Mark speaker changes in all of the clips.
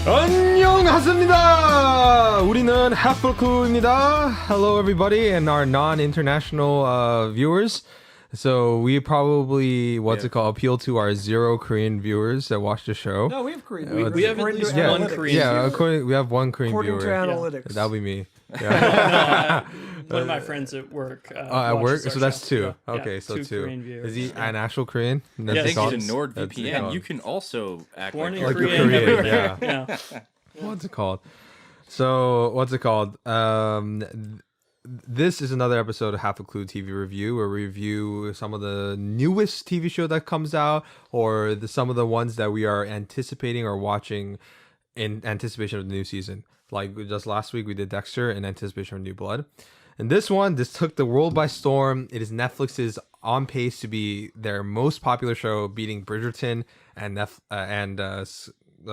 Speaker 1: 안녕하십니까. 우리는 하프크루입니다. Hello, everybody, and our non-international viewers. So we probably appeal to our 0 Korean viewers that watch the show.
Speaker 2: No, we have Korean viewers.
Speaker 3: We have at least one Korean
Speaker 1: viewer. We have one Korean
Speaker 2: According
Speaker 1: viewer.
Speaker 2: to analytics.
Speaker 1: That'll be me. Yeah.
Speaker 3: One of my friends at work.
Speaker 1: At work? So that's
Speaker 3: show.
Speaker 1: 2. Okay, so 2.
Speaker 3: Korean viewers.
Speaker 1: Is he an actual Korean?
Speaker 3: Yes.
Speaker 4: Thanks to NordVPN, you can also act
Speaker 3: Born
Speaker 4: like
Speaker 3: in
Speaker 4: a
Speaker 3: Korea.
Speaker 1: Korean. Yeah.
Speaker 3: Yeah.
Speaker 1: What's it called? So, this is another episode of Half a Clue TV Review, where we review some of the newest TV show that comes out, or some of the ones that we are anticipating or watching in anticipation of the new season. Like just last week, we did Dexter in anticipation of New Blood. And this took the world by storm. It is Netflix's on pace to be their most popular show, beating Bridgerton and what's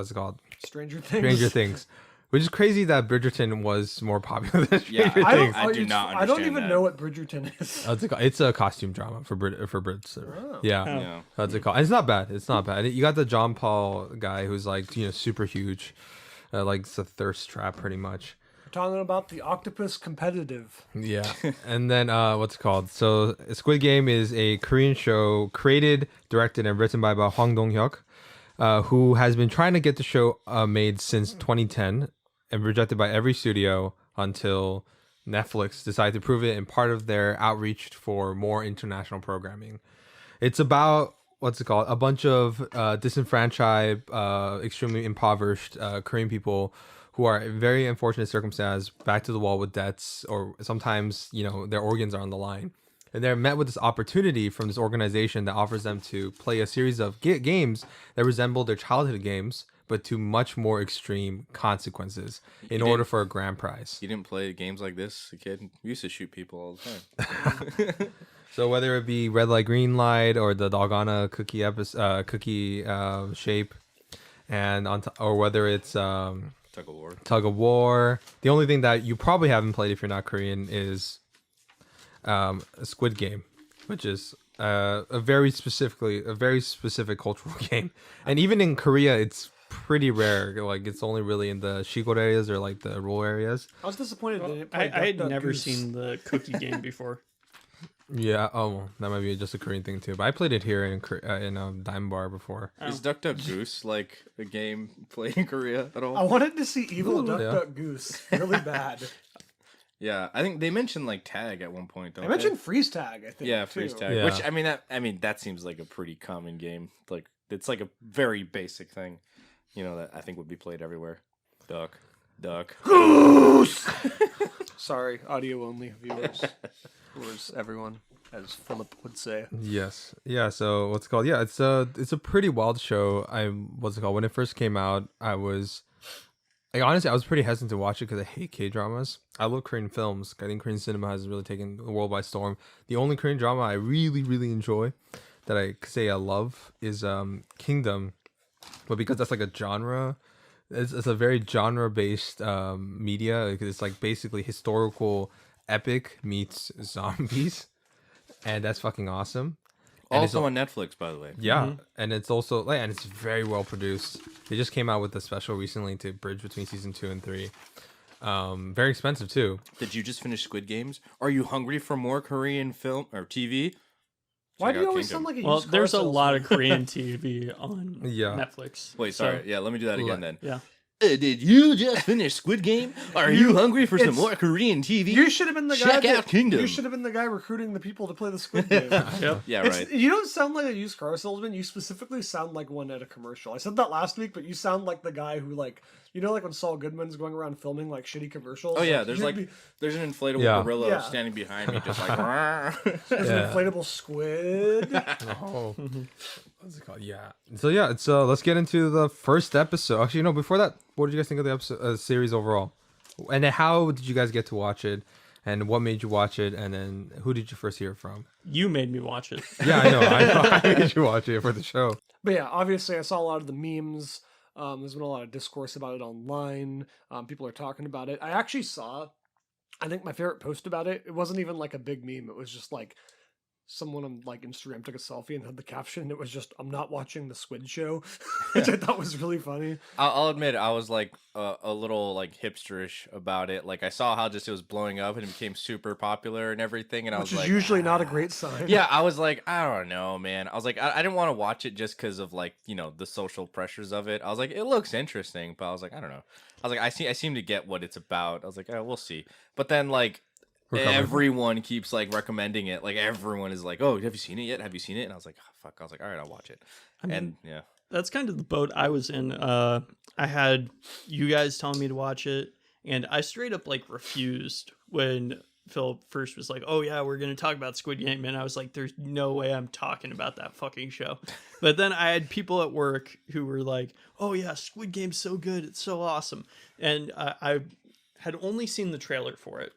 Speaker 1: it called?
Speaker 2: Stranger Things.
Speaker 1: Stranger Things. Which is crazy that Bridgerton was more popular than Stranger Things.
Speaker 4: I do not understand
Speaker 2: I don't even
Speaker 4: that.
Speaker 2: know what Bridgerton is.
Speaker 1: It's a costume drama for Brits.
Speaker 2: Oh.
Speaker 1: Yeah. That's it called. And it's not bad. It's not bad. You got the John Paul guy who's like, super huge. Like it's a thirst trap pretty much.
Speaker 2: We're talking about the Octopus Competitive.
Speaker 1: Yeah. And then what's it called? So Squid Game is a Korean show created, directed, and written by Hwang Dong-hyuk, who has been trying to get the show made since 2010 and rejected by every studio until Netflix decided to prove it in part of their outreach for more international programming. It's about a bunch of disenfranchised, extremely impoverished Korean people who are in very unfortunate circumstances, back to the wall with debts, or sometimes, their organs are on the line. And they're met with this opportunity from this organization that offers them to play a series of games that resemble their childhood games, but to much more extreme consequences in order for a grand prize.
Speaker 4: You didn't play games like this as a kid? We used to shoot people all the time.
Speaker 1: So whether it be red light, green light, or the Dalgona cookie shape, and or whether it's
Speaker 4: Tug of War.
Speaker 1: Tug of War. The only thing that you probably haven't played if you're not Korean is Squid Game, which is a very specific cultural game, and even in Korea, it's pretty rare. Like it's only really in the shigor areas or like the rural areas.
Speaker 2: I was disappointed that it
Speaker 3: I
Speaker 2: played
Speaker 3: had never seen the cookie game before.
Speaker 1: Yeah. Oh, well, that might be just a Korean thing too. But I played it here in Dime Bar before.
Speaker 4: Is Duck Duck Goose like a game played in Korea at all?
Speaker 2: I wanted to see Evil Duck
Speaker 1: yeah.
Speaker 2: Duck Goose really bad.
Speaker 4: Yeah, I think they mentioned like tag at one point.
Speaker 2: I mentioned freeze tag, I think.
Speaker 4: Yeah, freeze tag.
Speaker 1: Yeah.
Speaker 4: Which that seems like a pretty common game. Like it's like a very basic thing, that I think would be played everywhere. Duck
Speaker 2: Goose. Sorry, audio only viewers. Viewers, everyone, as Philip would say.
Speaker 1: Yes. Yeah. So what's it called? Yeah, it's a pretty wild show. When it first came out, I was pretty hesitant to watch it because I hate K-dramas. I love Korean films. I think Korean cinema has really taken the world by storm. The only Korean drama I really, really enjoy that I say I love is Kingdom. But because that's like a genre, it's a very genre-based media. It's like basically historical epic meets zombies. And that's fucking awesome. And
Speaker 4: also on Netflix, by the way.
Speaker 1: Yeah, and it's also and it's very well produced. They just came out with a special recently to bridge between season 2 and 3. Very expensive too.
Speaker 4: Did you just finish Squid Games? Are you hungry for more Korean film or TV?
Speaker 2: Why do you always
Speaker 4: Kingdom.
Speaker 2: sound like a
Speaker 3: Well,
Speaker 2: used car
Speaker 3: there's a lot
Speaker 2: salesman?
Speaker 3: of Korean TV on Netflix.
Speaker 4: Wait, sorry. Yeah, let me do that again then.
Speaker 3: Yeah.
Speaker 4: Did you just finish Squid Game? Are you hungry for some more Korean TV?
Speaker 2: You should have been the guy.
Speaker 4: Check out Kingdom.
Speaker 2: You should have been the guy recruiting the people to play the Squid Game.
Speaker 3: Yep.
Speaker 4: Yeah, right.
Speaker 2: You don't sound like a used car salesman. You specifically sound like one at a commercial. I said that last week, but you sound like the guy who like when Saul Goodman's going around filming like shitty commercials.
Speaker 4: Oh yeah,
Speaker 2: there's
Speaker 4: there's an inflatable gorilla
Speaker 2: Yeah.
Speaker 4: standing behind me, just like.
Speaker 2: there's an inflatable squid.
Speaker 1: Oh, what's it called? Yeah. So yeah, it's let's get into the first episode. Actually, before that, what did you guys think of the episode series overall? And then how did you guys get to watch it? And what made you watch it? And then who did you first hear it from?
Speaker 3: You made me watch it.
Speaker 1: Yeah, I know. I made you watch it for the show.
Speaker 2: But yeah, obviously I saw a lot of the memes. There's been a lot of discourse about it online. People are talking about it. I actually saw, I think my favorite post about it, it wasn't even like a big meme. It was just like someone on like Instagram took a selfie and had the caption. It was just, "I'm not watching the Squid Show," which I thought was really funny.
Speaker 4: I'll admit I was like a little like hipsterish about it. Like I saw how just it was blowing up and it became super popular and everything, and I
Speaker 2: Which
Speaker 4: was
Speaker 2: is
Speaker 4: like,
Speaker 2: usually not a great sign.
Speaker 4: yeah, I was like, I don't know, man. I was like, I didn't want to watch it just because of like the social pressures of it. I was like, it looks interesting, but I was like, I don't know. I was like, I seem to get what it's about. I was like, oh, we'll see. But then like. Everyone keeps like recommending it. Like everyone is like, "Oh, have you seen it yet? Have you seen it?" And I was like, oh, "Fuck!" I was like, "All right, I'll watch it." And yeah,
Speaker 3: that's kind of the boat I was in. I had you guys telling me to watch it, and I straight up like refused when Philip first was like, "Oh yeah, we're gonna talk about Squid Game," and I was like, "There's no way I'm talking about that fucking show." But then I had people at work who were like, "Oh yeah, Squid Game's so good, it's so awesome," and I had only seen the trailer for it.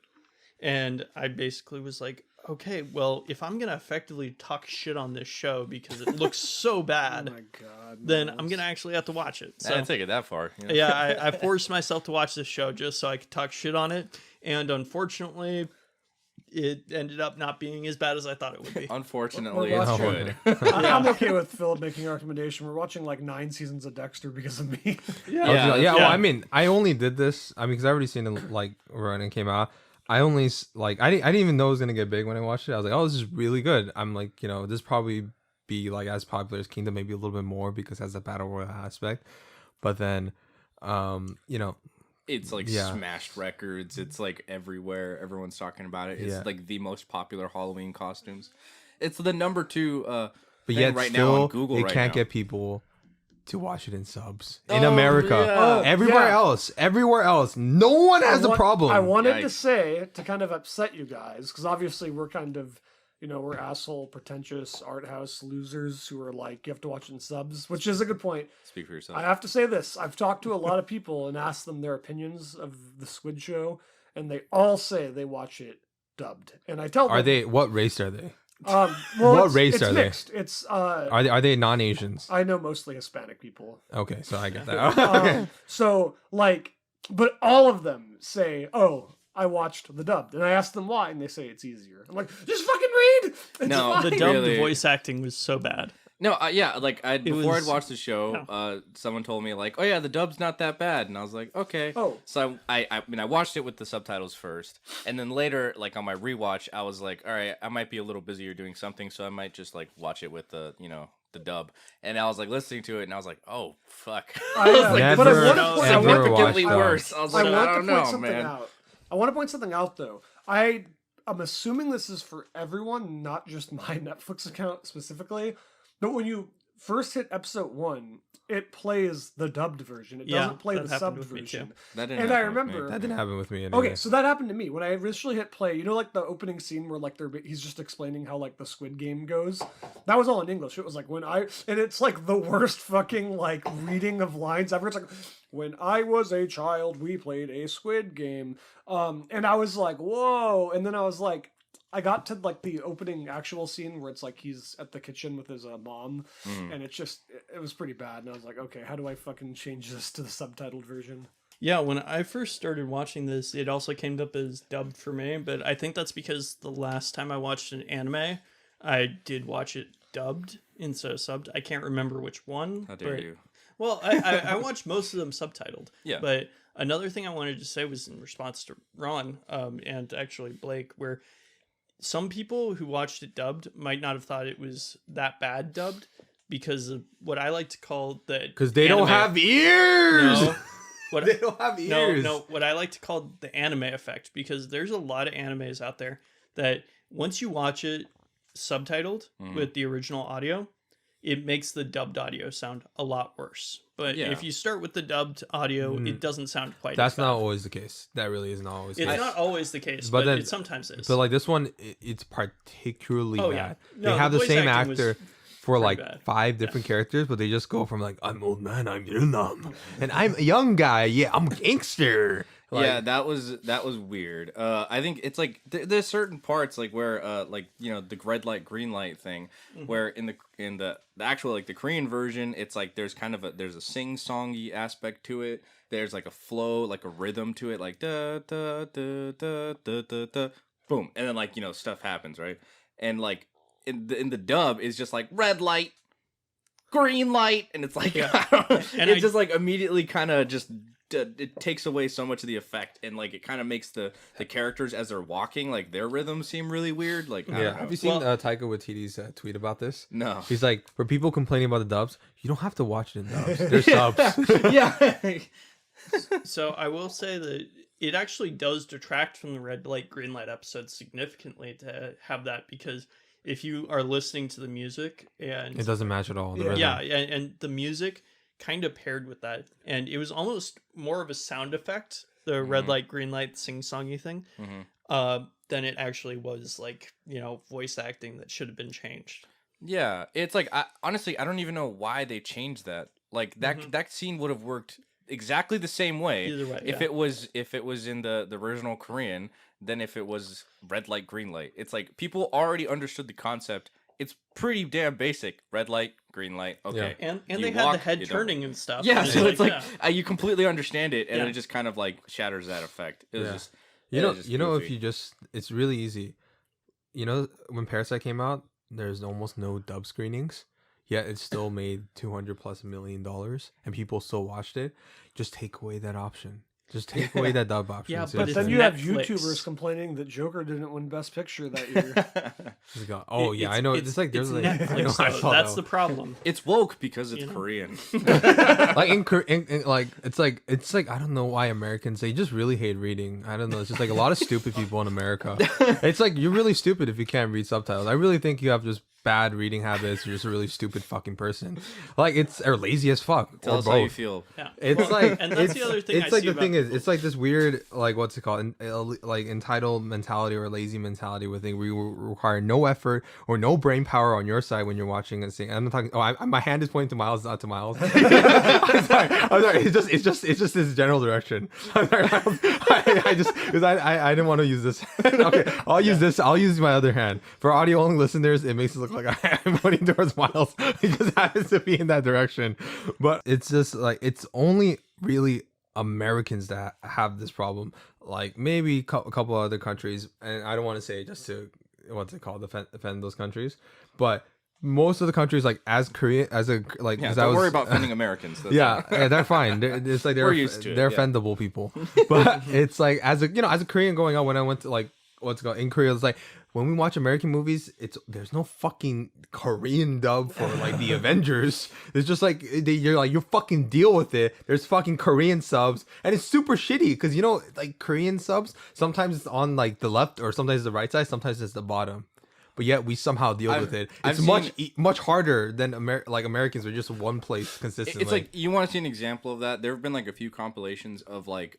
Speaker 3: And I basically was like, okay, well, if I'm going to effectively talk shit on this show because it looks so bad,
Speaker 2: Oh my God,
Speaker 3: then I'm going to actually have to watch it.
Speaker 4: I didn't take it that far.
Speaker 3: Yeah, I forced myself to watch this show just so I could talk shit on it. And unfortunately, it ended up not being as bad as I thought it would be.
Speaker 4: Unfortunately,
Speaker 2: We're
Speaker 4: it's
Speaker 2: watching-
Speaker 4: good.
Speaker 2: I'm okay with Philip making a recommendation. We're watching like 9 seasons of Dexter because of me.
Speaker 1: Yeah. Well, I mean, I only did this. I mean, because I already seen it like when it came out. I only like I didn't even know it was gonna get big when I watched it. I was like, oh, this is really good. I'm like, this probably be like as popular as Kingdom, maybe a little bit more because it has the battle royale aspect. But then,
Speaker 4: It's like smashed records. It's like everywhere. Everyone's talking about it. It's like the most popular Halloween costumes. It's the number 2
Speaker 1: but
Speaker 4: thing
Speaker 1: yet
Speaker 4: right
Speaker 1: still,
Speaker 4: now on Google.
Speaker 1: It
Speaker 4: right
Speaker 1: can't
Speaker 4: now.
Speaker 1: get people to watch it in subs in America.
Speaker 4: Yeah.
Speaker 1: Everywhere else, no one has a problem.
Speaker 2: I wanted to say, to kind of upset you guys, because obviously we're kind of, we're asshole, pretentious, art house losers who are like, you have to watch it in subs, which is a good point.
Speaker 4: Speak for yourself.
Speaker 2: I have to say this. I've talked to a lot of people and asked them their opinions of the Squid Show, and they all say they watch it dubbed. And I tell them...
Speaker 1: What race are they?
Speaker 2: Well,
Speaker 1: what race
Speaker 2: it's
Speaker 1: are
Speaker 2: mixed.
Speaker 1: they?
Speaker 2: It's
Speaker 1: Are they non-Asians?
Speaker 2: I know mostly Hispanic people.
Speaker 1: Okay, so I get that.
Speaker 2: So like, but all of them say, "Oh, I watched the dubbed," and I asked them why, and they say it's easier. I'm like, just fucking read. It's
Speaker 4: No,
Speaker 2: fine.
Speaker 3: The dubbed
Speaker 4: Really?
Speaker 3: voice acting was so bad.
Speaker 4: No, yeah, like before I'd
Speaker 3: was-
Speaker 4: watched the show, someone told me like, "Oh yeah, the dub's not that bad," and I was like, "Okay."
Speaker 2: Oh.
Speaker 4: So I mean, I watched it with the subtitles first, and then later, like on my rewatch, I was like, "All right, I might be a little busy or doing something, so I might just like watch it with the the dub." And I was like listening to it, and I was like, "Oh fuck!"
Speaker 2: I
Speaker 4: was like,
Speaker 2: but I
Speaker 1: Never-
Speaker 2: want to point,
Speaker 1: never
Speaker 4: significantly
Speaker 1: watched
Speaker 4: worse. I was like,
Speaker 2: I
Speaker 4: I
Speaker 2: want
Speaker 4: don't
Speaker 2: to point
Speaker 4: know,
Speaker 2: something
Speaker 4: man.
Speaker 2: out. I want to point something out though. I'm assuming this is for everyone, not just my Netflix account specifically. But when you first hit episode 1, it plays the dubbed version. It doesn't play
Speaker 3: that
Speaker 2: the
Speaker 3: happened
Speaker 2: subbed
Speaker 3: with me, too.
Speaker 2: version.
Speaker 4: That didn't
Speaker 2: And I
Speaker 4: happen with me.
Speaker 2: remember
Speaker 1: That didn't happen with me.
Speaker 2: Okay, so that happened to me when I initially hit play. Like the opening scene where like he's just explaining how like the Squid Game goes. That was all in English. It was like and it's like the worst fucking like reading of lines ever. It's like, when I was a child, we played a Squid Game, and I was like, whoa. And then I was like, I got to like the opening actual scene where it's like he's at the kitchen with his mom, and it was pretty bad. And I was like, okay, how do I fucking change this to the subtitled version?
Speaker 3: Yeah, when I first started watching this, it also came up as dubbed for me, but I think that's because the last time I watched an anime, I did watch it dubbed instead of subbed. I can't remember which one.
Speaker 4: How dare you?
Speaker 3: Well, I watched most of them subtitled.
Speaker 4: Yeah.
Speaker 3: But another thing I wanted to say was in response to Ron, and actually Blake, where some people who watched it dubbed might not have thought it was that bad dubbed because of what I like to call
Speaker 1: because they don't have ears.
Speaker 3: No, what
Speaker 1: They don't have ears.
Speaker 3: No, what I like to call the anime effect, because there's a lot of animes out there that once you watch it subtitled with the original audio, it makes the dubbed audio sound a lot worse. But if you start with the dubbed audio, it doesn't sound quite
Speaker 1: That's
Speaker 3: as bad.
Speaker 1: not always the case. That really is not always the
Speaker 3: It's
Speaker 1: case.
Speaker 3: not always the case,
Speaker 1: But
Speaker 3: but
Speaker 1: then-
Speaker 3: it sometimes is.
Speaker 1: But like this one, it's particularly
Speaker 3: Oh,
Speaker 1: bad.
Speaker 3: yeah. No,
Speaker 1: they have
Speaker 3: the
Speaker 1: the
Speaker 3: voice
Speaker 1: same
Speaker 3: acting was
Speaker 1: actor for like
Speaker 3: bad.
Speaker 1: 5 different characters, but they just go from like, I'm old man, I'm Vietnam, and I'm a young guy, yeah, I'm a gangster. Like,
Speaker 4: Yeah, that was weird. I think it's like there's certain parts like where like the red light green light thing, where in the actual like the Korean version, it's like there's kind of there's a sing songy aspect to it. There's like a flow, like a rhythm to it, like da da da da da da da, boom, and then like stuff happens, right? And like in the dub is just like red light, green light, and it's like
Speaker 3: And
Speaker 4: it's just like immediately kind of just it takes away so much of the effect, and like it kind of makes the characters as they're walking, like their rhythm seem really weird. Like I don't know.
Speaker 1: Have you seen Taika Waititi's tweet about this?
Speaker 4: No.
Speaker 1: He's like, for people complaining about the dubs, you don't have to watch it in dubs. There's subs.
Speaker 4: Yeah.
Speaker 3: So I will say that it actually does detract from the red light, green light episode significantly to have that, because if you are listening to the music and
Speaker 1: It doesn't match at all. The rhythm.
Speaker 3: yeah, and the music kind of paired with that, and it was almost more of a sound effect, the red light, green light, sing-songy thing, than it actually was like, you know, voice acting that should have been changed.
Speaker 4: Yeah, it's like honestly, I don't even know why they changed that. Like that scene would have worked exactly the same way,
Speaker 3: Either way,
Speaker 4: if
Speaker 3: yeah.
Speaker 4: it was in the original Korean than if it was red light, green light. It's like people already understood the concept. It's pretty damn basic. Red light, green light. Okay.
Speaker 3: And
Speaker 4: You
Speaker 3: they had
Speaker 4: walk,
Speaker 3: the head
Speaker 4: you don't.
Speaker 3: turning and stuff.
Speaker 4: Yeah,
Speaker 3: and
Speaker 4: so it's like
Speaker 3: yeah.
Speaker 4: you completely understand it, and
Speaker 3: Yeah.
Speaker 4: then it just kind of like shatters that effect. It was
Speaker 1: Yeah.
Speaker 4: just
Speaker 1: You
Speaker 4: it
Speaker 1: know,
Speaker 4: was just
Speaker 1: you know, if
Speaker 4: goofy.
Speaker 1: you just, it's really easy. You know, when Parasite came out, there's almost no dub screenings, yet it still made $200+ million, and people still watched it. Just take away that option. Just take away that dub option.
Speaker 3: Yeah, but
Speaker 2: But
Speaker 3: it's
Speaker 2: then
Speaker 1: seriously.
Speaker 2: you have
Speaker 3: Netflix.
Speaker 2: YouTubers complaining that Joker didn't win Best Picture that year.
Speaker 1: Just go, oh yeah, I know. It's like there's
Speaker 3: it's
Speaker 1: like I know,
Speaker 3: Netflix,
Speaker 1: I
Speaker 3: though.
Speaker 1: saw
Speaker 3: That's
Speaker 1: that
Speaker 3: the problem.
Speaker 4: It's woke because it's
Speaker 3: You know?
Speaker 4: Korean.
Speaker 1: like in like it's like I don't know why Americans, they just really hate reading. I don't know. It's just like a lot of stupid people in America. It's like you're really stupid if you can't read subtitles. I really think you have just bad reading habits. You're just a really stupid fucking person. Like it's or lazy as fuck.
Speaker 4: Tell
Speaker 1: or
Speaker 4: us
Speaker 1: both.
Speaker 4: how you feel.
Speaker 3: Yeah.
Speaker 1: It's like
Speaker 3: and that's the other thing
Speaker 1: It's
Speaker 3: I
Speaker 1: like
Speaker 3: see
Speaker 1: the thing
Speaker 3: about
Speaker 1: is, it's like this weird, like what's it called, like entitled mentality or lazy mentality with thing where you require no effort or no brain power on your side when you're watching and seeing. I'm not talking. Oh, my hand is pointing to Miles, not to Miles. I'm sorry. It's just this general direction. I'm sorry, Miles. I just because I didn't want to use this. Okay, I'll use this. I'll use my other hand. For audio only listeners, it makes it look like I'm pointing towards Miles. It just happens to be in that direction. But it's just like it's only really Americans that have this problem. Like maybe a couple other countries, and I don't want to say just to what's it called, offend those countries, but most of the countries, like as Korean as a like,
Speaker 4: Yeah,
Speaker 1: 'cause
Speaker 4: don't
Speaker 1: I was,
Speaker 4: worry about offending Americans. That's
Speaker 1: yeah, they're fine. It's like
Speaker 4: We're used to it,
Speaker 1: they're
Speaker 4: yeah.
Speaker 1: offendable people. But it's like as a Korean going on, when I went to like what's it called in Korea, it's like when we watch American movies, there's no fucking Korean dub for like the Avengers. It's just like you're like you fucking deal with it. There's fucking Korean subs, and it's super shitty because you know like Korean subs sometimes it's on like the left or sometimes the right side, sometimes it's the bottom. But yet we somehow deal with it.
Speaker 4: I've
Speaker 1: It's much harder than Americans are just one place consistently.
Speaker 4: It's like you want to see an example of that. There have been like a few compilations of like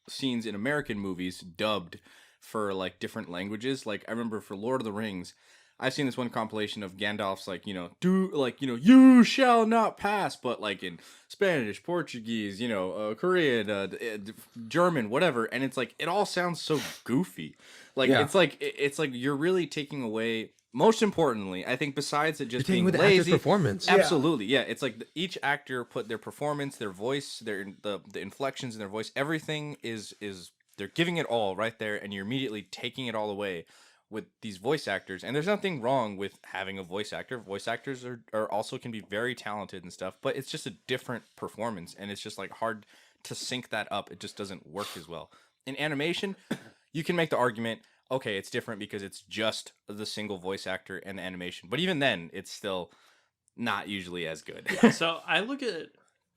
Speaker 4: scenes in American movies dubbed for like different languages. Like I remember for Lord of the Rings, I've seen this one compilation of Gandalf's like, you shall not pass, but like in Spanish, Portuguese, Korean, German, whatever, and it's like it all sounds so goofy. Like
Speaker 1: Yeah.
Speaker 4: it's like you're really taking away. Most importantly, I think besides it just
Speaker 1: You're taking
Speaker 4: being
Speaker 1: with the actor's
Speaker 4: lazy,
Speaker 1: performance.
Speaker 4: absolutely, yeah. It's like each actor put their performance, their voice, the inflections in their voice, everything is they're giving it all right there, and you're immediately taking it all away with these voice actors. And there's nothing wrong with having a voice actor. Voice actors are also can be very talented and stuff, but it's just a different performance, and it's just like hard to sync that up. It just doesn't work as well. In animation, you can make the argument, okay, it's different because it's just the single voice actor and the animation. But even then, it's still not usually as good.
Speaker 3: So I look at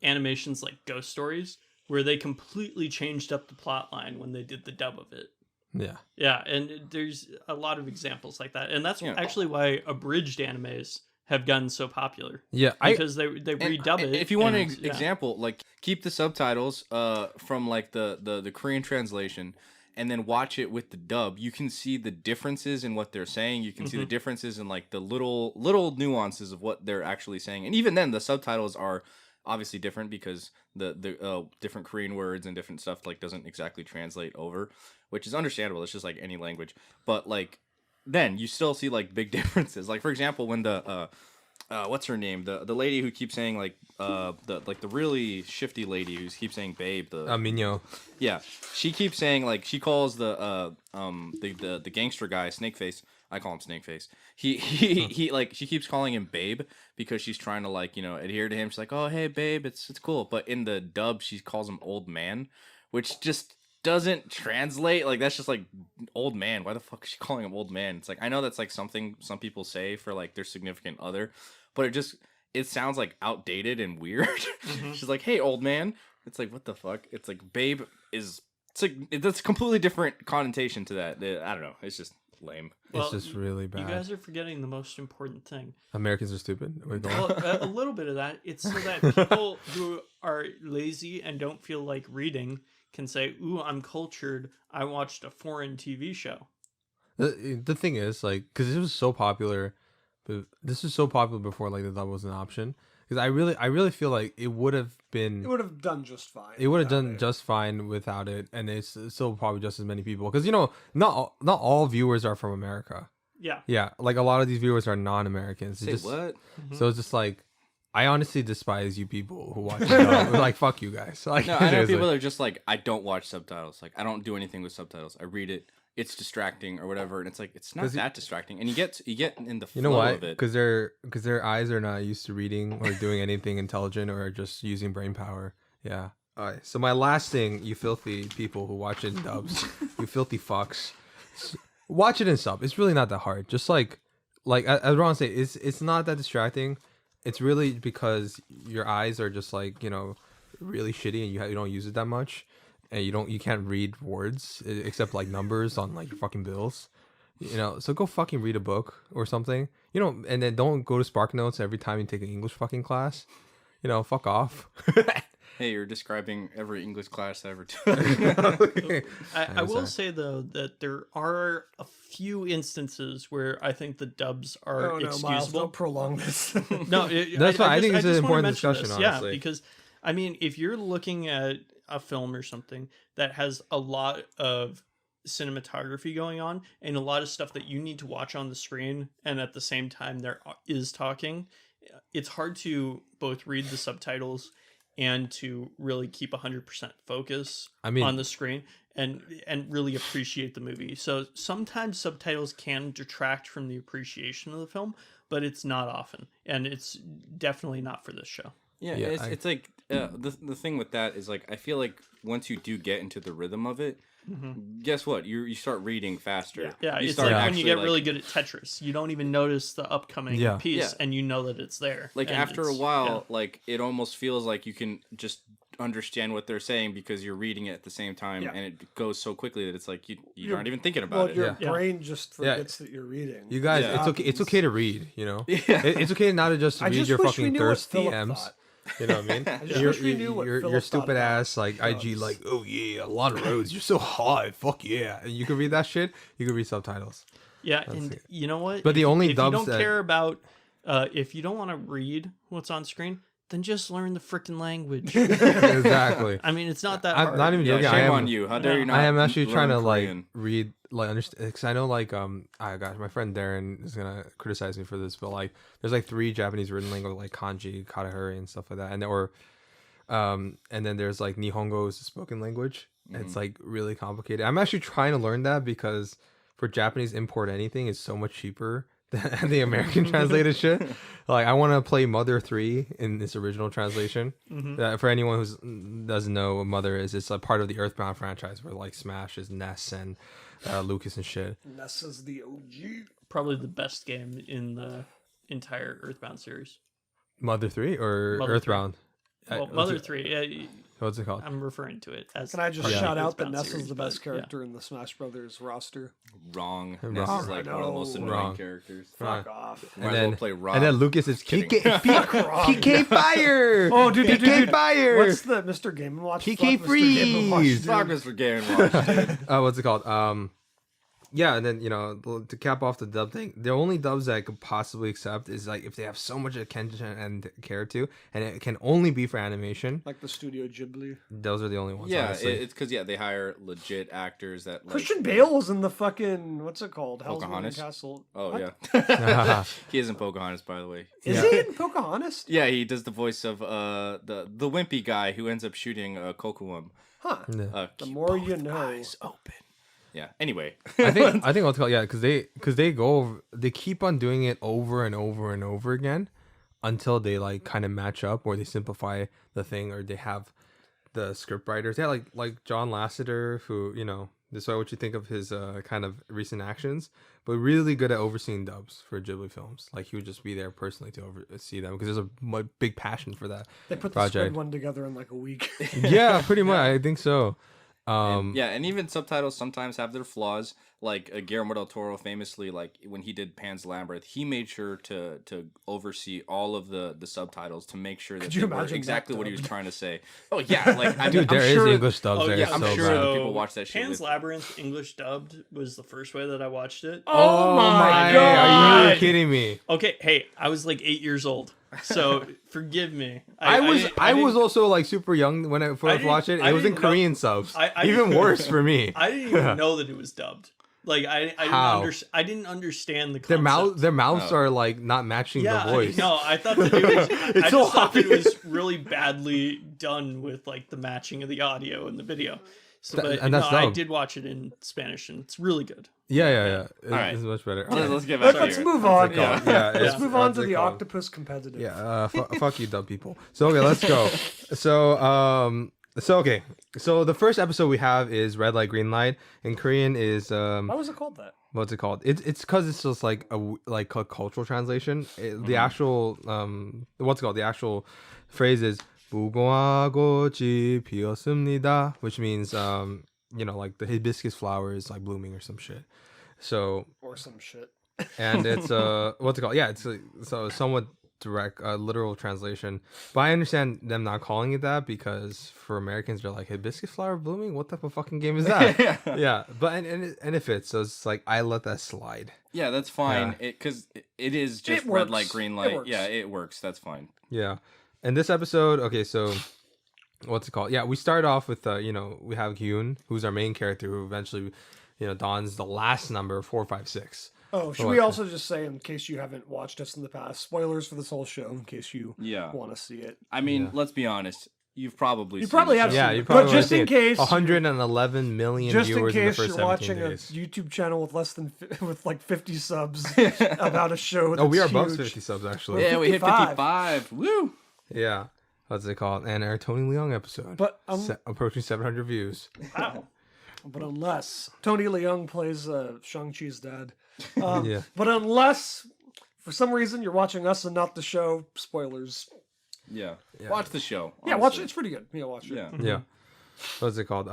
Speaker 3: animations like Ghost Stories, where they completely changed up the plot line when they did the dub of it.
Speaker 1: Yeah.
Speaker 3: Yeah, and there's a lot of examples like that. And that's
Speaker 4: Yeah.
Speaker 3: actually why abridged animes have gotten so popular.
Speaker 1: Yeah.
Speaker 3: Because they redub it.
Speaker 4: If you want an
Speaker 3: and, yeah.
Speaker 4: example, like keep the subtitles from like the Korean translation and then watch it with the dub, you can see the differences in what they're saying. You can see the differences in like the little nuances of what they're actually saying. And even then the subtitles are obviously different because the different Korean words and different stuff like doesn't exactly translate over, which is understandable. It's just like any language. But like then you still see like big differences. Like for example, when the what's her name? The lady who keeps saying like the really shifty lady who keeps saying babe,
Speaker 1: Minyo.
Speaker 4: yeah, she keeps saying like she calls the gangster guy Snakeface I call him Snakeface. He like she keeps calling him Babe because she's trying to like adhere to him. She's like, oh hey babe, it's cool. But in the dub, she calls him Old Man, which just doesn't translate. Like that's just like old man. Why the fuck is she calling him Old Man? It's like I know that's like something some people say for like their significant other, but it sounds like outdated and weird. She's like, hey old man. It's like what the fuck? It's like Babe is. It's like that's a completely different connotation to that. I don't know. It's just lame.
Speaker 1: It's just really bad.
Speaker 3: You guys are forgetting the most important thing.
Speaker 1: Americans are stupid.
Speaker 3: Well, a little bit of that. It's so that people who are lazy and don't feel like reading can say, ooh, I'm cultured. I watched a foreign TV show.
Speaker 1: The thing is, like, because this was so popular, but this was so popular before, like, the dub was an option. Because I really feel like it would have been...
Speaker 2: It would have done just fine.
Speaker 1: It would have done just fine without it, and it's still probably just as many people. Because, you know, not all viewers are from America.
Speaker 3: Yeah.
Speaker 1: Yeah, like, a lot of these viewers are non-Americans.
Speaker 4: Say what?
Speaker 1: So it's just like... I honestly despise you people who watch it. Like, fuck you guys. Like,
Speaker 4: No, I know people that are just like, I don't watch subtitles. Like, I don't do anything with subtitles. I read it. It's distracting or whatever, and it's like it's not that distracting. And you get in the flow of it.
Speaker 1: Because their eyes are not used to reading or doing anything intelligent or just using brain power. Yeah. All right. So my last thing, you filthy people who watch it in dubs, you filthy fucks, watch it in sub. It's really not that hard. Just like as Ron say, it's not that distracting. It's really because your eyes are just like, you know, really shitty and you don't use it that much, and you can't read words except like numbers on like your fucking bills, you know. So go fucking read a book or something, you know, and then don't go to Spark Notes every time you take an English fucking class, you know. Fuck off.
Speaker 4: Hey, you're describing every English class I ever took.
Speaker 3: I will say though that there are a few instances where I think the dubs are
Speaker 2: Miles,
Speaker 3: excusable.
Speaker 2: don't prolong this.
Speaker 3: No,
Speaker 1: That's fine. I think it's an
Speaker 3: just wanna
Speaker 1: important
Speaker 3: mention
Speaker 1: discussion,
Speaker 3: this.
Speaker 1: honestly.
Speaker 3: Yeah, because I mean, if you're looking at a film or something that has a lot of cinematography going on and a lot of stuff that you need to watch on the screen, and at the same time there is talking, it's hard to both read the subtitles and to really keep 100% focus on the screen and really appreciate the movie. So sometimes subtitles can detract from the appreciation of the film, but it's not often, and it's definitely not for this show.
Speaker 4: Yeah, it's like the thing with that is like I feel like once you do get into the rhythm of it, guess what? You start reading faster.
Speaker 3: Yeah,
Speaker 4: you
Speaker 3: it's
Speaker 4: start
Speaker 3: like when you get really good at Tetris. You don't even notice the upcoming piece, and you know that it's there.
Speaker 4: Like
Speaker 3: and
Speaker 4: after a while, like it almost feels like you can just understand what they're saying because you're reading it at the same time, and it goes so quickly that it's like you aren't even thinking about it.
Speaker 2: Your brain just forgets that you're reading.
Speaker 1: You guys, it's okay to read. You know, it's okay not to just read your fucking thirst DMs. You know what I mean?
Speaker 2: I just wish we knew what
Speaker 1: your
Speaker 2: Philip
Speaker 1: stupid
Speaker 2: thought
Speaker 1: ass like
Speaker 2: about
Speaker 1: IG
Speaker 2: dubs.
Speaker 1: like, oh yeah, a lot of roads. You're so hot. Fuck yeah. And you can read that shit. You can read subtitles.
Speaker 3: Yeah, and you know what?
Speaker 1: But the only
Speaker 3: if
Speaker 1: dubs
Speaker 3: you don't
Speaker 1: that-
Speaker 3: care about, if you don't want to read what's on screen, then just learn the freaking language.
Speaker 1: Exactly.
Speaker 3: I mean, it's not that
Speaker 1: I'm
Speaker 3: hard.
Speaker 1: not even
Speaker 4: Yeah,
Speaker 1: joking.
Speaker 4: shame on you. How dare you not?
Speaker 1: I am actually trying to
Speaker 4: learn Korean?
Speaker 1: like read, like understand, because I know like gosh, my friend Darren is gonna criticize me for this, but like there's like 3 Japanese written language like kanji, katahari, and stuff like that, and then there's like Nihongo is the spoken language. It's like really complicated. I'm actually trying to learn that because for Japanese import anything is so much cheaper than the American translated shit. Like I want to play Mother 3 in this original translation. For anyone who doesn't know what Mother is, it's a part of the Earthbound franchise where like Smash is Ness and Lucas and shit.
Speaker 2: Ness is the OG.
Speaker 3: Probably the best game in the entire Earthbound series.
Speaker 1: Mother 3 or
Speaker 3: Mother 3.
Speaker 1: Earthbound?
Speaker 3: Well, Mother 3.
Speaker 1: What's it called?
Speaker 3: I'm referring to it as.
Speaker 2: Can I just
Speaker 3: part of
Speaker 2: shout
Speaker 3: the
Speaker 2: out that
Speaker 3: Earthbound
Speaker 2: Ness
Speaker 3: series,
Speaker 2: is the
Speaker 3: but,
Speaker 2: best character in the Smash Brothers roster?
Speaker 4: Wrong.
Speaker 1: Wrong.
Speaker 4: Ness is like one of the most annoying
Speaker 1: Wrong.
Speaker 4: characters.
Speaker 2: Fuck off.
Speaker 4: Might as well play Rob.
Speaker 1: And then Lucas is
Speaker 4: Kidding.
Speaker 1: PK Fire.
Speaker 2: Oh, dude,
Speaker 1: PK Fire.
Speaker 2: What's the Mr. Game & Watch?
Speaker 1: PK
Speaker 2: Fuck Mr. Game & Watch,
Speaker 1: Freeze.
Speaker 2: dude.
Speaker 4: Fuck Mr. Game and Watch, dude.
Speaker 1: What's it called? Yeah, and then you know, to cap off the dub thing, the only dubs that I could possibly accept is like if they have so much attention and care to, and it can only be for animation.
Speaker 2: Like the Studio Ghibli.
Speaker 1: Those are the only ones.
Speaker 4: Yeah,
Speaker 1: honestly.
Speaker 4: it's because they hire legit actors that like.
Speaker 2: Christian Bale was in the fucking, what's it called? Hell's Moving
Speaker 4: Pocahontas?
Speaker 2: Castle.
Speaker 4: Oh
Speaker 2: What?
Speaker 4: yeah, he is in Pocahontas, by the way.
Speaker 2: Is he in Pocahontas?
Speaker 4: Yeah, he does the voice of the wimpy guy who ends up shooting Kokuum.
Speaker 2: Huh.
Speaker 1: Yeah.
Speaker 2: The
Speaker 4: Keep
Speaker 2: more
Speaker 4: both
Speaker 2: you know.
Speaker 4: eyes open. Yeah. Anyway,
Speaker 1: I think what's called because they go they keep on doing it over and over and over again until they like kind of match up or they simplify the thing or they have the script writers. Yeah, like John Lasseter, who this is what you think of his kind of recent actions, but really good at overseeing dubs for Ghibli films. Like he would just be there personally to oversee them because there's a big passion for that.
Speaker 2: They put the
Speaker 1: project.
Speaker 2: Squid one together in like a week.
Speaker 1: Yeah, pretty much. I think so.
Speaker 4: and even subtitles sometimes have their flaws. Like Guillermo del Toro famously, like when he did Pan's Labyrinth, he made sure to oversee all of the subtitles to make sure that
Speaker 2: you
Speaker 4: they were
Speaker 2: imagine
Speaker 4: exactly
Speaker 2: that
Speaker 4: what he was
Speaker 2: dub?
Speaker 4: trying to say. Oh yeah, like I mean,
Speaker 1: Dude, there
Speaker 4: I'm
Speaker 1: is
Speaker 4: sure,
Speaker 1: English dubs
Speaker 3: Oh,
Speaker 1: there.
Speaker 3: yeah,
Speaker 1: It's
Speaker 3: I'm
Speaker 1: so
Speaker 4: sure
Speaker 1: bad.
Speaker 4: that people watch that shit
Speaker 3: Pan's
Speaker 4: with-
Speaker 3: Labyrinth English dubbed was the first way that I watched it.
Speaker 2: Oh my
Speaker 1: Are
Speaker 2: god!
Speaker 1: you kidding me?
Speaker 3: Okay, hey, I was like 8 years old, so forgive me.
Speaker 1: I
Speaker 3: didn't-
Speaker 1: was also like super young when I first
Speaker 3: didn't-
Speaker 1: watched it.
Speaker 3: I
Speaker 1: It was in
Speaker 3: didn't know-
Speaker 1: Korean subs.
Speaker 3: I
Speaker 1: Even
Speaker 3: didn't-
Speaker 1: worse for me.
Speaker 3: I didn't even know that it was dubbed. Like
Speaker 1: How?
Speaker 3: I didn't understand the
Speaker 1: Their
Speaker 3: concept.
Speaker 1: mouths are like not matching
Speaker 3: Yeah,
Speaker 1: the voice.
Speaker 3: no, I thought that it was. I
Speaker 1: so
Speaker 3: just thought that it
Speaker 1: obvious.
Speaker 3: was really badly done with like the matching of the audio and the video. So, but
Speaker 1: and that's
Speaker 3: no, I
Speaker 1: dumb.
Speaker 3: did watch it in Spanish, and it's really good.
Speaker 1: Yeah.
Speaker 4: right.
Speaker 1: It's much better.
Speaker 4: Let's get back
Speaker 2: Let's
Speaker 4: to
Speaker 2: move on.
Speaker 1: Yeah,
Speaker 2: Let's move on to the
Speaker 1: octopus.
Speaker 2: octopus competitive.
Speaker 1: Yeah, fuck you, dumb people. So okay, let's go. So the first episode we have is Red Light, Green Light. In Korean is
Speaker 2: Why was it called that?
Speaker 1: what's it called? It's because it's just like a cultural translation. The actual what's it called? The actual phrase is 무궁화꽃이 피었습니다, which means like the hibiscus flower is like blooming or some shit. So
Speaker 2: Or some shit.
Speaker 1: and it's what's it called? Yeah, it's so somewhat direct literal translation, but I understand them not calling it that because for Americans they're like hibiscus flower blooming. What type of fucking game is that? Yeah, but and it fits. So it's like I let that slide.
Speaker 4: Yeah, that's fine.
Speaker 1: Yeah.
Speaker 4: Because it is just
Speaker 2: It
Speaker 4: red
Speaker 2: works.
Speaker 4: light, green
Speaker 2: It
Speaker 4: light.
Speaker 2: works.
Speaker 4: Yeah, it works. That's fine.
Speaker 1: Yeah, and this episode, okay, so what's it called? Yeah, we start off with we have Hyun, who's our main character, who eventually dons the last number 456.
Speaker 2: Oh, should we also just say, in case you haven't watched us in the past, spoilers for this whole show, in case you
Speaker 4: Yeah.
Speaker 2: want to see it.
Speaker 4: I mean, let's be honest. You've probably
Speaker 2: You
Speaker 4: seen
Speaker 2: probably
Speaker 4: the
Speaker 2: have
Speaker 4: show.
Speaker 1: Yeah,
Speaker 2: seen
Speaker 1: you
Speaker 2: it.
Speaker 1: probably
Speaker 2: But just
Speaker 1: seen
Speaker 2: in case,
Speaker 1: 111 million
Speaker 2: just in
Speaker 1: viewers in the
Speaker 2: case
Speaker 1: first
Speaker 2: you're
Speaker 1: 17
Speaker 2: watching
Speaker 1: days.
Speaker 2: a YouTube channel with less than with like 50 subs about a show. That's
Speaker 1: Oh, we are above
Speaker 2: huge.
Speaker 1: 50 subs actually.
Speaker 4: Yeah, we hit
Speaker 2: 55.
Speaker 4: 55. Woo!
Speaker 1: Yeah. What's it called? And our Tony Leung episode.
Speaker 2: But
Speaker 1: approaching 700 views.
Speaker 2: wow. But unless Tony Leung plays Shang-Chi's dad.
Speaker 1: Yeah.
Speaker 2: But unless for some reason you're watching us and not the show, spoilers.
Speaker 4: Yeah. Watch the show.
Speaker 2: Yeah, watch
Speaker 4: honestly.
Speaker 2: it. It's pretty good. Yeah, watch it.
Speaker 4: Yeah.
Speaker 1: Yeah. What's it called?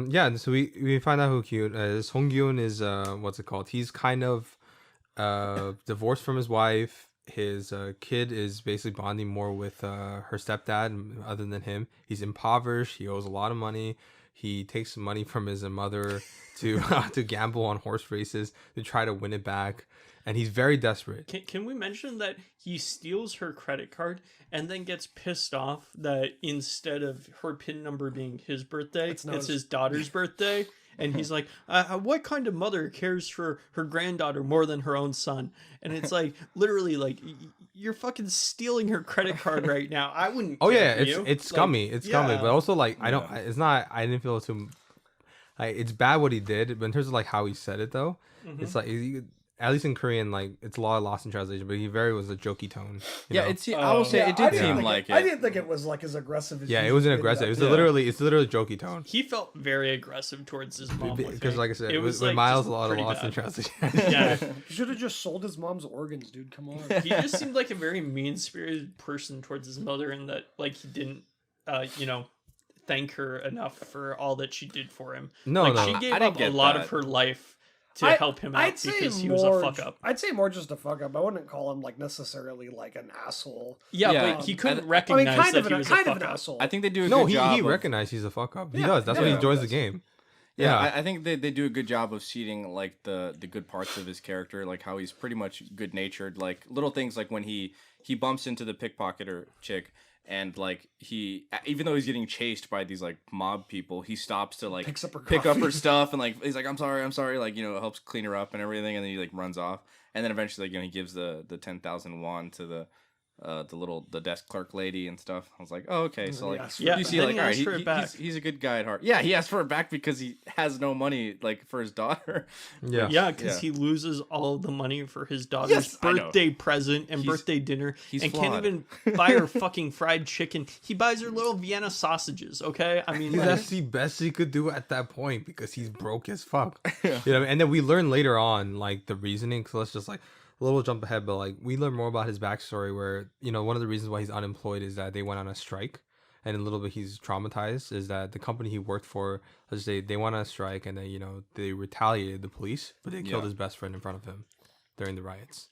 Speaker 1: Yeah, and so we find out who Kyun is. Hong Kyun is what's it called? He's kind of divorced from his wife. His kid is basically bonding more with her stepdad other than him. He's impoverished. He owes a lot of money. He takes money from his mother to to gamble on horse races to try to win it back. And he's very desperate.
Speaker 3: Can we mention that he steals her credit card and then gets pissed off that instead of her PIN number being his birthday, it's his daughter's birthday? And he's like, what kind of mother cares for her granddaughter more than her own son? And it's like, literally, like, you're fucking stealing her credit card right now. I wouldn't.
Speaker 1: Oh yeah,
Speaker 3: care for you.
Speaker 1: it's scummy. It's scummy,
Speaker 3: yeah.
Speaker 1: but also like I don't. It's not. I didn't feel too. It's bad what he did, but in terms of like how he said it though, it's like at least in Korean, like it's a lot lost in translation. But he was a jokey tone. You know?
Speaker 4: I will say
Speaker 2: Yeah,
Speaker 4: it
Speaker 2: I
Speaker 4: did
Speaker 2: didn't
Speaker 4: seem
Speaker 2: think
Speaker 4: like
Speaker 2: I
Speaker 4: it.
Speaker 2: didn't think it was like as aggressive as
Speaker 1: Yeah,
Speaker 2: you
Speaker 1: it wasn't
Speaker 2: made
Speaker 1: aggressive. It's
Speaker 2: up.
Speaker 1: literally literally jokey tone.
Speaker 3: He felt very aggressive towards his mom. with
Speaker 1: Because
Speaker 3: me.
Speaker 1: like I said,
Speaker 3: it
Speaker 1: with
Speaker 3: like,
Speaker 1: Miles,
Speaker 3: just
Speaker 1: a lot of
Speaker 3: pretty
Speaker 1: lost in
Speaker 3: bad.
Speaker 1: translation.
Speaker 3: Yeah,
Speaker 2: You should have just sold his mom's organs, dude. Come on.
Speaker 3: he just seemed like a very mean-spirited person towards his mother, and that like he didn't, thank her enough for all that she did for him.
Speaker 1: No,
Speaker 3: like,
Speaker 1: no.
Speaker 3: she gave
Speaker 4: I didn't
Speaker 3: up a
Speaker 4: get
Speaker 3: lot
Speaker 4: that.
Speaker 3: of her life to help him out because he was a fuck up.
Speaker 2: I'd say more just a fuck up. I wouldn't call him like necessarily like an asshole.
Speaker 3: Yeah,
Speaker 4: Yeah,
Speaker 3: but he couldn't
Speaker 2: I mean,
Speaker 3: recognize
Speaker 2: kind
Speaker 3: that
Speaker 2: of
Speaker 3: he
Speaker 2: an,
Speaker 3: was a
Speaker 2: kind of
Speaker 3: fuck
Speaker 2: an
Speaker 3: up.
Speaker 2: asshole.
Speaker 4: I think they do a
Speaker 1: No,
Speaker 4: good job.
Speaker 1: he
Speaker 4: of-
Speaker 1: recognized he's a fuck up. He
Speaker 2: Yeah,
Speaker 1: does. That's when
Speaker 2: yeah,
Speaker 1: he joins the
Speaker 2: that's-
Speaker 1: game.
Speaker 4: Yeah,
Speaker 1: Yeah.
Speaker 4: I think they do a good job of seeding like the good parts of his character, like how he's pretty much good natured. Like little things like when he bumps into the pickpocketer chick, and like he, even though he's getting chased by these like mob people, he stops to like
Speaker 2: Picks up her
Speaker 4: pick up her
Speaker 2: coffee.
Speaker 4: stuff, and like he's like, I'm sorry, like helps clean her up and everything, and then he like runs off, and then eventually he gives the 10,000 won to the desk clerk lady and stuff. I was like, oh, okay. So like,
Speaker 3: Yeah,
Speaker 4: you see,
Speaker 3: then
Speaker 4: like,
Speaker 3: he
Speaker 4: all right,
Speaker 3: asked for it back.
Speaker 4: he's a good guy at heart. Yeah, he asked for it back because he has no money like for his daughter.
Speaker 1: Yeah.
Speaker 3: Yeah, because
Speaker 4: Yeah.
Speaker 3: he loses all of the money for his daughter's
Speaker 4: Yes, I know.
Speaker 3: birthday present and
Speaker 4: He's-
Speaker 3: birthday dinner,
Speaker 4: he's
Speaker 3: and
Speaker 4: flawed.
Speaker 3: can't even buy her fucking fried chicken. He buys her little Vienna sausages. Okay, I mean, like,
Speaker 1: That's the best he could do at that point because he's broke as fuck. You know what I mean? And then we learn later on like the reasoning. So let's just like a little jump ahead, but like we learn more about his backstory where, you know, one of the reasons why he's unemployed is that they went on a strike. And a little bit he's traumatized is that the company he worked for, let's say they went on a strike and then, you know, they retaliated the police, but they killed
Speaker 4: Yeah.
Speaker 1: his best friend in front of him during the riots.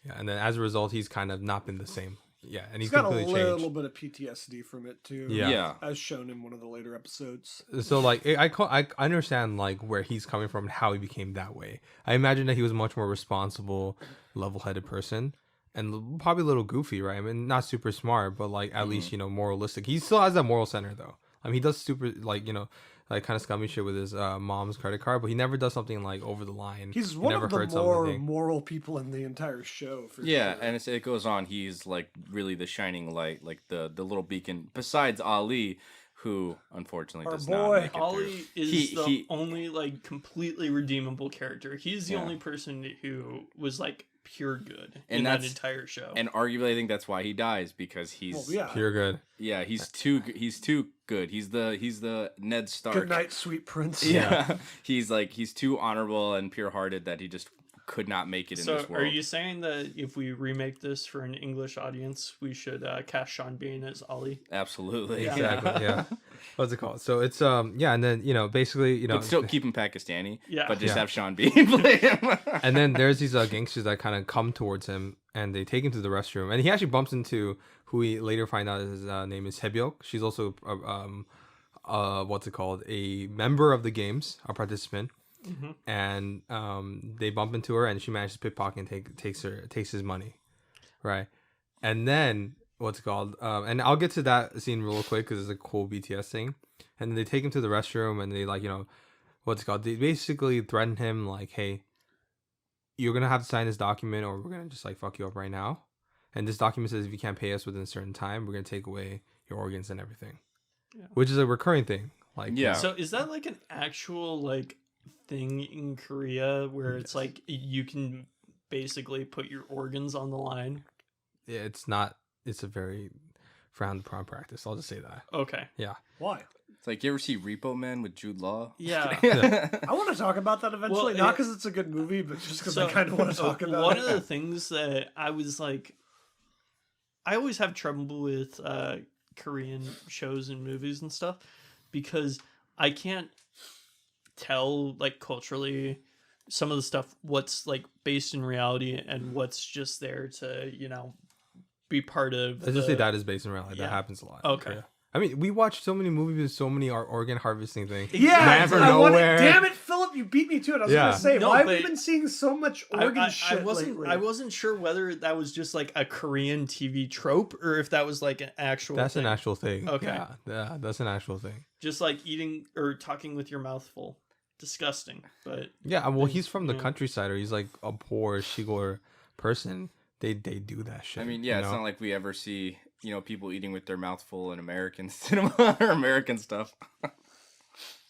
Speaker 1: Yeah. And then as a result, he's kind of not been the same. Yeah. And
Speaker 2: He's
Speaker 1: he's
Speaker 2: got a
Speaker 1: completely
Speaker 2: little
Speaker 1: changed.
Speaker 2: bit of PTSD from it too.
Speaker 1: Yeah.
Speaker 4: Yeah.
Speaker 2: As shown in one of the later episodes.
Speaker 1: So like I understand like where he's coming from and how he became that way. I imagine that he was a much more responsible, level-headed person and probably a little goofy, right? I mean, not super smart, but like at least, you know, moralistic. He still has that moral center though. I mean, he does super like, you know, like kind of scummy shit with his mom's credit card, but he never does something like over the line.
Speaker 2: He's
Speaker 1: He
Speaker 2: one
Speaker 1: never
Speaker 2: of the
Speaker 1: hurts
Speaker 2: more
Speaker 1: somebody.
Speaker 2: moral people in the entire show. For
Speaker 4: Yeah,
Speaker 2: sure.
Speaker 4: and it goes on. He's like really the shining light, like the little beacon. Besides Ali, who unfortunately
Speaker 2: Our
Speaker 4: does
Speaker 2: boy.
Speaker 4: not make it
Speaker 3: Ollie
Speaker 4: through.
Speaker 3: is the only like completely redeemable character. He's the
Speaker 4: Yeah.
Speaker 3: only person who was like pure good
Speaker 4: And
Speaker 3: in that
Speaker 4: that's-
Speaker 3: entire show.
Speaker 4: And arguably, I think that's why he dies because he's
Speaker 2: Well, yeah.
Speaker 1: Pure good.
Speaker 4: yeah, he's too good. He's the Ned Stark.
Speaker 2: Good night, sweet prince.
Speaker 4: Yeah, he's too honorable and pure-hearted that he just could not make it in
Speaker 3: So,
Speaker 4: this world.
Speaker 3: are you saying that if we remake this for an English audience, we should cast Sean Bean as Ollie?
Speaker 4: Absolutely,
Speaker 3: Yeah.
Speaker 1: Exactly. Yeah. What's it called? So it's yeah, and then, you know, basically, you know,
Speaker 4: But still keep him Pakistani.
Speaker 3: Yeah.
Speaker 4: But just
Speaker 1: Yeah.
Speaker 4: have Sean Bean play him.
Speaker 1: and then there's these gangsters that kind of come towards him and they take him to the restroom and he actually bumps into who we later find out his name is Hebyok. She's also what's it called, a member of the games, a participant. And they bump into her and she manages to pickpocket and takes his money, right? And then what's it called, and I'll get to that scene real quick because it's a cool BTS thing. And then they take him to the restroom and they, like, you know, what's it called, they basically threaten him like, hey, you're gonna have to sign this document or we're gonna just like fuck you up right now. And this document says if you can't pay us within a certain time, we're gonna take away your organs and everything.
Speaker 3: Yeah.
Speaker 1: Which is a recurring thing. Like,
Speaker 4: Yeah.
Speaker 3: So is that like an actual like thing in Korea where it's like you can basically put your organs on the line?
Speaker 1: it's not, it's a very frowned upon practice. I'll just say that.
Speaker 3: Okay.
Speaker 1: Yeah.
Speaker 2: Why?
Speaker 4: It's like, you ever see Repo Man with Jude Law?
Speaker 3: Yeah.
Speaker 2: I want to talk about that eventually.
Speaker 3: Well,
Speaker 2: not because it's a good movie, but just because I
Speaker 3: So,
Speaker 2: kind of want to talk about
Speaker 3: one
Speaker 2: it.
Speaker 3: of the things that I was like, I always have trouble with Korean shows and movies and stuff because I can't tell like culturally some of the stuff what's like based in reality and what's just there to, you know, be part of.
Speaker 1: Let's just say that is based in reality.
Speaker 3: Yeah.
Speaker 1: That happens a lot. in
Speaker 3: Okay.
Speaker 1: Korea. I mean, we watch so many movies with so many organ harvesting things.
Speaker 2: Yeah,
Speaker 1: Man from
Speaker 2: I wanted,
Speaker 1: nowhere.
Speaker 2: damn it, Philip, you beat me to it. I was
Speaker 1: Yeah.
Speaker 2: gonna say,
Speaker 3: No,
Speaker 2: why have we
Speaker 3: but
Speaker 2: been seeing so much organ shit lately?
Speaker 3: I wasn't sure whether that was just like a Korean TV trope or if that was like an actual
Speaker 1: That's
Speaker 3: thing.
Speaker 1: an actual thing.
Speaker 3: Okay.
Speaker 1: Yeah, that's an actual thing.
Speaker 3: Just like eating or talking with your mouth full. Disgusting. But
Speaker 1: Yeah, well, he's from the
Speaker 3: Yeah.
Speaker 1: countryside, or he's like a poor Shigor person. They do that shit.
Speaker 4: I mean, yeah,
Speaker 1: you
Speaker 4: it's
Speaker 1: know?
Speaker 4: not like we ever see, you know, people eating with their mouth full in American cinema or American stuff.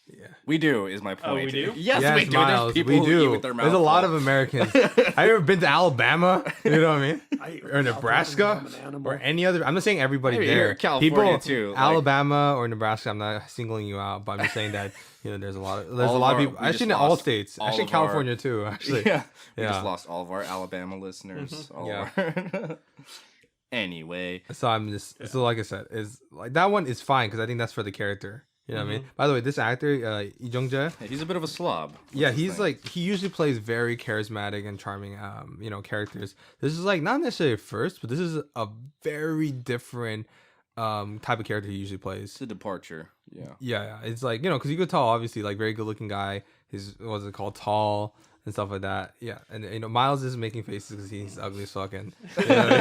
Speaker 1: Yeah.
Speaker 4: We do, is my point.
Speaker 3: we do?
Speaker 4: Yes,
Speaker 1: Yes,
Speaker 4: we do.
Speaker 1: Miles,
Speaker 4: There's people
Speaker 1: we
Speaker 4: who
Speaker 1: do.
Speaker 4: eat with their mouth
Speaker 1: There's a lot
Speaker 4: full.
Speaker 1: of Americans. Have you ever been to Alabama? You know what I mean?
Speaker 2: I eat
Speaker 1: Or
Speaker 2: with
Speaker 1: Nebraska,
Speaker 2: mouth open, I'm an animal.
Speaker 1: or any other. I'm not saying everybody
Speaker 4: Maybe
Speaker 1: there.
Speaker 4: here in California, too, like-
Speaker 1: Alabama or Nebraska. I'm not singling you out, but I'm just saying that, you know, there's a lot of
Speaker 4: All of our-
Speaker 1: people.
Speaker 4: we just
Speaker 1: Actually, in all
Speaker 4: lost
Speaker 1: states.
Speaker 4: all
Speaker 1: Actually,
Speaker 4: of our-
Speaker 1: California too. Actually,
Speaker 4: Yeah. We
Speaker 1: Yeah.
Speaker 4: just lost all of our Alabama listeners. All
Speaker 1: Yeah.
Speaker 4: of our... Anyway.
Speaker 1: So I'm just so like I said, is like that one is fine because I think that's for the character. You know what I mean? By the way, this actor, Lee Jung-jae,
Speaker 4: Yeah, he's a bit of a slob.
Speaker 1: yeah,
Speaker 4: That's the
Speaker 1: he's
Speaker 4: thing.
Speaker 1: like he usually plays very charismatic and charming, you know, characters. This is like not necessarily first, but this is a very different type of character he usually plays.
Speaker 4: It's a departure. Yeah.
Speaker 1: Yeah, it's like, you know, because you could tell obviously like very good looking guy. He's what's it called, tall and stuff like that. Yeah, and you know Miles is making faces because he's ugly as fucking. You know what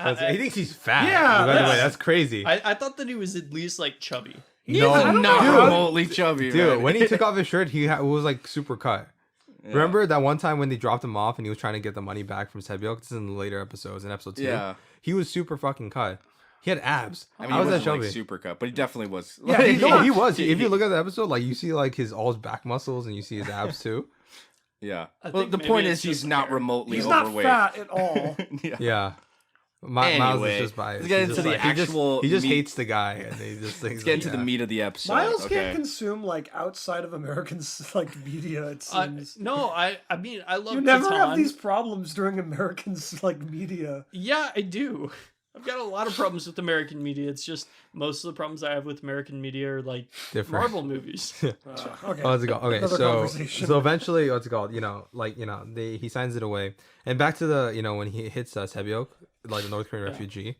Speaker 1: I mean? He thinks he's fat.
Speaker 2: Yeah,
Speaker 1: by the way,
Speaker 2: that's-
Speaker 1: that's crazy.
Speaker 3: I thought that he was at least like chubby.
Speaker 1: No,
Speaker 2: I don't know
Speaker 4: Not
Speaker 2: how-
Speaker 4: remotely chubby,
Speaker 1: dude,
Speaker 4: man.
Speaker 1: when he took off his shirt, it was like super cut.
Speaker 4: Yeah.
Speaker 1: Remember that one time when they dropped him off and he was trying to get the money back from Sebyok? This is in the later episodes, in episode 2.
Speaker 4: Yeah.
Speaker 1: he was super fucking cut. He had abs.
Speaker 4: I mean,
Speaker 1: How
Speaker 4: he
Speaker 1: was that
Speaker 4: wasn't like
Speaker 1: chubby?
Speaker 4: super cut, but he definitely was.
Speaker 2: Yeah, he-
Speaker 1: No, he was. If you look at the episode, like you see like all his back muscles and you see his abs too.
Speaker 4: Yeah.
Speaker 3: I
Speaker 4: Well,
Speaker 3: think
Speaker 4: the
Speaker 3: maybe
Speaker 4: point
Speaker 3: it's
Speaker 4: is he's
Speaker 3: just
Speaker 4: not
Speaker 3: hair.
Speaker 4: remotely
Speaker 2: He's not
Speaker 4: overweight.
Speaker 2: fat at all.
Speaker 4: Yeah.
Speaker 1: Yeah. Miles
Speaker 4: Anyway,
Speaker 1: is just biased.
Speaker 4: let's get
Speaker 1: He's
Speaker 4: into
Speaker 1: just
Speaker 4: the
Speaker 1: like-
Speaker 4: actual
Speaker 1: He just
Speaker 4: meat.
Speaker 1: hates the guy, and he just thinks.
Speaker 4: Let's get into
Speaker 1: like,
Speaker 4: the meat of the episode.
Speaker 2: Miles
Speaker 4: okay.
Speaker 2: can't consume like outside of American like media. It seems.
Speaker 3: No, I mean I love
Speaker 2: You never have
Speaker 3: Catan.
Speaker 2: these problems during American like media.
Speaker 3: Yeah, I do. I've got a lot of problems with American media. It's just most of the problems I have with American media are like
Speaker 1: Different.
Speaker 3: Marvel movies.
Speaker 2: Okay.
Speaker 1: Oh, what's it called? Okay,
Speaker 2: Another
Speaker 1: so
Speaker 2: conversation.
Speaker 1: eventually, what's it called? He signs it away, and back to the when he hits Sebyok, like the North Korean refugee.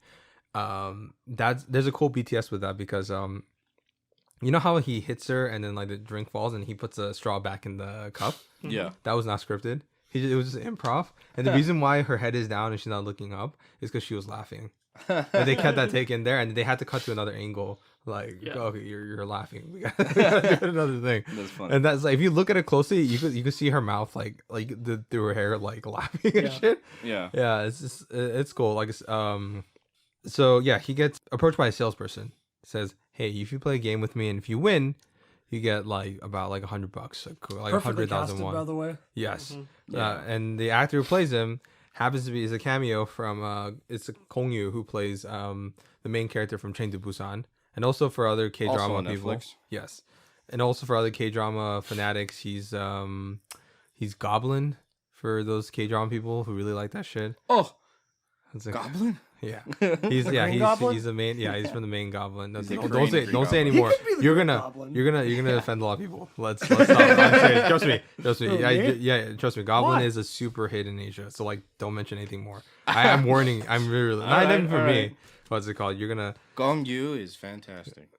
Speaker 1: There's a cool BTS with that because you know how he hits her and then like the drink falls and he puts a straw back in the cup.
Speaker 4: Yeah.
Speaker 1: That was not scripted. It was just improv, and the reason why her head is down and she's not looking up is because she was laughing. And they kept that take in there, and they had to cut to another angle. Like,
Speaker 3: Yeah.
Speaker 1: okay, you're laughing. We gotta do another thing.
Speaker 4: That's funny.
Speaker 1: And that's like, if you look at it closely, you could see her mouth through her hair, like laughing and
Speaker 3: Yeah.
Speaker 1: shit.
Speaker 4: Yeah.
Speaker 1: Yeah, it's just it's cool. So yeah, he gets approached by a salesperson. Says, "Hey, if you play a game with me, and if you win, you get like about like $100, like
Speaker 2: Perfectly
Speaker 1: 100,000
Speaker 2: casted,
Speaker 1: won."
Speaker 2: by the way.
Speaker 1: Yes.
Speaker 4: Yeah.
Speaker 1: And the actor who plays him happens to be is a cameo from it's Kong Yu who plays the main character from Train to Busan, and also for other K
Speaker 4: Also
Speaker 1: drama
Speaker 4: on
Speaker 1: people.
Speaker 4: Netflix.
Speaker 1: Yes, and also for other K drama fanatics, he's Goblin for those K drama people who really like that shit.
Speaker 4: Oh,
Speaker 1: It's like-
Speaker 4: Goblin.
Speaker 1: Yeah,
Speaker 2: Green Goblin?
Speaker 1: he's the main. Yeah, he's from the main Goblin.
Speaker 4: He's the
Speaker 1: Don't
Speaker 4: Green
Speaker 1: say
Speaker 4: Goblin.
Speaker 1: anymore.
Speaker 2: He could be the
Speaker 1: You're
Speaker 2: Green
Speaker 1: gonna
Speaker 2: Goblin.
Speaker 1: you're gonna offend a lot of people. Let's stop. I'm serious. Trust me.
Speaker 2: Who,
Speaker 1: Yeah,
Speaker 2: me?
Speaker 1: yeah, trust me. Goblin
Speaker 2: Why?
Speaker 1: is a super hit in Asia, so like, don't mention anything more. I'm warning. I'm really not
Speaker 4: Alright,
Speaker 1: even for me.
Speaker 4: alright.
Speaker 1: What's it called? You're gonna.
Speaker 4: Gong Yu is fantastic.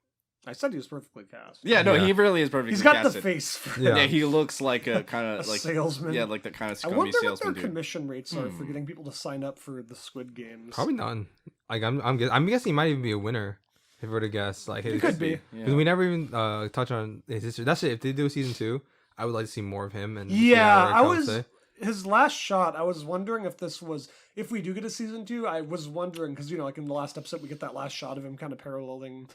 Speaker 2: I said he was perfectly cast.
Speaker 4: Yeah, no,
Speaker 1: Yeah.
Speaker 4: he really is perfectly
Speaker 2: He's got the
Speaker 4: casted.
Speaker 2: face for
Speaker 1: Yeah.
Speaker 4: Yeah, he looks like a kind
Speaker 2: a
Speaker 4: of like
Speaker 2: salesman.
Speaker 4: yeah, like the kind of
Speaker 2: I
Speaker 4: scummy
Speaker 2: wonder what their
Speaker 4: salesman dude.
Speaker 2: commission rates are for getting people to sign up for the Squid Games.
Speaker 1: Probably none. Like I'm guessing he might even be a winner. If we were to guess, like
Speaker 2: He could be.
Speaker 1: because we never even touch on his history. That's it. If they do season 2, I would like to see more of him. And see
Speaker 2: Yeah,
Speaker 1: how
Speaker 2: I
Speaker 1: it
Speaker 2: was
Speaker 1: goes, eh?
Speaker 2: his last shot. I was wondering if we do get a season 2. I was wondering because like in the last episode we get that last shot of him kind of paralleling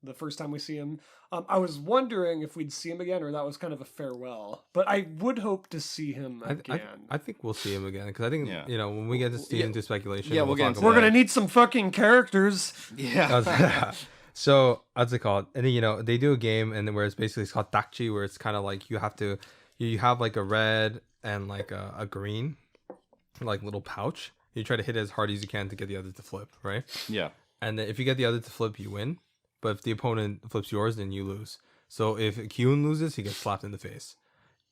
Speaker 2: the first time we see him. I was wondering if we'd see him again or that was kind of a farewell. But I would hope to see him again.
Speaker 1: I think we'll see him again because I think
Speaker 4: Yeah.
Speaker 1: when we get to see into speculation,
Speaker 4: Yeah, we'll get
Speaker 1: talk
Speaker 4: into
Speaker 1: about
Speaker 2: We're gonna need some fucking characters.
Speaker 4: Yeah.
Speaker 1: So what's it called? And then, they do a game, and then where it's called Dakchi, where it's kind of like you have like a red and like a green, like little pouch. You try to hit it as hard as you can to get the other to flip, right?
Speaker 4: Yeah.
Speaker 1: And then if you get the other to flip, you win. But if the opponent flips yours, then you lose. So if Kyun loses, he gets slapped in the face.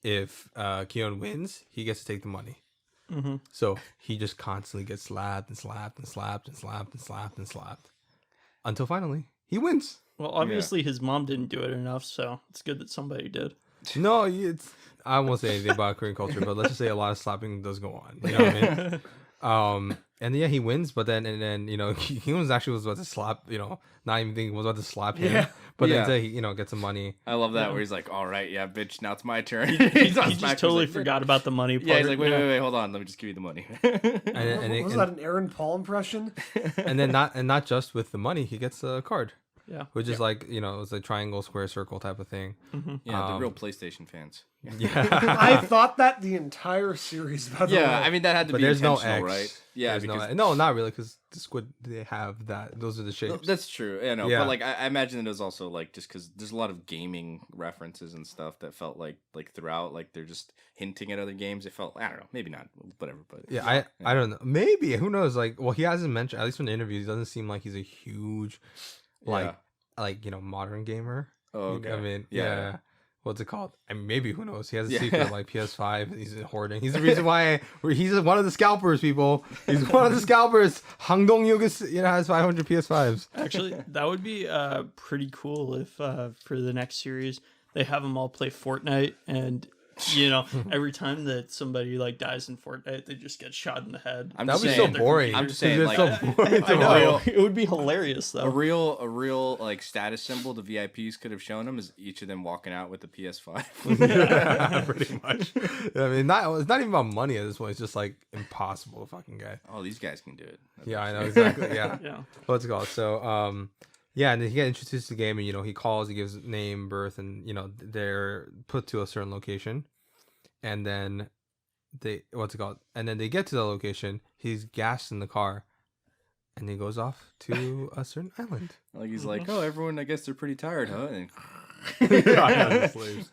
Speaker 1: If Kyun wins, he gets to take the money.
Speaker 3: Mm-hmm.
Speaker 1: So he just constantly gets slapped and slapped and slapped and slapped and slapped and slapped until finally he wins.
Speaker 3: Well, obviously his mom didn't do it enough, so it's good that somebody did.
Speaker 1: No, I won't say anything about Korean culture, but let's just say a lot of slapping does go on. You know what I mean? And yeah, he wins, but then he was about to slap, not even thinking was about to slap him.
Speaker 2: Yeah.
Speaker 1: But
Speaker 4: Yeah.
Speaker 1: then he gets some money.
Speaker 4: I love that where he's like, "All right, yeah, bitch, now it's my turn."
Speaker 3: He
Speaker 4: He's
Speaker 3: just totally forgot about the money part.
Speaker 4: Yeah, he's like, "Wait, hold on, let me just give you the money."
Speaker 2: Was that an Aaron Paul impression?
Speaker 1: And then not just with the money, he gets a card,
Speaker 3: Yeah.
Speaker 1: which is like it's a triangle, square, circle type of thing.
Speaker 4: Yeah, the real PlayStation fans.
Speaker 1: Yeah.
Speaker 2: I thought that the entire series. By the way.
Speaker 4: Yeah, I mean that had to
Speaker 1: But
Speaker 4: be
Speaker 1: there's no
Speaker 4: intentional,
Speaker 1: X,
Speaker 4: right? Yeah,
Speaker 1: There's
Speaker 4: because
Speaker 1: no, not really, because the squid they have that. Those are the shapes.
Speaker 4: that's true. Yeah, no,
Speaker 1: Yeah.
Speaker 4: but like I imagine it was also like just because there's a lot of gaming references and stuff that felt like throughout, like they're just hinting at other games. It felt I don't know, maybe not, whatever. But
Speaker 1: Yeah, I don't know. Maybe, who knows? Like, well, he hasn't mentioned, at least from the interviews, he doesn't seem like he's a huge, modern gamer.
Speaker 4: Oh, okay.
Speaker 1: I mean,
Speaker 4: Yeah.
Speaker 1: yeah. What's it called? I mean, maybe, who knows? He has a
Speaker 4: Yeah.
Speaker 1: secret like PS5. And he's hoarding. He's the reason why he's one of the scalpers, people. He's one of the scalpers. Hang Dong-yuk has 500 PS5s.
Speaker 3: Actually, that would be pretty cool if for the next series they have them all play Fortnite and You know, every time that somebody like dies in Fortnite, they just get shot in the head.
Speaker 4: I'm
Speaker 1: That
Speaker 4: just
Speaker 1: would be
Speaker 4: saying,
Speaker 1: so boring.
Speaker 4: I'm just saying,
Speaker 1: It's
Speaker 4: like,
Speaker 1: so boring to
Speaker 3: I know
Speaker 1: watch.
Speaker 3: it would be hilarious though.
Speaker 4: a real like status symbol the VIPs could have shown them is each of them walking out with the PS5.
Speaker 1: Yeah, pretty much. I mean, it's not even about money at this point. It's just like impossible to fucking get.
Speaker 4: Oh, these guys can do it.
Speaker 1: Yeah, I know exactly. Yeah.
Speaker 3: Yeah.
Speaker 1: What's it called? So, yeah, and then he gets introduced to the game, and he calls, he gives name, birth, and they're put to a certain location, and then and then they get to the location. He's gassed in the car, and he goes off to a certain island.
Speaker 4: Like he's like, oh, everyone, I guess they're pretty tired, huh? And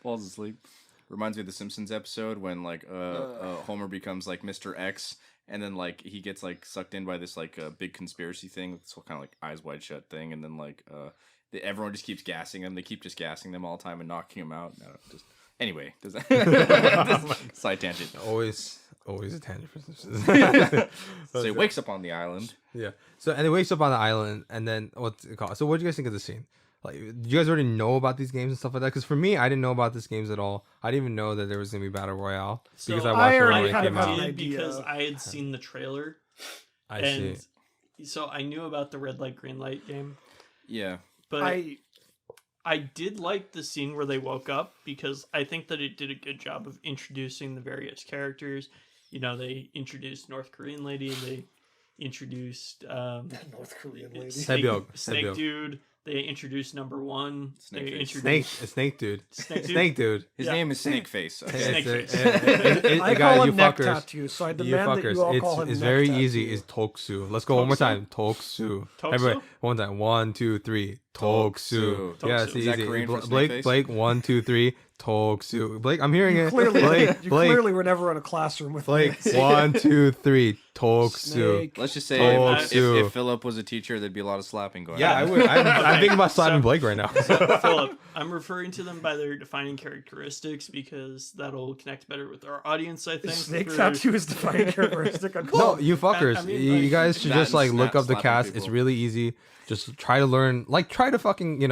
Speaker 4: falls asleep. Reminds me of the Simpsons episode when like Homer becomes like Mr. X, and then like he gets like sucked in by this like big conspiracy thing, this kind of like eyes wide shut thing, and then like everyone just keeps gassing him. They keep just gassing them all the time and knocking him out. No, just anyway, does that side tangent?
Speaker 1: Always a tangent for Simpsons.
Speaker 4: So he wakes up on the island.
Speaker 1: Yeah. So and he wakes up on the island, and then what's it called? So what do you guys think of the scene? Like, do you guys already know about these games and stuff like that? Because for me, I didn't know about these games at all. I didn't even know that there was gonna be battle royale because
Speaker 3: So
Speaker 1: I watched it
Speaker 2: already
Speaker 1: when it
Speaker 2: kind
Speaker 1: came
Speaker 2: of
Speaker 1: out.
Speaker 2: had an
Speaker 3: Because
Speaker 2: idea.
Speaker 3: I had seen the trailer,
Speaker 1: I
Speaker 3: and
Speaker 1: see.
Speaker 3: so I knew about the red light, green light game.
Speaker 4: Yeah.
Speaker 3: But I did like the scene where they woke up because I think that it did a good job of introducing the various characters. You know, they introduced North Korean lady, they introduced
Speaker 2: North Korean lady.
Speaker 3: Snake,
Speaker 1: Hebyog.
Speaker 3: Snake
Speaker 1: Hebyog.
Speaker 3: Dude. They introduced number one.
Speaker 4: Snake
Speaker 3: They
Speaker 4: face.
Speaker 3: introduced
Speaker 1: Snake dude.
Speaker 3: Snake Dude.
Speaker 1: Snake dude.
Speaker 4: His
Speaker 3: Yeah.
Speaker 4: name is Snakeface. Okay.
Speaker 3: Snake
Speaker 1: It's
Speaker 3: face.
Speaker 2: I
Speaker 1: guys,
Speaker 2: call
Speaker 1: you
Speaker 2: him neck
Speaker 1: fuckers.
Speaker 2: tattoo, so I
Speaker 1: You
Speaker 2: demand that
Speaker 1: fuckers.
Speaker 2: you all call him
Speaker 1: It's
Speaker 2: neck
Speaker 1: very
Speaker 2: tattoo.
Speaker 1: easy. It's Toksu. Let's go one more
Speaker 3: Toksu?
Speaker 1: time. Toksu.
Speaker 3: Toksu?
Speaker 1: Everybody, one time. 1, 2, 3. Toksu.
Speaker 4: Toksu.
Speaker 1: Yeah,
Speaker 3: Toksu.
Speaker 1: it's
Speaker 4: Is that
Speaker 1: easy.
Speaker 4: Korean for
Speaker 1: Blake,
Speaker 4: Snakeface?
Speaker 1: Blake, 1, 2, 3. Toksu. Blake, I'm hearing it.
Speaker 2: Clearly,
Speaker 1: Blake,
Speaker 2: you
Speaker 1: Blake,
Speaker 2: clearly were never in a classroom with
Speaker 1: Blake,
Speaker 2: me.
Speaker 1: 1, 2, 3. Toksu.
Speaker 2: Snake.
Speaker 4: Let's just say
Speaker 1: Toksu.
Speaker 4: if Philip was a teacher, there'd be a lot of slapping going
Speaker 1: Yeah,
Speaker 4: on.
Speaker 1: I would. I'm thinking about slapping
Speaker 3: So-
Speaker 1: Blake right now.
Speaker 3: Philip, I'm referring to them by their defining characteristics because that'll connect better with our audience, I think.
Speaker 2: Snake
Speaker 3: for-
Speaker 2: tattoo is defining characteristic.
Speaker 1: No, you fuckers.
Speaker 3: I mean,
Speaker 1: you
Speaker 3: like,
Speaker 1: guys should
Speaker 4: that
Speaker 1: just like
Speaker 4: and
Speaker 1: look up the
Speaker 4: slapping
Speaker 1: cast. It's
Speaker 4: people.
Speaker 1: really easy. Just try to learn. Like, try to fucking,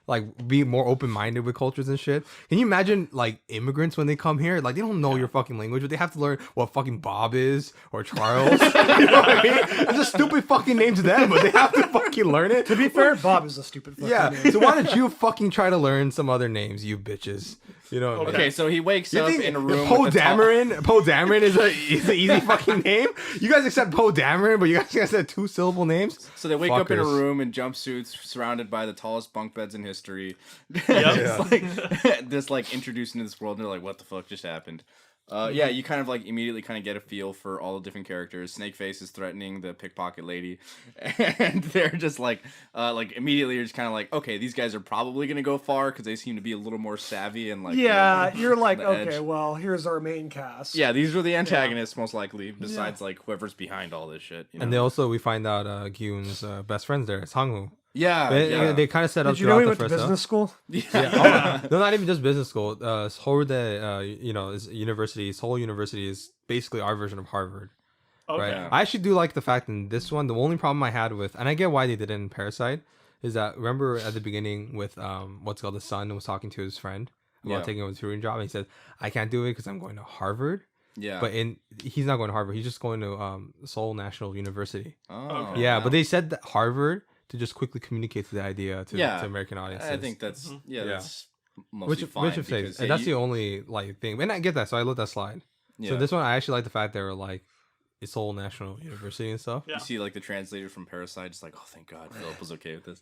Speaker 1: like be more open-minded with cultures and shit. Can you imagine like immigrants when they come here? Like, they don't know your fucking language, but they have to learn what fucking Bob is or Charles. You know what I mean? It's a stupid fucking name to them, but they have to fucking learn it.
Speaker 2: To be fair, Bob is a stupid fucking
Speaker 1: Yeah.
Speaker 2: name.
Speaker 1: So why don't you fucking try to learn some other names, you bitches? You know what I mean?
Speaker 4: Okay, so he wakes
Speaker 1: You
Speaker 4: up
Speaker 1: think
Speaker 4: in a room.
Speaker 1: Poe
Speaker 4: with a tall-
Speaker 1: Dameron? Poe Dameron is an easy fucking name. You guys accept Poe Dameron, but you guys said 2-syllable names.
Speaker 4: So they wake up in a
Speaker 1: Fuckers.
Speaker 4: room in jumpsuits, surrounded by the tallest bunk beds in history.
Speaker 3: Yep.
Speaker 4: It's like this, like introduced into this world, and they're like, "What the fuck just happened?" Yeah, you kind of like immediately kind of get a feel for all the different characters. Snakeface is threatening the pickpocket lady, and they're just like immediately you're just kind of like, okay, these guys are probably gonna go far because they seem to be a little more savvy and like
Speaker 2: Yeah, you're like,
Speaker 4: the
Speaker 2: okay,
Speaker 4: edge.
Speaker 2: well, here's our main cast.
Speaker 4: Yeah, these are the antagonists most likely. Besides like whoever's behind all this shit. You know?
Speaker 1: And we find out Gyun's best friends there. It's Hangwoo.
Speaker 4: yeah,
Speaker 1: They kind of set up
Speaker 2: Did you know
Speaker 1: throughout
Speaker 2: he
Speaker 1: the
Speaker 2: went to
Speaker 1: first
Speaker 2: business school?
Speaker 1: No, not even just business school. Seoulde, is university. Seoul University is basically our version of Harvard.
Speaker 3: Okay.
Speaker 1: Right. I actually do like the fact in this one. The only problem I had with, and I get why they did it in Parasite, is that remember at the beginning with what's called the son was talking to his friend about
Speaker 4: Yeah.
Speaker 1: taking a tutoring job, and he said, "I can't do it because I'm going to Harvard."
Speaker 4: yeah.
Speaker 1: But he's not going to Harvard. He's just going to Seoul National University.
Speaker 4: Oh,
Speaker 1: Yeah,
Speaker 4: wow.
Speaker 1: but they said that Harvard to just quickly communicate the idea to American audiences.
Speaker 4: I think that's that's mostly fine.
Speaker 1: which is safe.
Speaker 4: because,
Speaker 1: And
Speaker 4: yeah,
Speaker 1: that's the only like thing. And I get that, so I let that slide. So
Speaker 4: yeah.
Speaker 1: this one, I actually like the fact they were like, it's Seoul National University and stuff.
Speaker 3: Yeah.
Speaker 4: You see, like the translator from Parasite, just like, oh, thank God, Philip was okay with this.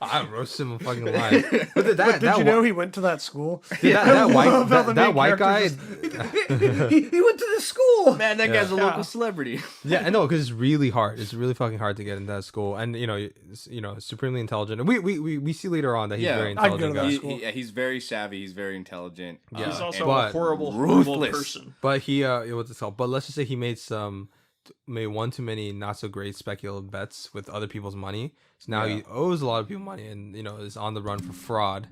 Speaker 1: I roasted him fucking alive. But that,
Speaker 2: Did you know he went to that school?
Speaker 1: that white
Speaker 2: love how the
Speaker 1: that
Speaker 2: main
Speaker 1: white guy?
Speaker 2: character he went to this school.
Speaker 4: Man, that guy's a
Speaker 3: Yeah.
Speaker 4: local celebrity.
Speaker 1: Yeah, I know, because it's really hard. It's really fucking hard to get into that school, and supremely intelligent. And we see later on that he's
Speaker 4: Yeah.
Speaker 1: very
Speaker 2: I'd go to
Speaker 1: intelligent
Speaker 2: that
Speaker 1: guy.
Speaker 2: school.
Speaker 4: Yeah, he's very savvy. He's very intelligent.
Speaker 1: Yeah.
Speaker 3: He's also
Speaker 1: But
Speaker 3: a horrible
Speaker 4: ruthless.
Speaker 3: person.
Speaker 1: But he what's it called? But let's just say he made one too many not so great speculative bets with other people's money. So now
Speaker 4: Yeah.
Speaker 1: he owes a lot of people money, and is on the run for fraud.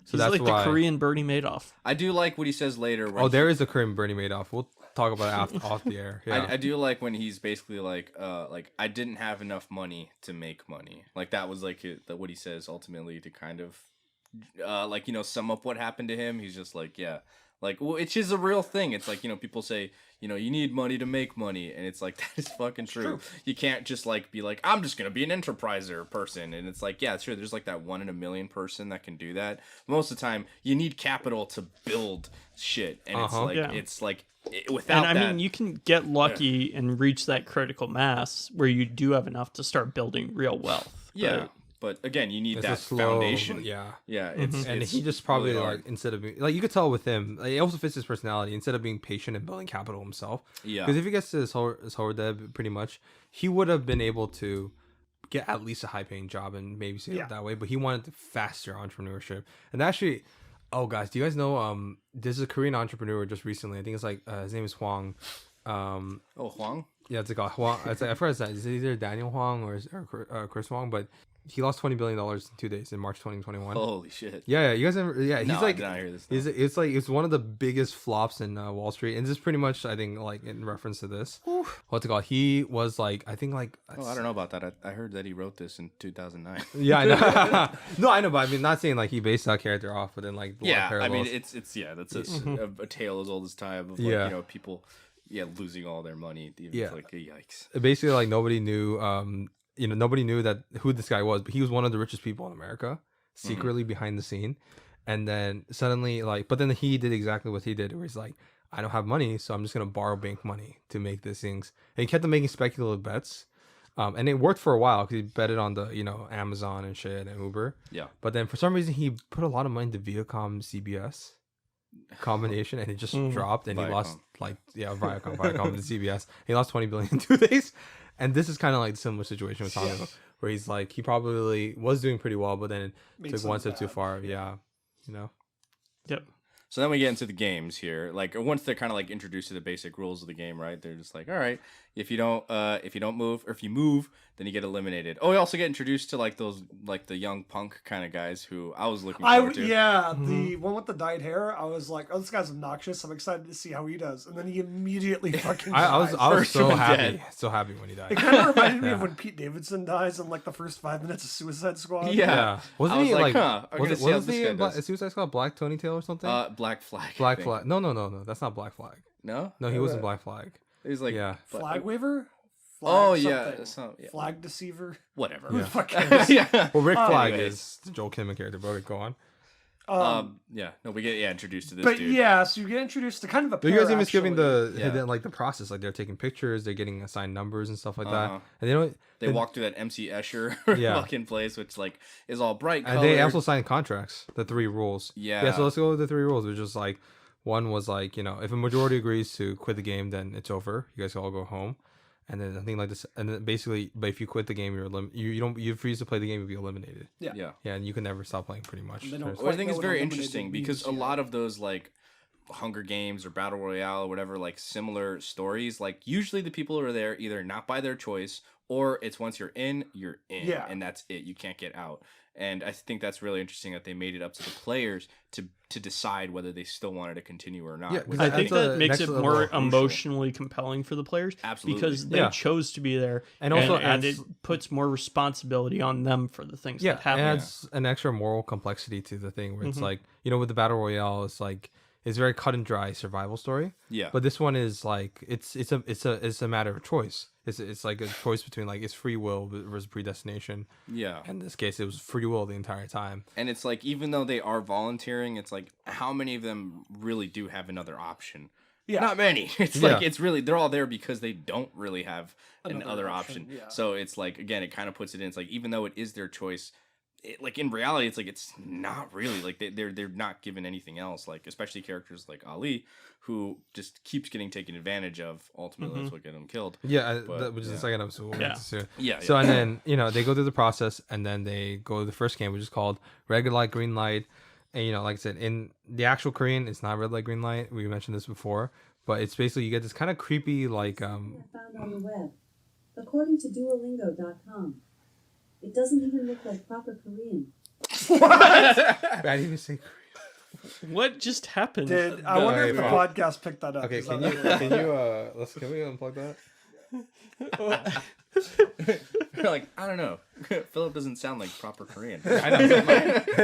Speaker 1: So
Speaker 3: He's
Speaker 1: that's
Speaker 3: like
Speaker 1: why.
Speaker 3: the Korean Bernie Madoff.
Speaker 4: I do like what he says later. When
Speaker 1: Oh, there is a Korean Bernie Madoff. We'll talk about it off the air. Yeah.
Speaker 4: I do like when he's basically like I didn't have enough money to make money. Like that was like what he says ultimately to kind of like, you know, sum up what happened to him. He's just like, yeah, like, well, it's just a real thing. It's like, you know, people say, you know, you need money to make money, and it's like, that is fucking true. You can't just like be like, I'm just gonna be an enterpriser person, and it's like, yeah, sure, there's like that 1 in a million person that can do that. Most of the time, you need capital to build shit, and it's like without
Speaker 3: and I
Speaker 4: that,
Speaker 3: mean, you can get lucky and reach that critical mass where you do have enough to start building real wealth.
Speaker 4: yeah. But again, you need
Speaker 1: It's
Speaker 4: that
Speaker 1: a slow,
Speaker 4: foundation.
Speaker 1: yeah.
Speaker 4: Yeah, it's
Speaker 1: And
Speaker 4: it's
Speaker 1: he just probably
Speaker 4: really
Speaker 1: like
Speaker 4: hard.
Speaker 1: instead of being like, you could tell with him, like, it also fits his personality. Instead of being patient and building capital himself,
Speaker 4: Yeah.
Speaker 1: Because if he gets to his whole dev, pretty much, he would have been able to get at least a high paying job and maybe save it that way. But he wanted the faster entrepreneurship. And actually, oh guys, do you guys know? There's a Korean entrepreneur just recently. I think it's like his name is Hwang.
Speaker 4: Oh, Huang.
Speaker 1: Yeah, it's like Hwang. It's like, I forgot his name. It's either Daniel Hwang or Chris Hwang, but he lost $20 billion in 2 days in March 2021.
Speaker 4: Holy shit.
Speaker 1: Yeah, you guys ever? Yeah, he's
Speaker 4: No, I
Speaker 1: like,
Speaker 4: did not hear this.
Speaker 1: it's like it's one of the biggest flops in Wall Street, and this is pretty much, I think, like in reference to this. What's it called? He was like, I think like,
Speaker 4: Oh, I don't know about that. I heard that he wrote this in 2009.
Speaker 1: yeah, I know. No, I know, but I mean, not saying like he based that character off, but then like a lot of
Speaker 4: Yeah, I mean,
Speaker 1: parallels.
Speaker 4: it's that's a tale as old as time of like,
Speaker 1: Yeah.
Speaker 4: you know, people losing all their money.
Speaker 1: Yeah.
Speaker 4: Like, yikes.
Speaker 1: Basically like nobody knew nobody knew that who this guy was, but he was one of the richest people in America secretly behind the scene. And then suddenly like, but then he did exactly what he did, where he's like, I don't have money, so I'm just gonna borrow bank money to make these things. And he kept on making speculative bets, and it worked for a while because he betted on the Amazon and shit and Uber.
Speaker 4: Yeah.
Speaker 1: But then for some reason he put a lot of money into Viacom CBS combination, and it just dropped, and he lost Viacom to CBS. He lost 20 billion in 2 days. And this is kind of like a similar situation with Tommy, where he's like, he probably was doing pretty well, but then took one step too far. Yeah,
Speaker 3: Yep.
Speaker 4: So then we get into the games here. Like once they're kind of like introduced to the basic rules of the game, right? They're just like, all right, if you don't move, or if you move, then you get eliminated. Oh, we also get introduced to like those like the young punk kind of guys who I was looking forward to.
Speaker 2: Yeah, the one with the dyed hair. I was like, oh, this guy's obnoxious. I'm excited to see how he does. And then he immediately fucking.
Speaker 1: I was
Speaker 4: First
Speaker 1: so
Speaker 4: one
Speaker 1: happy,
Speaker 4: dead.
Speaker 1: so happy when he
Speaker 2: It
Speaker 1: died.
Speaker 2: kind of reminded me of when Pete Davidson dies in like the first 5 minutes of Suicide Squad.
Speaker 4: Yeah.
Speaker 1: Wasn't
Speaker 4: I was
Speaker 1: he
Speaker 4: like,
Speaker 1: like,
Speaker 4: huh, I'm gonna see how
Speaker 1: was
Speaker 4: this
Speaker 1: he
Speaker 4: guy
Speaker 1: in
Speaker 4: does.
Speaker 1: Suicide Squad Black Tony Tail or something?
Speaker 4: Black Flag. I
Speaker 1: Black
Speaker 4: think.
Speaker 1: Flag. No, that's not Black Flag.
Speaker 4: No,
Speaker 1: No, he wasn't Black Flag.
Speaker 4: He was like,
Speaker 1: Yeah.
Speaker 2: Flag waver.
Speaker 4: Oh
Speaker 2: Flag
Speaker 4: yeah,
Speaker 2: something.
Speaker 4: yeah.
Speaker 2: Flag deceiver.
Speaker 4: Whatever.
Speaker 2: Who the fuck cares?
Speaker 4: Yeah.
Speaker 1: Well, Rick Flag
Speaker 4: anyways.
Speaker 1: is the Joel Kinnaman character, but go on.
Speaker 4: Yeah. No, we get introduced to this
Speaker 2: But
Speaker 4: dude.
Speaker 2: yeah, so you get introduced to kind of a
Speaker 1: But you
Speaker 2: pair,
Speaker 1: guys even skipping
Speaker 2: actually.
Speaker 1: the
Speaker 4: Yeah.
Speaker 1: hidden, like the process, like they're taking pictures, they're getting assigned numbers and stuff like
Speaker 4: Uh-huh.
Speaker 1: that, and they don't.
Speaker 4: They walk through that MC Escher
Speaker 1: Yeah.
Speaker 4: fucking place, which like is all bright
Speaker 1: And
Speaker 4: colored.
Speaker 1: they also signed contracts, the 3 rules.
Speaker 4: Yeah.
Speaker 1: So let's go with the 3 rules, which is like, one was like, if a majority agrees to quit the game, then it's over. You guys can all go home. And then I think like this, and then basically, but if you quit the game, you're free to play the game, you'll be eliminated.
Speaker 2: Yeah.
Speaker 4: Yeah.
Speaker 1: Yeah, and you can never stop playing pretty much.
Speaker 2: They don't
Speaker 4: Well, I think
Speaker 2: know
Speaker 4: it's
Speaker 2: what
Speaker 4: very
Speaker 2: eliminated
Speaker 4: interesting
Speaker 2: means
Speaker 4: because a
Speaker 2: yet.
Speaker 4: lot of those like Hunger Games or Battle Royale or whatever, like similar stories, like usually the people who are there either not by their choice or it's once you're in,
Speaker 2: Yeah.
Speaker 4: and that's it. You can't get out. And I think that's really interesting that they made it up to the players to decide whether they still wanted to continue or not.
Speaker 1: Yeah,
Speaker 4: which
Speaker 1: 'cause
Speaker 3: I think
Speaker 1: That's
Speaker 3: that
Speaker 1: a
Speaker 3: makes
Speaker 1: next
Speaker 3: it
Speaker 1: level
Speaker 3: more
Speaker 1: of crucial.
Speaker 3: emotionally compelling for the players.
Speaker 4: Absolutely.
Speaker 3: Because they
Speaker 1: Yeah.
Speaker 3: chose to be there.
Speaker 1: And also
Speaker 3: and
Speaker 1: adds-
Speaker 3: it puts more responsibility on them for the things
Speaker 1: Yeah,
Speaker 3: that
Speaker 1: it
Speaker 3: happen.
Speaker 1: adds an extra moral complexity to the thing where it's like, with the Battle Royale, it's like, it's very cut and dry survival story.
Speaker 4: Yeah.
Speaker 1: But this one is like, it's a matter of choice. It's like a choice between like, it's free will versus predestination.
Speaker 4: Yeah.
Speaker 1: In this case, it was free will the entire time.
Speaker 4: And it's like, even though they are volunteering, it's like, how many of them really do have another option?
Speaker 2: Yeah.
Speaker 4: Not many. It's
Speaker 1: Yeah.
Speaker 4: like, it's really, they're all there because they don't really have
Speaker 2: Another
Speaker 4: another
Speaker 2: option,
Speaker 4: option.
Speaker 2: yeah.
Speaker 4: So it's like, again, it kind of puts it in, it's like, even though it is their choice, like in reality, it's like, it's not really like they're not given anything else. Like, especially characters like Ali, who just keeps getting taken advantage of. Ultimately, that's what get him killed.
Speaker 1: Yeah,
Speaker 4: But,
Speaker 1: which is
Speaker 4: yeah.
Speaker 1: the second episode. We'll
Speaker 3: Yeah.
Speaker 1: get to soon.
Speaker 4: Yeah.
Speaker 1: So and then they go through the process, and then they go to the first game, which is called red light, green light. And like I said, in the actual Korean, it's not red light, green light. We mentioned this before, but it's basically you get this kind of creepy like
Speaker 5: Found on the web. According to Duolingo.com, it doesn't even look like proper Korean.
Speaker 1: I didn't even say Korean.
Speaker 3: What just happened?
Speaker 2: I wonder if the
Speaker 1: okay.
Speaker 2: podcast picked that up.
Speaker 1: Okay,
Speaker 2: Is
Speaker 1: can
Speaker 2: that
Speaker 1: you
Speaker 2: what-
Speaker 1: can we unplug that?
Speaker 4: They're like, I don't know. Philip doesn't sound like proper Korean.
Speaker 1: I know.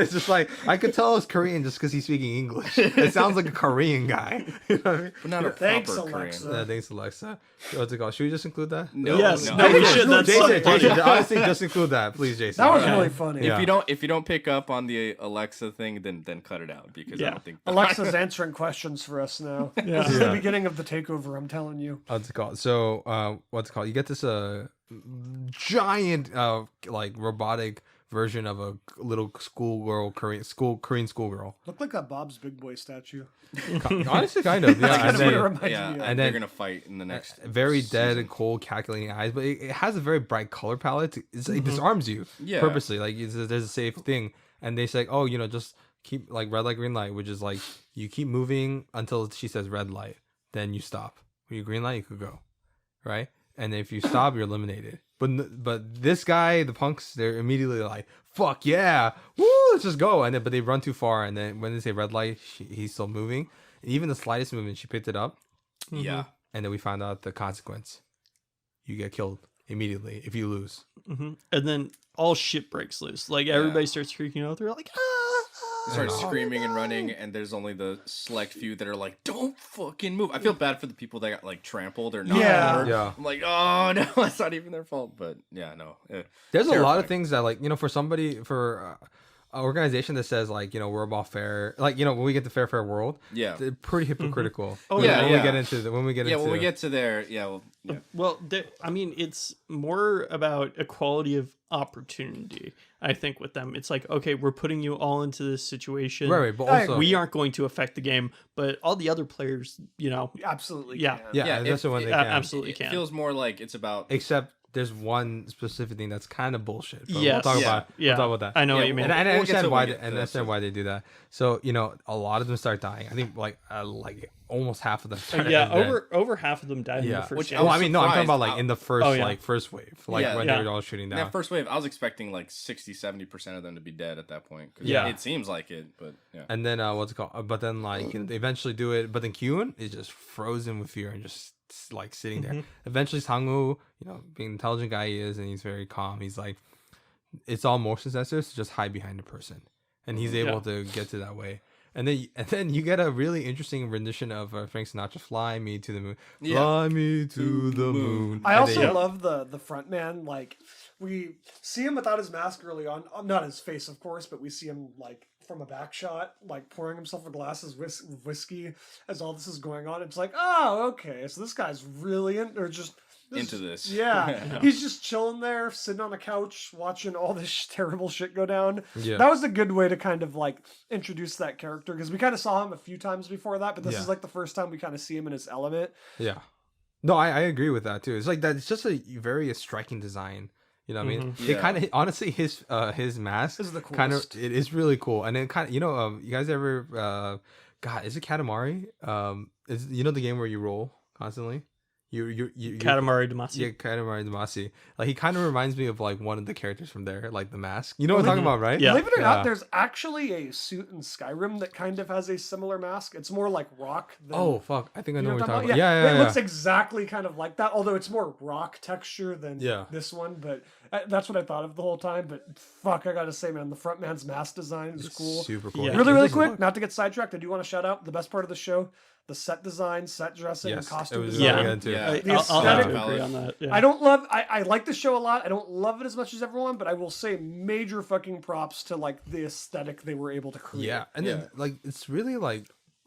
Speaker 1: It's just like I could tell it's Korean just because he's speaking English. It sounds like a Korean guy. You know what I mean?
Speaker 4: But not a
Speaker 2: Thanks,
Speaker 4: proper
Speaker 2: Alexa.
Speaker 4: Korean.
Speaker 1: Yeah, thanks, Alexa. What's it called? Should we just include that?
Speaker 4: No,
Speaker 3: Yes,
Speaker 4: no.
Speaker 3: no, we should. That's so
Speaker 1: Jason,
Speaker 3: funny.
Speaker 1: Jason, honestly, just include that, please, Jason.
Speaker 2: That was
Speaker 3: Yeah.
Speaker 2: really funny.
Speaker 1: Yeah.
Speaker 4: If you don't pick up on the Alexa thing, then cut it out because I
Speaker 3: Yeah.
Speaker 4: don't think
Speaker 2: Alexa's answering questions for us now. This is the beginning of the takeover, I'm telling you.
Speaker 1: What's it called? So, what's it called? You get this giant like robotic version of a little schoolgirl, Korean schoolgirl.
Speaker 2: Looked like that Bob's Big Boy statue.
Speaker 1: Honestly, kind of. Yeah,
Speaker 2: That's kind
Speaker 1: and
Speaker 2: of what it
Speaker 1: then,
Speaker 2: reminded
Speaker 4: yeah,
Speaker 2: me of.
Speaker 1: and
Speaker 4: they're
Speaker 1: then-
Speaker 4: gonna fight in the next
Speaker 1: very dead,
Speaker 4: season.
Speaker 1: cold, calculating eyes, but it has a very bright color palette. It disarms you
Speaker 4: Yeah.
Speaker 1: purposely. Like there's a safe thing, and they say, oh, just keep like red light, green light, which is like you keep moving until she says red light, then you stop. When you green light, you could go, right? And if you stop, you're eliminated. But this guy, the punks, they're immediately like, fuck yeah, woo, let's just go. And then but they run too far, and then when they say red light, he's still moving. Even the slightest movement, she picked it up.
Speaker 4: Yeah.
Speaker 1: And then we found out the consequence. You get killed immediately if you lose.
Speaker 3: And then all shit breaks loose. Like everybody starts freaking out. They're like,
Speaker 4: Start
Speaker 1: know.
Speaker 4: screaming and running, and there's only the select few that are like, "Don't fucking move." I feel bad for the people that got like trampled or not.
Speaker 2: Yeah.
Speaker 4: hurt.
Speaker 1: Yeah.
Speaker 4: I'm like, oh no, that's not even their fault. But yeah, no.
Speaker 1: There's a lot
Speaker 4: Terrifying.
Speaker 1: of things that like, for somebody, for an organization that says like, we're about fair, like, when we get to fair world,
Speaker 4: Yeah.
Speaker 1: they're pretty hypocritical.
Speaker 3: Oh,
Speaker 4: yeah,
Speaker 1: when
Speaker 4: yeah.
Speaker 1: we get into the, when we get
Speaker 4: Yeah,
Speaker 1: into
Speaker 4: when we get to there, yeah.
Speaker 3: well, I mean, it's more about equality of opportunity. I think with them, it's like, okay, we're putting you all into this situation.
Speaker 1: right, but
Speaker 2: I
Speaker 1: also
Speaker 3: We aren't going to affect the game, but all the other players,
Speaker 2: Absolutely.
Speaker 3: Yeah.
Speaker 2: Can.
Speaker 1: yeah,
Speaker 4: Yeah,
Speaker 1: that's the one they can.
Speaker 3: absolutely
Speaker 4: It
Speaker 3: can.
Speaker 4: feels more like it's about.
Speaker 1: Except there's one specific thing that's kind of bullshit. But
Speaker 3: Yes.
Speaker 1: we'll talk
Speaker 4: Yeah.
Speaker 1: about
Speaker 3: Yeah,
Speaker 1: we'll talk about that.
Speaker 3: I know
Speaker 4: Yeah,
Speaker 3: what you mean.
Speaker 1: And I
Speaker 4: We'll get
Speaker 1: understand
Speaker 4: to it
Speaker 1: why
Speaker 4: when we
Speaker 1: they,
Speaker 4: get to
Speaker 1: and I
Speaker 4: that,
Speaker 1: understand
Speaker 4: so.
Speaker 1: why they do that. So a lot of them start dying. I think like almost half of them. Start
Speaker 3: yeah,
Speaker 1: dead.
Speaker 3: over half of them died in
Speaker 1: Yeah.
Speaker 3: the first
Speaker 4: Which
Speaker 3: game.
Speaker 4: I
Speaker 1: Oh,
Speaker 4: was
Speaker 1: I mean, no, I'm talking about
Speaker 4: surprised.
Speaker 1: like in the first
Speaker 3: Oh, yeah.
Speaker 1: first wave, like
Speaker 4: Yeah.
Speaker 1: when
Speaker 3: Yeah.
Speaker 1: they were all shooting down.
Speaker 4: That first wave, I was expecting like 60-70% of them to be dead at that point. 'Cause
Speaker 3: Yeah.
Speaker 4: it seems like it, but yeah.
Speaker 1: And then what's it called? But then like they eventually do it. But then Kyun is just frozen with fear and just like sitting there. Eventually Sangwoo, being the intelligent guy he is, and he's very calm. He's like, it's all motion sensors, so just hide behind a person, and he's able to get to that way. And then you get a really interesting rendition of Frank Sinatra, "Fly Me to the Moon."
Speaker 4: Yeah.
Speaker 1: Fly me to the moon.
Speaker 2: I
Speaker 1: And
Speaker 2: also
Speaker 1: they-
Speaker 2: love the front man. Like, we see him without his mask early on. Not his face, of course, but we see him like from a back shot, like pouring himself a glass of whiskey as all this is going on. It's like, oh, okay, so this guy's really
Speaker 4: Into this.
Speaker 2: Yeah, he's just chilling there, sitting on a couch, watching all this terrible shit go down.
Speaker 1: Yeah.
Speaker 2: That was a good way to kind of like introduce that character, because we kind of saw him a few times before that, but this
Speaker 1: Yeah.
Speaker 2: is like the first time we kind of see him in his element.
Speaker 1: Yeah. No, I agree with that too. It's like that. It's just a very striking design. You know what I mean? It
Speaker 4: Yeah.
Speaker 1: kind of honestly his mask
Speaker 2: Is the
Speaker 1: kind of
Speaker 2: coolest.
Speaker 1: it is really cool. And it kind of you guys ever God, is it Katamari? Is the game where you roll constantly? You
Speaker 3: Katamari Damacy.
Speaker 1: Yeah, Katamari Damacy. Like he kind of reminds me of like one of the characters from there, like the mask. You know what I'm talking about, right?
Speaker 3: Yeah.
Speaker 2: Believe it or
Speaker 1: Yeah.
Speaker 2: not, there's actually a suit in Skyrim that kind of has a similar mask. It's more like rock than.
Speaker 1: Oh fuck! I think I know
Speaker 2: You
Speaker 1: what
Speaker 2: know
Speaker 1: you're
Speaker 2: what I'm
Speaker 1: talking about.
Speaker 2: talking
Speaker 1: Yeah,
Speaker 2: It
Speaker 1: yeah.
Speaker 2: looks exactly kind of like that, although it's more rock texture than
Speaker 1: Yeah.
Speaker 2: this one. But that's what I thought of the whole time. But fuck, I gotta say, man, the front man's mask design is cool.
Speaker 1: Super cool.
Speaker 3: Yeah.
Speaker 1: It
Speaker 2: Really, really
Speaker 1: doesn't
Speaker 2: quick,
Speaker 1: look-
Speaker 2: not to get sidetracked, I do want to shout out the best part of the show: the set design, set dressing,
Speaker 1: Yes,
Speaker 2: and costume
Speaker 1: it was
Speaker 2: design.
Speaker 1: really good too.
Speaker 4: Yeah.
Speaker 2: The
Speaker 3: I'll have
Speaker 2: aesthetic-
Speaker 3: to agree on that. Yeah.
Speaker 2: I don't love. I like the show a lot. I don't love it as much as everyone, but I will say major fucking props to like the aesthetic they were able to create.
Speaker 1: Yeah, and
Speaker 4: Yeah.
Speaker 1: then like it's really like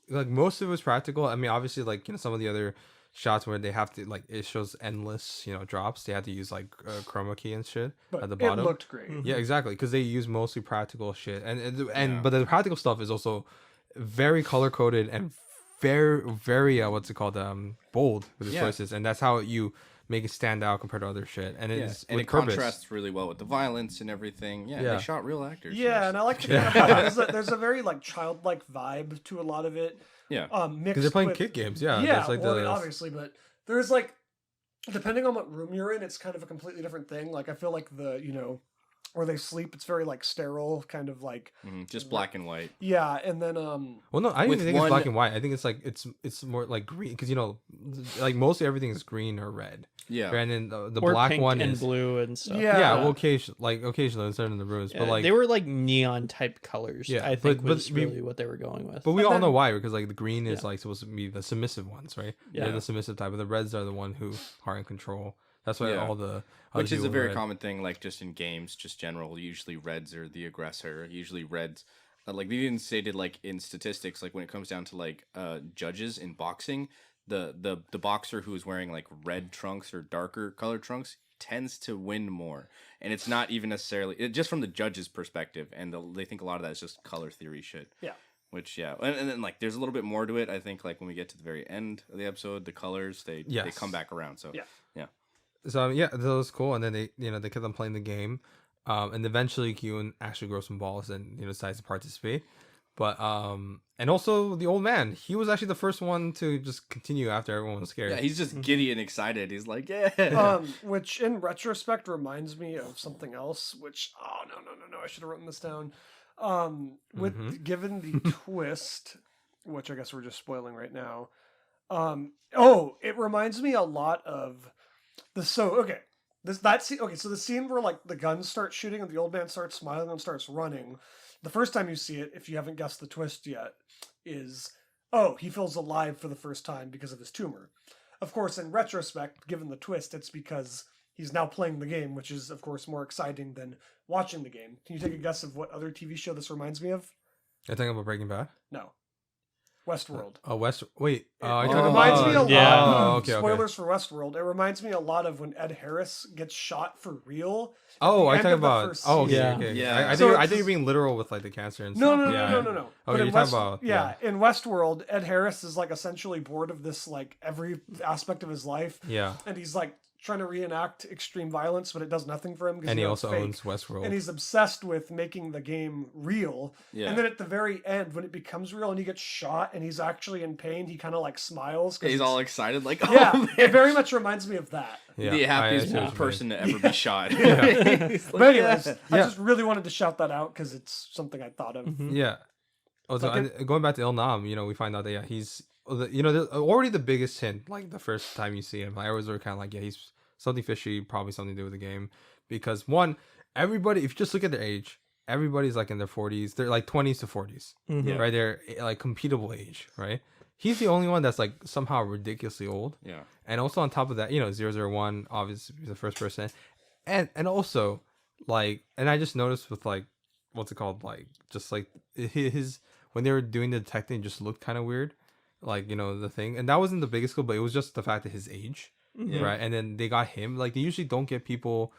Speaker 1: most of it was practical. I mean, obviously, like some of the other shots where they have to like it shows endless drops. They had to use like chroma key and shit
Speaker 2: but
Speaker 1: at the
Speaker 2: it
Speaker 1: bottom.
Speaker 2: looked great.
Speaker 1: Yeah, exactly, because they use mostly practical shit, and but the practical stuff is also very color coded and very what's it called bold with the
Speaker 4: Yeah.
Speaker 1: choices, and that's how you make it stand out compared to other shit, and
Speaker 4: Yeah.
Speaker 1: it's
Speaker 4: And
Speaker 1: with
Speaker 4: it
Speaker 1: purpose.
Speaker 4: contrasts really well with the violence and everything. Yeah,
Speaker 1: Yeah.
Speaker 4: they shot real actors.
Speaker 2: Yeah, and I like the kind of, there's a very like childlike vibe to a lot of it.
Speaker 4: Yeah.
Speaker 2: Mixed
Speaker 1: Because they're playing
Speaker 2: with,
Speaker 1: kid games, yeah.
Speaker 2: Yeah,
Speaker 1: that's like
Speaker 2: well, I mean,
Speaker 1: the
Speaker 2: obviously, but there's like, depending on what room you're in, it's kind of a completely different thing. Like I feel like where they sleep. It's very like sterile, kind of like
Speaker 4: Just black and white.
Speaker 2: yeah. And then
Speaker 1: Well, no, I don't
Speaker 4: With
Speaker 1: even think it's
Speaker 4: one-
Speaker 1: black and white. I think it's like it's more like green because like mostly everything is green or red.
Speaker 4: Yeah.
Speaker 1: And then the
Speaker 3: Or
Speaker 1: black
Speaker 3: pink
Speaker 1: one
Speaker 3: and
Speaker 1: is
Speaker 3: blue and stuff.
Speaker 2: Yeah.
Speaker 1: yeah. Well, occasionally instead in the rooms, but like
Speaker 3: they were like neon type colors.
Speaker 1: Yeah,
Speaker 3: I think
Speaker 1: but
Speaker 3: was
Speaker 1: we-
Speaker 3: really what they were going with.
Speaker 1: But we
Speaker 2: And
Speaker 1: all
Speaker 2: then-
Speaker 1: know why, because like the green is like supposed to be the submissive ones, right?
Speaker 3: Yeah.
Speaker 1: They're the submissive type, but the reds are the one who are in control. That's why
Speaker 4: Yeah.
Speaker 1: all the
Speaker 4: Which is a very
Speaker 1: red.
Speaker 4: common thing, like just in games, just general. Usually reds are the aggressor. Usually reds, like they even stated, like in statistics, like when it comes down to like judges in boxing, the boxer who is wearing like red trunks or darker colored trunks tends to win more, and it's not even necessarily just from the judge's perspective, and they think a lot of that is just color theory shit.
Speaker 2: yeah.
Speaker 4: Which and then like there's a little bit more to it. I think like when we get to the very end of the episode, the colors they
Speaker 1: Yes.
Speaker 4: come back around. So
Speaker 2: Yeah.
Speaker 1: So yeah, that was cool. And then they they kept on playing the game, and eventually Kyun actually grows some balls and decides to participate. But and also the old man, he was actually the first one to just continue after everyone was scared.
Speaker 4: Yeah, he's just giddy and excited. He's like, yeah.
Speaker 2: Which in retrospect reminds me of something else. Which no, I should have written this down. With given the twist, which I guess we're just spoiling right now. It reminds me a lot of the so the scene where like the guns start shooting and the old man starts smiling and starts running. The first time you see it, if you haven't guessed the twist yet, is he feels alive for the first time because of his tumor. Of course, in retrospect, given the twist, it's because he's now playing the game, which is, of course, more exciting than watching the game. Can you take a guess of what other TV show this reminds me of?
Speaker 1: I think about Breaking Bad.
Speaker 2: No. Westworld.
Speaker 1: Oh, Wait.
Speaker 2: It
Speaker 1: Are you
Speaker 2: it
Speaker 1: talking
Speaker 2: reminds
Speaker 1: about?
Speaker 2: me a lot.
Speaker 3: Yeah.
Speaker 1: Oh, okay.
Speaker 2: Spoilers for Westworld. It reminds me a lot of when Ed Harris gets shot for real.
Speaker 1: Oh,
Speaker 2: the
Speaker 1: I
Speaker 2: end
Speaker 1: talking
Speaker 2: of the
Speaker 1: about.
Speaker 2: first
Speaker 1: Oh, okay.
Speaker 3: season.
Speaker 1: Okay.
Speaker 4: Yeah.
Speaker 1: I
Speaker 2: So
Speaker 1: think
Speaker 2: it's
Speaker 1: you're being literal with like the cancer and
Speaker 2: No,
Speaker 1: stuff.
Speaker 2: no,
Speaker 1: yeah.
Speaker 2: no.
Speaker 1: Okay,
Speaker 2: But
Speaker 1: you're
Speaker 2: in
Speaker 1: talking about.
Speaker 2: in Westworld, Ed Harris is like essentially bored of this like every aspect of his life,
Speaker 1: Yeah.
Speaker 2: and he's like trying to reenact extreme violence, but it does nothing for him.
Speaker 1: And he
Speaker 2: knows it's
Speaker 1: also
Speaker 2: fake.
Speaker 1: owns Westworld.
Speaker 2: And he's obsessed with making the game real.
Speaker 4: Yeah.
Speaker 2: And then at the very end, when it becomes real and he gets shot and he's actually in pain, he kind of like smiles. 'cause
Speaker 4: He's
Speaker 2: it's-
Speaker 4: all excited, like, oh,
Speaker 2: yeah,
Speaker 4: man.
Speaker 2: it very much reminds me of that.
Speaker 1: Yeah,
Speaker 4: The happiest
Speaker 1: I see what you
Speaker 4: person
Speaker 1: mean.
Speaker 4: to ever be shot.
Speaker 2: But anyways, I
Speaker 1: Yeah.
Speaker 2: just really wanted to shout that out because it's something I thought of.
Speaker 1: Yeah. Also,
Speaker 2: Like
Speaker 1: and going back to Il Nam, we find out that he's there's already the biggest hint. Like the first time you see him, I always were kind of like, he's something fishy, probably something to do with the game, because one, everybody, if you just look at their age, everybody's like in their 40s, they're like 20s to 40s, right? They're like computable age, right? He's the only one that's like somehow ridiculously old.
Speaker 4: Yeah.
Speaker 1: And also on top of that, 001, obviously he's the first person. And also like, and I just noticed with like, what's it called? Like, just like his, when they were doing the detecting, it just looked kind of weird. Like, the thing. And that wasn't the biggest clue, but it was just the fact that his age, right? And then they got him. Like, they usually don't get people,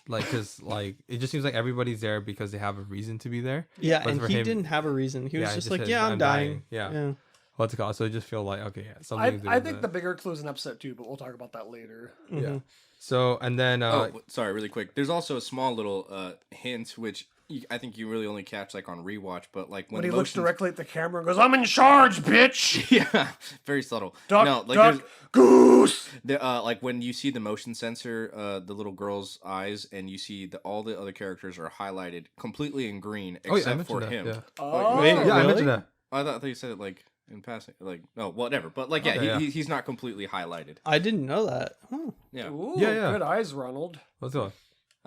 Speaker 1: like, because, like, it just seems like everybody's there because they have a reason to be there.
Speaker 3: Yeah,
Speaker 1: But
Speaker 3: and
Speaker 1: for
Speaker 3: he
Speaker 1: him-
Speaker 3: didn't have a reason. He was
Speaker 1: he
Speaker 3: just
Speaker 1: just
Speaker 3: like,
Speaker 1: said,
Speaker 3: "Yeah, I'm
Speaker 1: "I'm
Speaker 3: dying."
Speaker 1: dying." Yeah. What's it called? So I just feel like, okay, yeah, something to do
Speaker 2: I
Speaker 1: with
Speaker 2: think
Speaker 1: it.
Speaker 2: the bigger clue is in episode 2, but we'll talk about that later.
Speaker 1: Yeah. So, and then,
Speaker 4: Sorry, really quick. There's also a small little hint, which I think you really only catch like on rewatch, but like
Speaker 2: When
Speaker 4: when
Speaker 2: he
Speaker 4: the
Speaker 2: looks
Speaker 4: motions-
Speaker 2: directly at the camera and goes, "I'm in charge, bitch!"
Speaker 4: yeah, very subtle.
Speaker 2: Duck,
Speaker 4: no, like
Speaker 2: duck, goose!
Speaker 4: like when you see the motion sensor, the little girl's eyes, and you see all the other characters are highlighted completely in green
Speaker 1: oh, yeah, I
Speaker 4: except
Speaker 1: mentioned
Speaker 4: for
Speaker 1: that.
Speaker 4: him.
Speaker 1: Yeah.
Speaker 2: Oh,
Speaker 3: Wait,
Speaker 1: Yeah, I
Speaker 3: Really?
Speaker 1: mentioned that.
Speaker 4: I thought you said it like in passing, like no, whatever. But like, yeah,
Speaker 1: Okay, yeah.
Speaker 4: he's not completely highlighted.
Speaker 3: I didn't know that. Huh.
Speaker 4: Yeah,
Speaker 2: Ooh,
Speaker 1: Yeah.
Speaker 2: good eyes, Ronald.
Speaker 1: What's it called?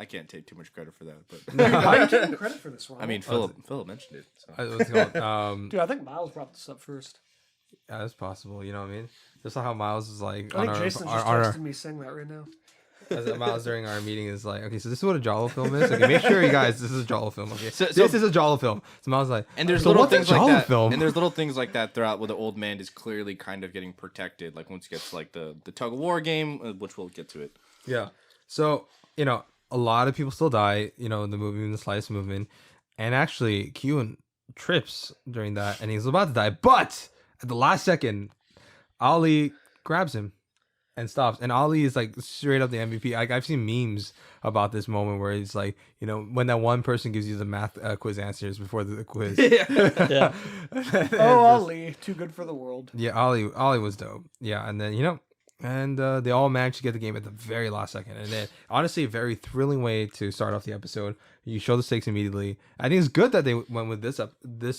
Speaker 4: I can't take too much credit for that, but
Speaker 2: Why are you taking credit for this, Ronald?
Speaker 4: I mean, Philip mentioned it. So.
Speaker 1: What's it called?
Speaker 2: dude, I think Miles brought this up first.
Speaker 1: Yeah, that's possible. You know what I mean? Just how Miles is like
Speaker 2: I
Speaker 1: on
Speaker 2: think
Speaker 1: our,
Speaker 2: Jason
Speaker 1: our,
Speaker 2: just
Speaker 1: on our
Speaker 2: texted me saying that right now.
Speaker 1: as Miles during our meeting is like, okay, so this is what a Jollo film is. Okay, make sure you guys, this is a Jollo film. Okay,
Speaker 4: So-
Speaker 1: this is a Jollo film. So Miles is like,
Speaker 4: And there's
Speaker 1: so
Speaker 4: little
Speaker 1: what's a
Speaker 4: things like
Speaker 1: Jollo
Speaker 4: that.
Speaker 1: film?
Speaker 4: And there's little things like that throughout where the old man is clearly kind of getting protected. Like once he gets like the tug of war game, which we'll get to it.
Speaker 1: Yeah. So, a lot of people still die, in the movie, in the Slice movement. And actually, Kyun trips during that and he's about to die. But at the last second, Ali grabs him and stops. And Ali is like straight up the MVP. Like, I've seen memes about this moment where it's like, when that one person gives you the math quiz answers before the quiz.
Speaker 3: Yeah.
Speaker 2: Oh, Ali, too good for the world.
Speaker 1: Yeah, Ali was dope. Yeah, and then And they all managed to get the game at the very last second. And then, honestly, a very thrilling way to start off the episode. You show the stakes immediately. I think it's good that they went with this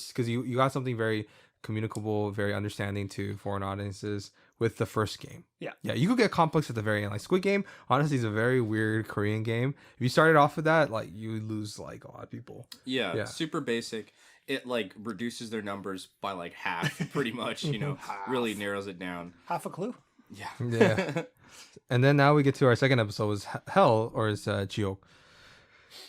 Speaker 1: because you got something very communicable, very understanding to foreign audiences with the first game.
Speaker 2: Yeah.
Speaker 1: Yeah, you could get complex at the very end. Like Squid Game, honestly, is a very weird Korean game. If you started off with that, like you would lose like a lot of people.
Speaker 4: Yeah, super basic. It like reduces their numbers by like half, pretty much. You know, really narrows it down.
Speaker 2: Half a clue.
Speaker 4: Yeah.
Speaker 1: Yeah. And then now we get to our second episode, was Hell, or is Jiok.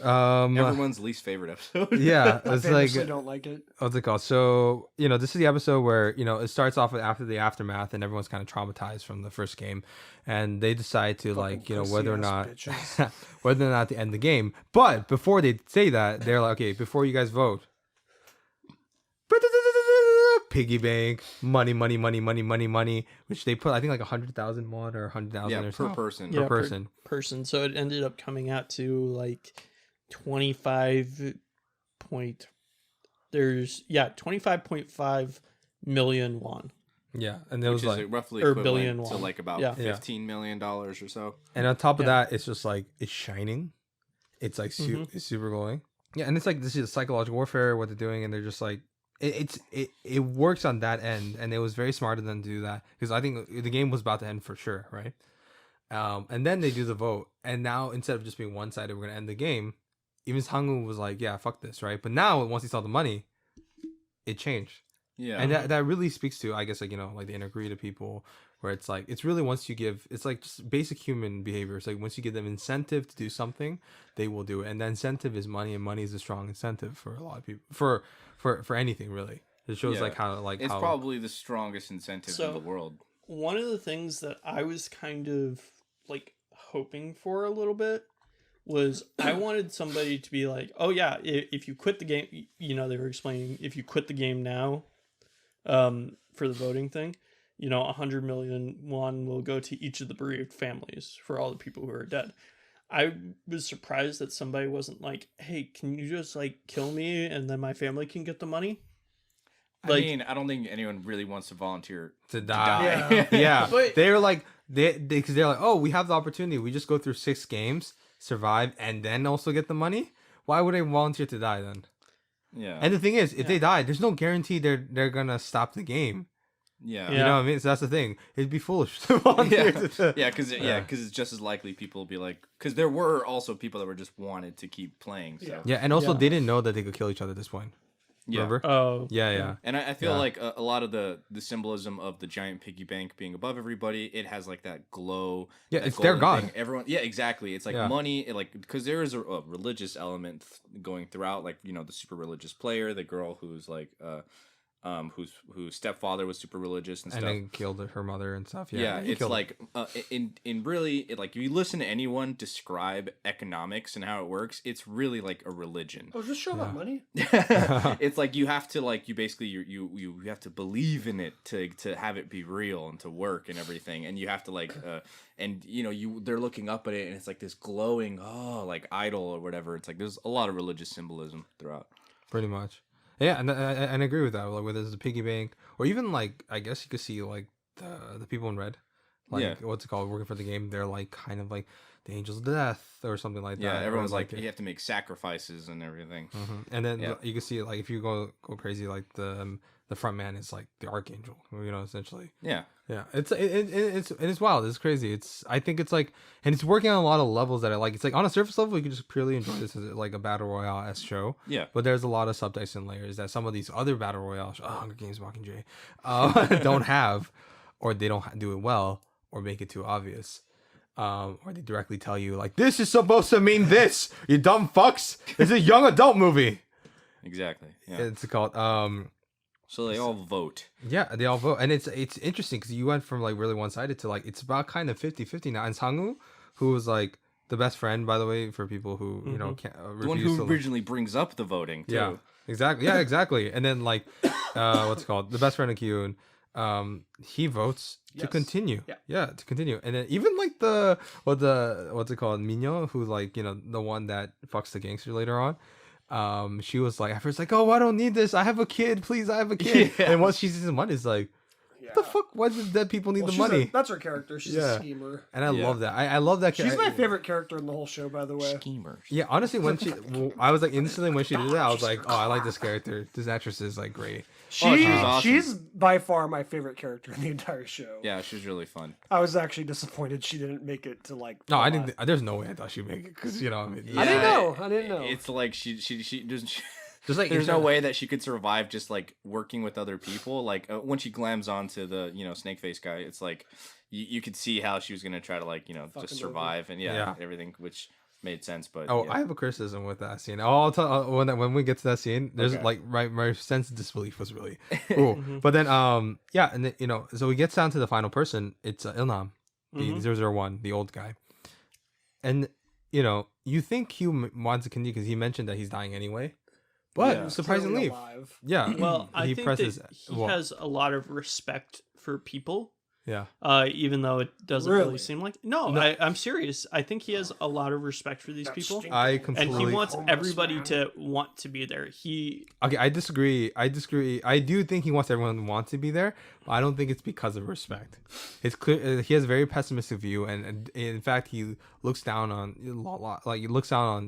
Speaker 4: Everyone's least favorite episode.
Speaker 1: Yeah,
Speaker 2: I
Speaker 1: it's like,
Speaker 2: famously don't like it.
Speaker 1: what's it called? So, this is the episode where, it starts off with after the aftermath and everyone's kind of traumatized from the first game. And they decide to whether or not to end the game. But before they say that, they're like, okay, before you guys vote, piggy bank, money, which they put, I think, like 100,000 won or 100,000 or
Speaker 4: per
Speaker 1: something.
Speaker 4: person.
Speaker 1: Per person.
Speaker 3: person. So it ended up coming out to like 25.5 million won.
Speaker 1: Yeah, and it was
Speaker 4: Which is
Speaker 1: like,
Speaker 4: roughly
Speaker 3: or
Speaker 4: equivalent
Speaker 3: billion
Speaker 4: to
Speaker 3: won.
Speaker 4: like about
Speaker 3: Yeah.
Speaker 4: $15 million or so.
Speaker 1: and on top of
Speaker 3: Yeah.
Speaker 1: that, it's just like, it's shining. It's like it's super glowing. Yeah, and it's like, this is psychological warfare, what they're doing, and they're just like, it works on that end, and it was very smart of them to do that, because I think the game was about to end for sure, right? And then they do the vote, and now instead of just being one-sided, we're gonna end the game. Even Sang-woo was like, yeah, fuck this, right? But now once he saw the money, it changed.
Speaker 4: Yeah.
Speaker 1: And that really speaks to, I guess, like, like the inner greed of people, where it's like, it's really, once you give, it's like just basic human behavior. It's like, once you give them incentive to do something, they will do it. And the incentive is money, and money is a strong incentive for a lot of people, for anything, really. It shows
Speaker 4: Yeah.
Speaker 1: like how, like,
Speaker 4: it's
Speaker 1: how,
Speaker 4: probably the strongest incentive in the world.
Speaker 3: One of the things that I was kind of like hoping for a little bit was I wanted somebody to be like, oh yeah, if you quit the game, they were explaining, if you quit the game now, for the voting thing, 100 million won will go to each of the bereaved families for all the people who are dead. I was surprised that somebody wasn't like, hey, can you just like kill me and then my family can get the money?
Speaker 4: I mean, I don't think anyone really wants to volunteer
Speaker 1: to die.
Speaker 2: Yeah.
Speaker 1: Yeah.
Speaker 3: But-
Speaker 1: They were like, because they're like, oh, we have the opportunity. We just go through 6 games, survive, and then also get the money. Why would they volunteer to die then?
Speaker 4: Yeah.
Speaker 1: And the thing is, if they die, there's no guarantee they're gonna stop the game.
Speaker 4: Yeah.
Speaker 1: You know what I mean? So that's the thing. It'd be foolish to volunteer.
Speaker 4: Because it's just as likely people will be like, because there were also people that were just wanted to keep playing. So.
Speaker 1: Yeah, and also
Speaker 3: Yeah.
Speaker 1: they didn't know that they could kill each other at this point.
Speaker 4: Yeah.
Speaker 1: Remember?
Speaker 3: Oh,
Speaker 1: Yeah.
Speaker 4: And I feel
Speaker 1: Yeah.
Speaker 4: like a lot of the symbolism of the giant piggy bank being above everybody, it has like that glow.
Speaker 1: Yeah,
Speaker 4: that
Speaker 1: it's their
Speaker 4: golden
Speaker 1: god.
Speaker 4: thing. Everyone, yeah, exactly. It's like
Speaker 1: Yeah.
Speaker 4: money, because there is a religious element going throughout. Like the super religious player, the girl who's like whose stepfather was super religious and
Speaker 1: And
Speaker 4: stuff.
Speaker 1: then killed her mother and stuff.
Speaker 4: Yeah,
Speaker 1: he
Speaker 4: it's
Speaker 1: killed her.
Speaker 4: like in really like if you listen to anyone describe economics and how it works, it's really like a religion.
Speaker 2: Oh, just show about money.
Speaker 4: It's like you have to like you have to believe in it to have it be real and to work and everything, and you have to like and they're looking up at it and it's like this glowing like idol or whatever. It's like there's a lot of religious symbolism throughout.
Speaker 1: Pretty much. Yeah, and I agree with that. Like whether it's a piggy bank or even like, I guess you could see like the people in red, like
Speaker 4: Yeah.
Speaker 1: what's it called, working for the game. They're like kind of like the angels of death or something like that.
Speaker 4: Yeah, everyone's
Speaker 1: Or,
Speaker 4: like you have to make sacrifices and everything.
Speaker 1: Mhm. And then
Speaker 4: Yeah.
Speaker 1: you can see like if you go crazy, like the front man is like the archangel, essentially.
Speaker 4: Yeah.
Speaker 1: Yeah, it's wild. It's crazy. I think it's like, and it's working on a lot of levels that I like. It's like on a surface level, you can just purely enjoy this as like a battle royale show.
Speaker 4: Yeah.
Speaker 1: But there's a lot of subtext and layers that some of these other battle royale Hunger Games, Mockingjay, don't have, or they don't do it well, or make it too obvious. Or they directly tell you like, this is supposed to mean this, you dumb fucks. It's a young adult movie.
Speaker 4: Exactly. Yeah.
Speaker 1: It's called
Speaker 4: So they all vote.
Speaker 1: Yeah, they all vote, and it's interesting because you went from like really one-sided to like it's about kind of 50-50 now. And Sang-woo, who was like the best friend, by the way, for people who can't
Speaker 4: The one
Speaker 1: refuse
Speaker 4: who
Speaker 1: to
Speaker 4: originally brings up the voting too.
Speaker 1: yeah, exactly, yeah, exactly. And then like what's it called, the best friend of Kyun, he votes to
Speaker 2: Yes.
Speaker 1: continue.
Speaker 2: Yeah.
Speaker 1: To continue. And then even like what's it called, Minyo, who like the one that fucks the gangster later on. She was like at first like, oh, I don't need this, I have a kid, please, I have a kid.
Speaker 4: Yeah.
Speaker 1: And once she sees the money, it's like,
Speaker 2: Yeah.
Speaker 1: the fuck? Why do dead people need
Speaker 2: Well,
Speaker 1: the
Speaker 2: she's
Speaker 1: money?
Speaker 2: that's her character. She's
Speaker 1: Yeah.
Speaker 2: a schemer.
Speaker 1: And I
Speaker 4: Yeah.
Speaker 1: love that. I love that.
Speaker 2: She's my favorite character in the whole show, by the way.
Speaker 4: Schemers.
Speaker 1: Yeah, honestly, when I was like instantly when she did that, I was like, oh, I like this character. This actress is like great.
Speaker 2: She,
Speaker 4: Oh, she was awesome.
Speaker 2: she's by far my favorite character in the entire show.
Speaker 4: Yeah, she was really fun.
Speaker 2: I was actually disappointed she didn't make it to like.
Speaker 1: No,
Speaker 2: the
Speaker 1: I
Speaker 2: last-
Speaker 1: didn't. There's no way I thought she'd make it because I mean,
Speaker 2: I didn't
Speaker 4: Yeah,
Speaker 2: know. I didn't know.
Speaker 4: It's like she doesn't.
Speaker 1: just like
Speaker 4: There's no way that she could survive just like working with other people. Like when she glams onto the snake face guy, it's like you could see how she was gonna try to like
Speaker 2: Fucking
Speaker 4: just survive and
Speaker 1: Yeah.
Speaker 4: everything, which made sense. But
Speaker 1: Oh,
Speaker 4: yeah.
Speaker 1: I have a criticism with that scene. I'll tell when we get to that scene. There's
Speaker 4: Okay.
Speaker 1: like my sense of disbelief was really cool. But then yeah, and then, so he gets down to the final person. It's Ilnam, the 001, the old guy, and you think he wants to continue because he mentioned that he's dying anyway, but
Speaker 4: Yeah.
Speaker 1: surprisingly,
Speaker 2: Clearly alive.
Speaker 1: yeah,
Speaker 3: Well, I
Speaker 1: he
Speaker 3: think
Speaker 1: presses.
Speaker 3: that he
Speaker 1: well,
Speaker 3: has a lot of respect for people.
Speaker 1: yeah.
Speaker 3: Even though it doesn't really
Speaker 2: Really?
Speaker 3: seem like no,
Speaker 1: No.
Speaker 3: I'm serious. I think he has a lot of respect for these
Speaker 2: That
Speaker 3: people,
Speaker 2: stinking
Speaker 1: I
Speaker 3: and
Speaker 1: completely-
Speaker 3: he wants
Speaker 2: homeless
Speaker 3: everybody
Speaker 2: man.
Speaker 3: to want to be there. He
Speaker 1: Okay, I disagree. I do think he wants everyone to want to be there. But I don't think it's because of respect. It's clear he has a very pessimistic view, and in fact, he looks down on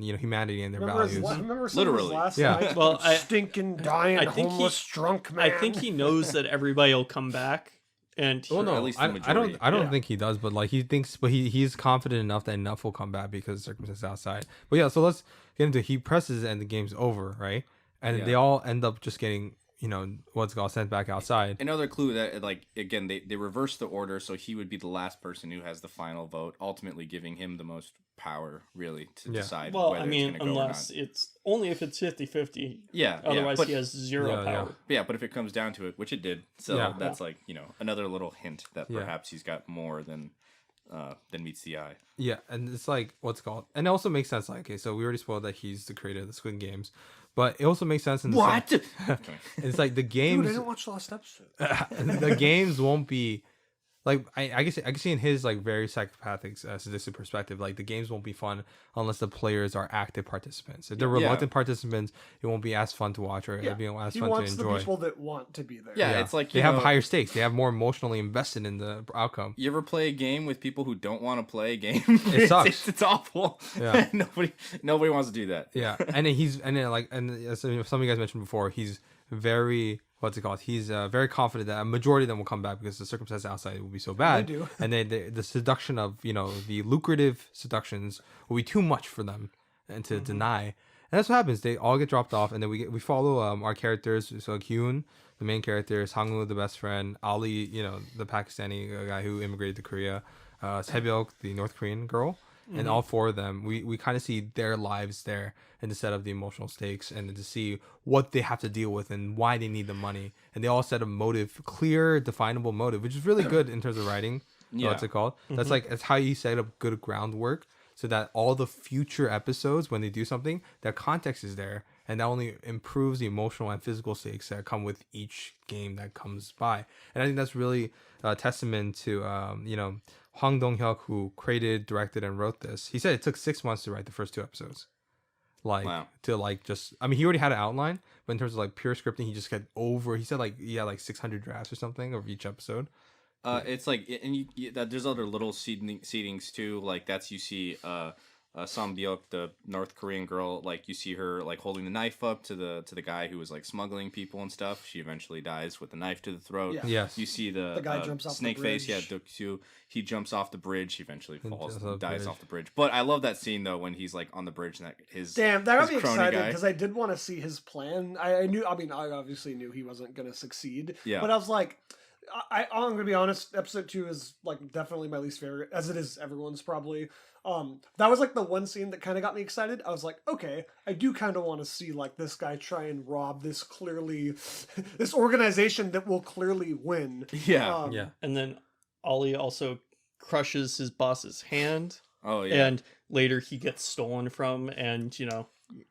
Speaker 1: humanity and their
Speaker 2: Remember his,
Speaker 1: values.
Speaker 2: remember some of his
Speaker 4: Literally.
Speaker 2: last
Speaker 1: Yeah.
Speaker 2: night?
Speaker 3: Well,
Speaker 2: stinking, dying,
Speaker 3: I think he-
Speaker 2: homeless, drunk man.
Speaker 3: I think he knows that everybody will come back, and
Speaker 1: Well, no,
Speaker 4: at least the
Speaker 1: I don't.
Speaker 4: majority.
Speaker 1: I don't
Speaker 3: Yeah.
Speaker 1: think he does, but like he thinks, but he's confident enough that enough will come back because of circumstances outside. But yeah, so let's get into. He presses and the game's over, right? And
Speaker 4: Yeah.
Speaker 1: they all end up just getting what's called sent back outside.
Speaker 4: Another clue that, like, again, they reverse the order, so he would be the last person who has the final vote, ultimately giving him the most power, really, to
Speaker 1: Yeah.
Speaker 4: decide
Speaker 3: well,
Speaker 4: whether
Speaker 3: I mean,
Speaker 4: it's going to go
Speaker 3: unless
Speaker 4: or not.
Speaker 3: it's only if it's 50-50.
Speaker 4: Yeah,
Speaker 3: Otherwise,
Speaker 4: but,
Speaker 3: he has zero
Speaker 1: Yeah, yeah.
Speaker 3: power.
Speaker 4: yeah, but if it comes down to it, which it did, so
Speaker 1: Yeah.
Speaker 4: that's like, another little hint that
Speaker 1: Yeah.
Speaker 4: perhaps he's got more than meets the eye.
Speaker 1: Yeah, and it's like what's it called, and it also makes sense. Like, okay, so we already spoiled that he's the creator of the Squid Games, but it also makes sense in the sense-
Speaker 4: Okay.
Speaker 1: it's like the
Speaker 2: Dude,
Speaker 1: games.
Speaker 2: I didn't watch the last episode.
Speaker 1: The games won't be like I guess I can see in his like very psychopathic sadistic perspective, like the games won't be fun unless the players are active participants. If they're
Speaker 4: Yeah.
Speaker 1: reluctant participants, it won't be as fun to watch or it'll be as
Speaker 2: he
Speaker 1: fun to
Speaker 2: wants the
Speaker 1: enjoy.
Speaker 2: people that want to be there.
Speaker 4: Yeah, it's like,
Speaker 1: they
Speaker 4: you
Speaker 1: have
Speaker 4: know-
Speaker 1: higher stakes. They have more emotionally invested in the outcome.
Speaker 4: You ever play a game with people who don't want to play a game?
Speaker 1: It sucks.
Speaker 4: It's awful.
Speaker 1: Yeah.
Speaker 4: Nobody wants to do that.
Speaker 1: Yeah, and then as some of you guys mentioned before, he's very what's it called? He's very confident that a majority of them will come back because the circumstances outside will be so bad.
Speaker 2: do.
Speaker 1: And then the seduction of the lucrative seductions will be too much for them and to deny. And that's what happens. They all get dropped off, and then we follow our characters. So Hyun, the main character, Sangwoo, the best friend, Ali, the Pakistani guy who immigrated to Korea, Sebyok, the North Korean girl. And all four of them, we kind of see their lives there and to set up the emotional stakes and to see what they have to deal with and why they need the money. And they all set a motive, clear, definable motive, which is really good in terms of writing.
Speaker 4: Yeah.
Speaker 1: What's it called? That's like, it's how you set up good groundwork so that all the future episodes, when they do something, their context is there. And that only improves the emotional and physical stakes that come with each game that comes by. And I think that's really a testament to, Hwang Dong-hyuk, who created, directed, and wrote this. He said it took 6 months to write the first 2 episodes.
Speaker 4: Wow.
Speaker 1: He already had an outline, but in terms of like pure scripting, he just got he said like, he had like 600 drafts or something of each episode.
Speaker 4: It's like, and there's other little seedings too. Like you see, Sam Byuk, the North Korean girl, like you see her like holding the knife up to the guy who was like smuggling people and stuff. She eventually dies with the knife to the throat.
Speaker 2: Yeah.
Speaker 1: Yes.
Speaker 4: You see the
Speaker 2: guy jumps off the
Speaker 4: snake face. Yeah,
Speaker 2: bridge.
Speaker 4: Duk-soo, he jumps off the bridge. He eventually falls
Speaker 1: jumps
Speaker 4: and
Speaker 1: off the
Speaker 4: dies
Speaker 1: bridge.
Speaker 4: off the bridge. But I love that scene though when he's like on the bridge and his
Speaker 2: Damn, that got
Speaker 4: his
Speaker 2: me
Speaker 4: crony
Speaker 2: excited
Speaker 4: guy.
Speaker 2: because I did want to see his plan. I obviously knew he wasn't going to succeed.
Speaker 4: Yeah.
Speaker 2: But I was like, I'm going to be honest, episode 2 is like definitely my least favorite, as it is everyone's probably. That was like the one scene that kind of got me excited. I was like, okay, I do kind of want to see like this guy try and rob this this organization that will clearly win.
Speaker 4: Yeah.
Speaker 1: Yeah.
Speaker 3: And then Ollie also crushes his boss's hand,
Speaker 4: Oh yeah.
Speaker 3: and later he gets stolen from, and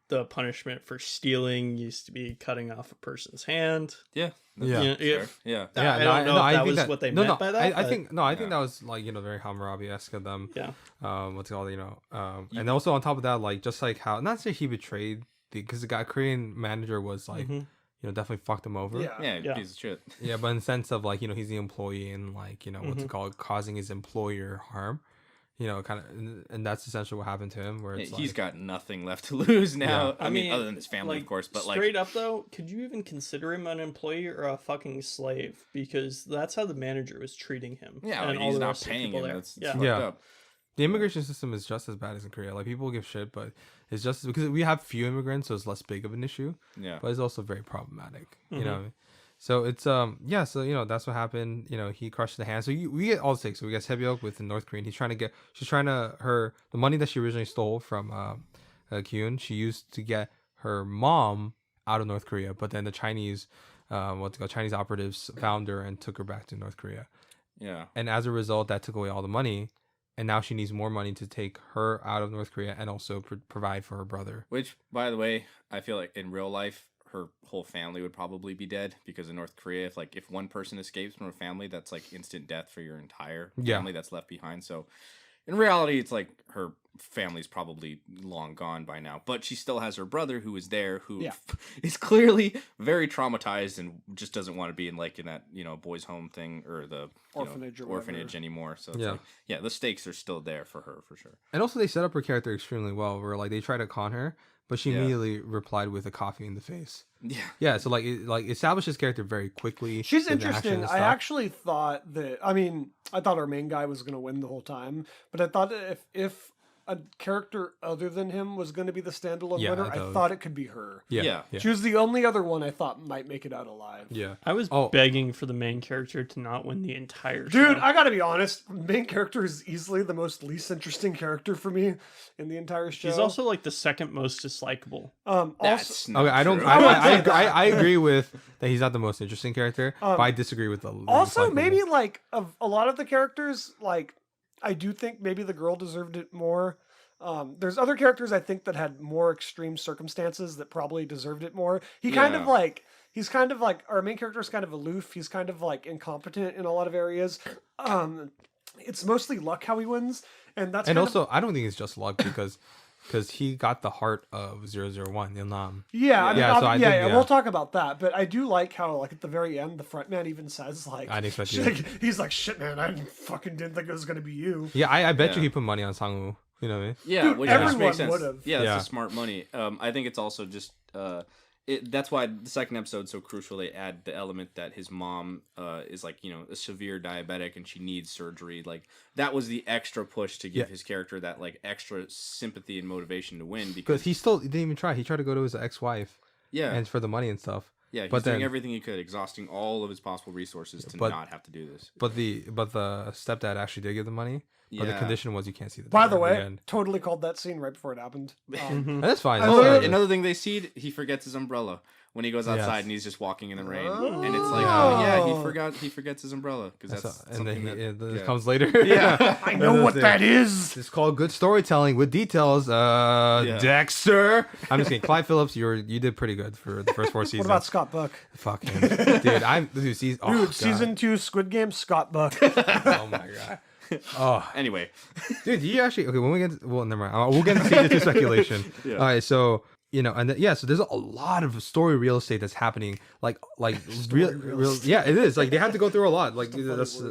Speaker 3: the punishment for stealing used to be cutting off a person's hand.
Speaker 4: Yeah.
Speaker 1: Yeah.
Speaker 3: Yeah,
Speaker 4: Fair. Yeah.
Speaker 1: Yeah,
Speaker 3: I don't know if that
Speaker 1: think
Speaker 3: was what they meant by that.
Speaker 1: I
Speaker 3: but-
Speaker 1: think that was like very Hammurabi-esque of them.
Speaker 3: Yeah.
Speaker 1: What's it called? And also on top of that, like just like how not say he betrayed because the guy Korean manager was like, definitely fucked him over.
Speaker 2: Yeah.
Speaker 3: Yeah.
Speaker 4: Piece of shit.
Speaker 1: Yeah, but in the sense of like, he's the employee and like, what's it called, causing his employer harm. Kind of, and that's essentially what happened to him. Where it's
Speaker 4: He's
Speaker 1: like,
Speaker 4: got nothing left to lose now.
Speaker 1: Yeah.
Speaker 4: I mean, other than his family, of course. But
Speaker 3: straight up though, could you even consider him an employee or a fucking slave? Because that's how the manager was treating him.
Speaker 4: yeah,
Speaker 3: and
Speaker 4: I mean,
Speaker 3: all
Speaker 4: he's
Speaker 3: the
Speaker 4: not
Speaker 3: rest of the
Speaker 4: paying
Speaker 3: people
Speaker 4: him.
Speaker 3: there.
Speaker 4: That's
Speaker 3: Yeah.
Speaker 4: fucked
Speaker 1: Yeah.
Speaker 4: up.
Speaker 1: the immigration system is just as bad as in Korea. Like, people give shit, but it's just because we have few immigrants, so it's less big of an issue.
Speaker 4: Yeah.
Speaker 1: But it's also very problematic. You
Speaker 3: Mm-hmm.
Speaker 1: know. So it's yeah, so that's what happened. He crushed the hand. So we get all six. So we got Sebyok with the North Korean. She's trying to the money that she originally stole from Kyun. She used to get her mom out of North Korea, but then the Chinese Chinese operatives found her and took her back to North Korea.
Speaker 4: Yeah.
Speaker 1: And as a result, that took away all the money, and now she needs more money to take her out of North Korea and also provide for her brother.
Speaker 4: Which, by the way, I feel like in real life, her whole family would probably be dead, because in North Korea, if one person escapes from a family, that's like instant death for your entire family that's left behind. So in reality, it's like her family's probably long gone by now, but she still has her brother who is there, who is clearly very traumatized and just doesn't want to be in that boys' home thing or the orphanage anymore. So it's the stakes are still there for her for sure.
Speaker 1: And also, they set up her character extremely well, where they try to con her, but she immediately replied with a coffee in the face. Yeah. So it establishes character very quickly.
Speaker 2: She's
Speaker 1: with action
Speaker 2: interesting.
Speaker 1: and
Speaker 2: I
Speaker 1: stuff.
Speaker 2: actually thought that. I thought our main guy was going to win the whole time, but I thought that if a character other than him was going to be the standalone winner, I thought it could be her.
Speaker 1: Yeah.
Speaker 2: She was the only other one I thought might make it out alive.
Speaker 1: Yeah.
Speaker 3: I was begging for the main character to not win the entire show.
Speaker 2: Dude, I gotta be honest. Main character is easily the most least interesting character for me in the entire show.
Speaker 3: He's also the second most dislikable.
Speaker 4: That's not
Speaker 1: Okay, I don't.
Speaker 4: true.
Speaker 1: I agree with that. He's not the most interesting character, but I disagree with the.
Speaker 2: Also,
Speaker 1: dislikable.
Speaker 2: maybe of a lot of the characters, I do think maybe the girl deserved it more. There's other characters I think that had more extreme circumstances that probably deserved it more. He's kind of our main character is kind of aloof. He's kind of incompetent in a lot of areas. It's mostly luck how he wins, and that's
Speaker 1: also I don't think it's just luck because he got the heart of 001 in Nam.
Speaker 2: We'll talk about that. But I do like how at the very end the front man even says
Speaker 1: I didn't expect you.
Speaker 2: He's like, shit, man, I fucking didn't think it was gonna be you.
Speaker 1: Yeah, I bet you he put money on Sang-woo. You know what I mean?
Speaker 4: Yeah,
Speaker 2: Dude,
Speaker 4: which
Speaker 2: everyone
Speaker 4: makes sense.
Speaker 2: would've.
Speaker 4: Yeah, that's a smart money. I think it's also just that's why the second episode's so crucial. They add the element that his mom is a severe diabetic and she needs surgery. That was the extra push to give his character that extra sympathy and motivation to win, because
Speaker 1: he didn't even try. He tried to go to his ex-wife.
Speaker 4: Yeah,
Speaker 1: and for the money and stuff.
Speaker 4: Yeah, he's doing everything he could, exhausting all of his possible resources to not have to do this.
Speaker 1: But the stepdad actually did give the money. But the condition was you can't see the.
Speaker 2: By the way, totally called that scene right before it happened.
Speaker 1: And that's fine.
Speaker 4: Another thing they see, he forgets his umbrella when he goes outside and he's just walking in the rain, and it's he forgets his umbrella because that's
Speaker 1: and then
Speaker 4: something
Speaker 1: it comes later.
Speaker 4: Yeah,
Speaker 2: I know what that is.
Speaker 1: It's called good storytelling with details. Dexter. I'm just kidding. Clyde Phillips, you did pretty good for the first 4 seasons.
Speaker 2: What about Scott Buck?
Speaker 1: Fuck him, dude.
Speaker 2: Season 2 Squid Game, Scott Buck.
Speaker 1: Oh my god. Oh,
Speaker 4: anyway,
Speaker 1: dude, you actually when we get never mind. We'll get into season 2 speculation. All right, so so there's a lot of story real estate that's happening. Real, yeah, it is. They have to go through a lot. That's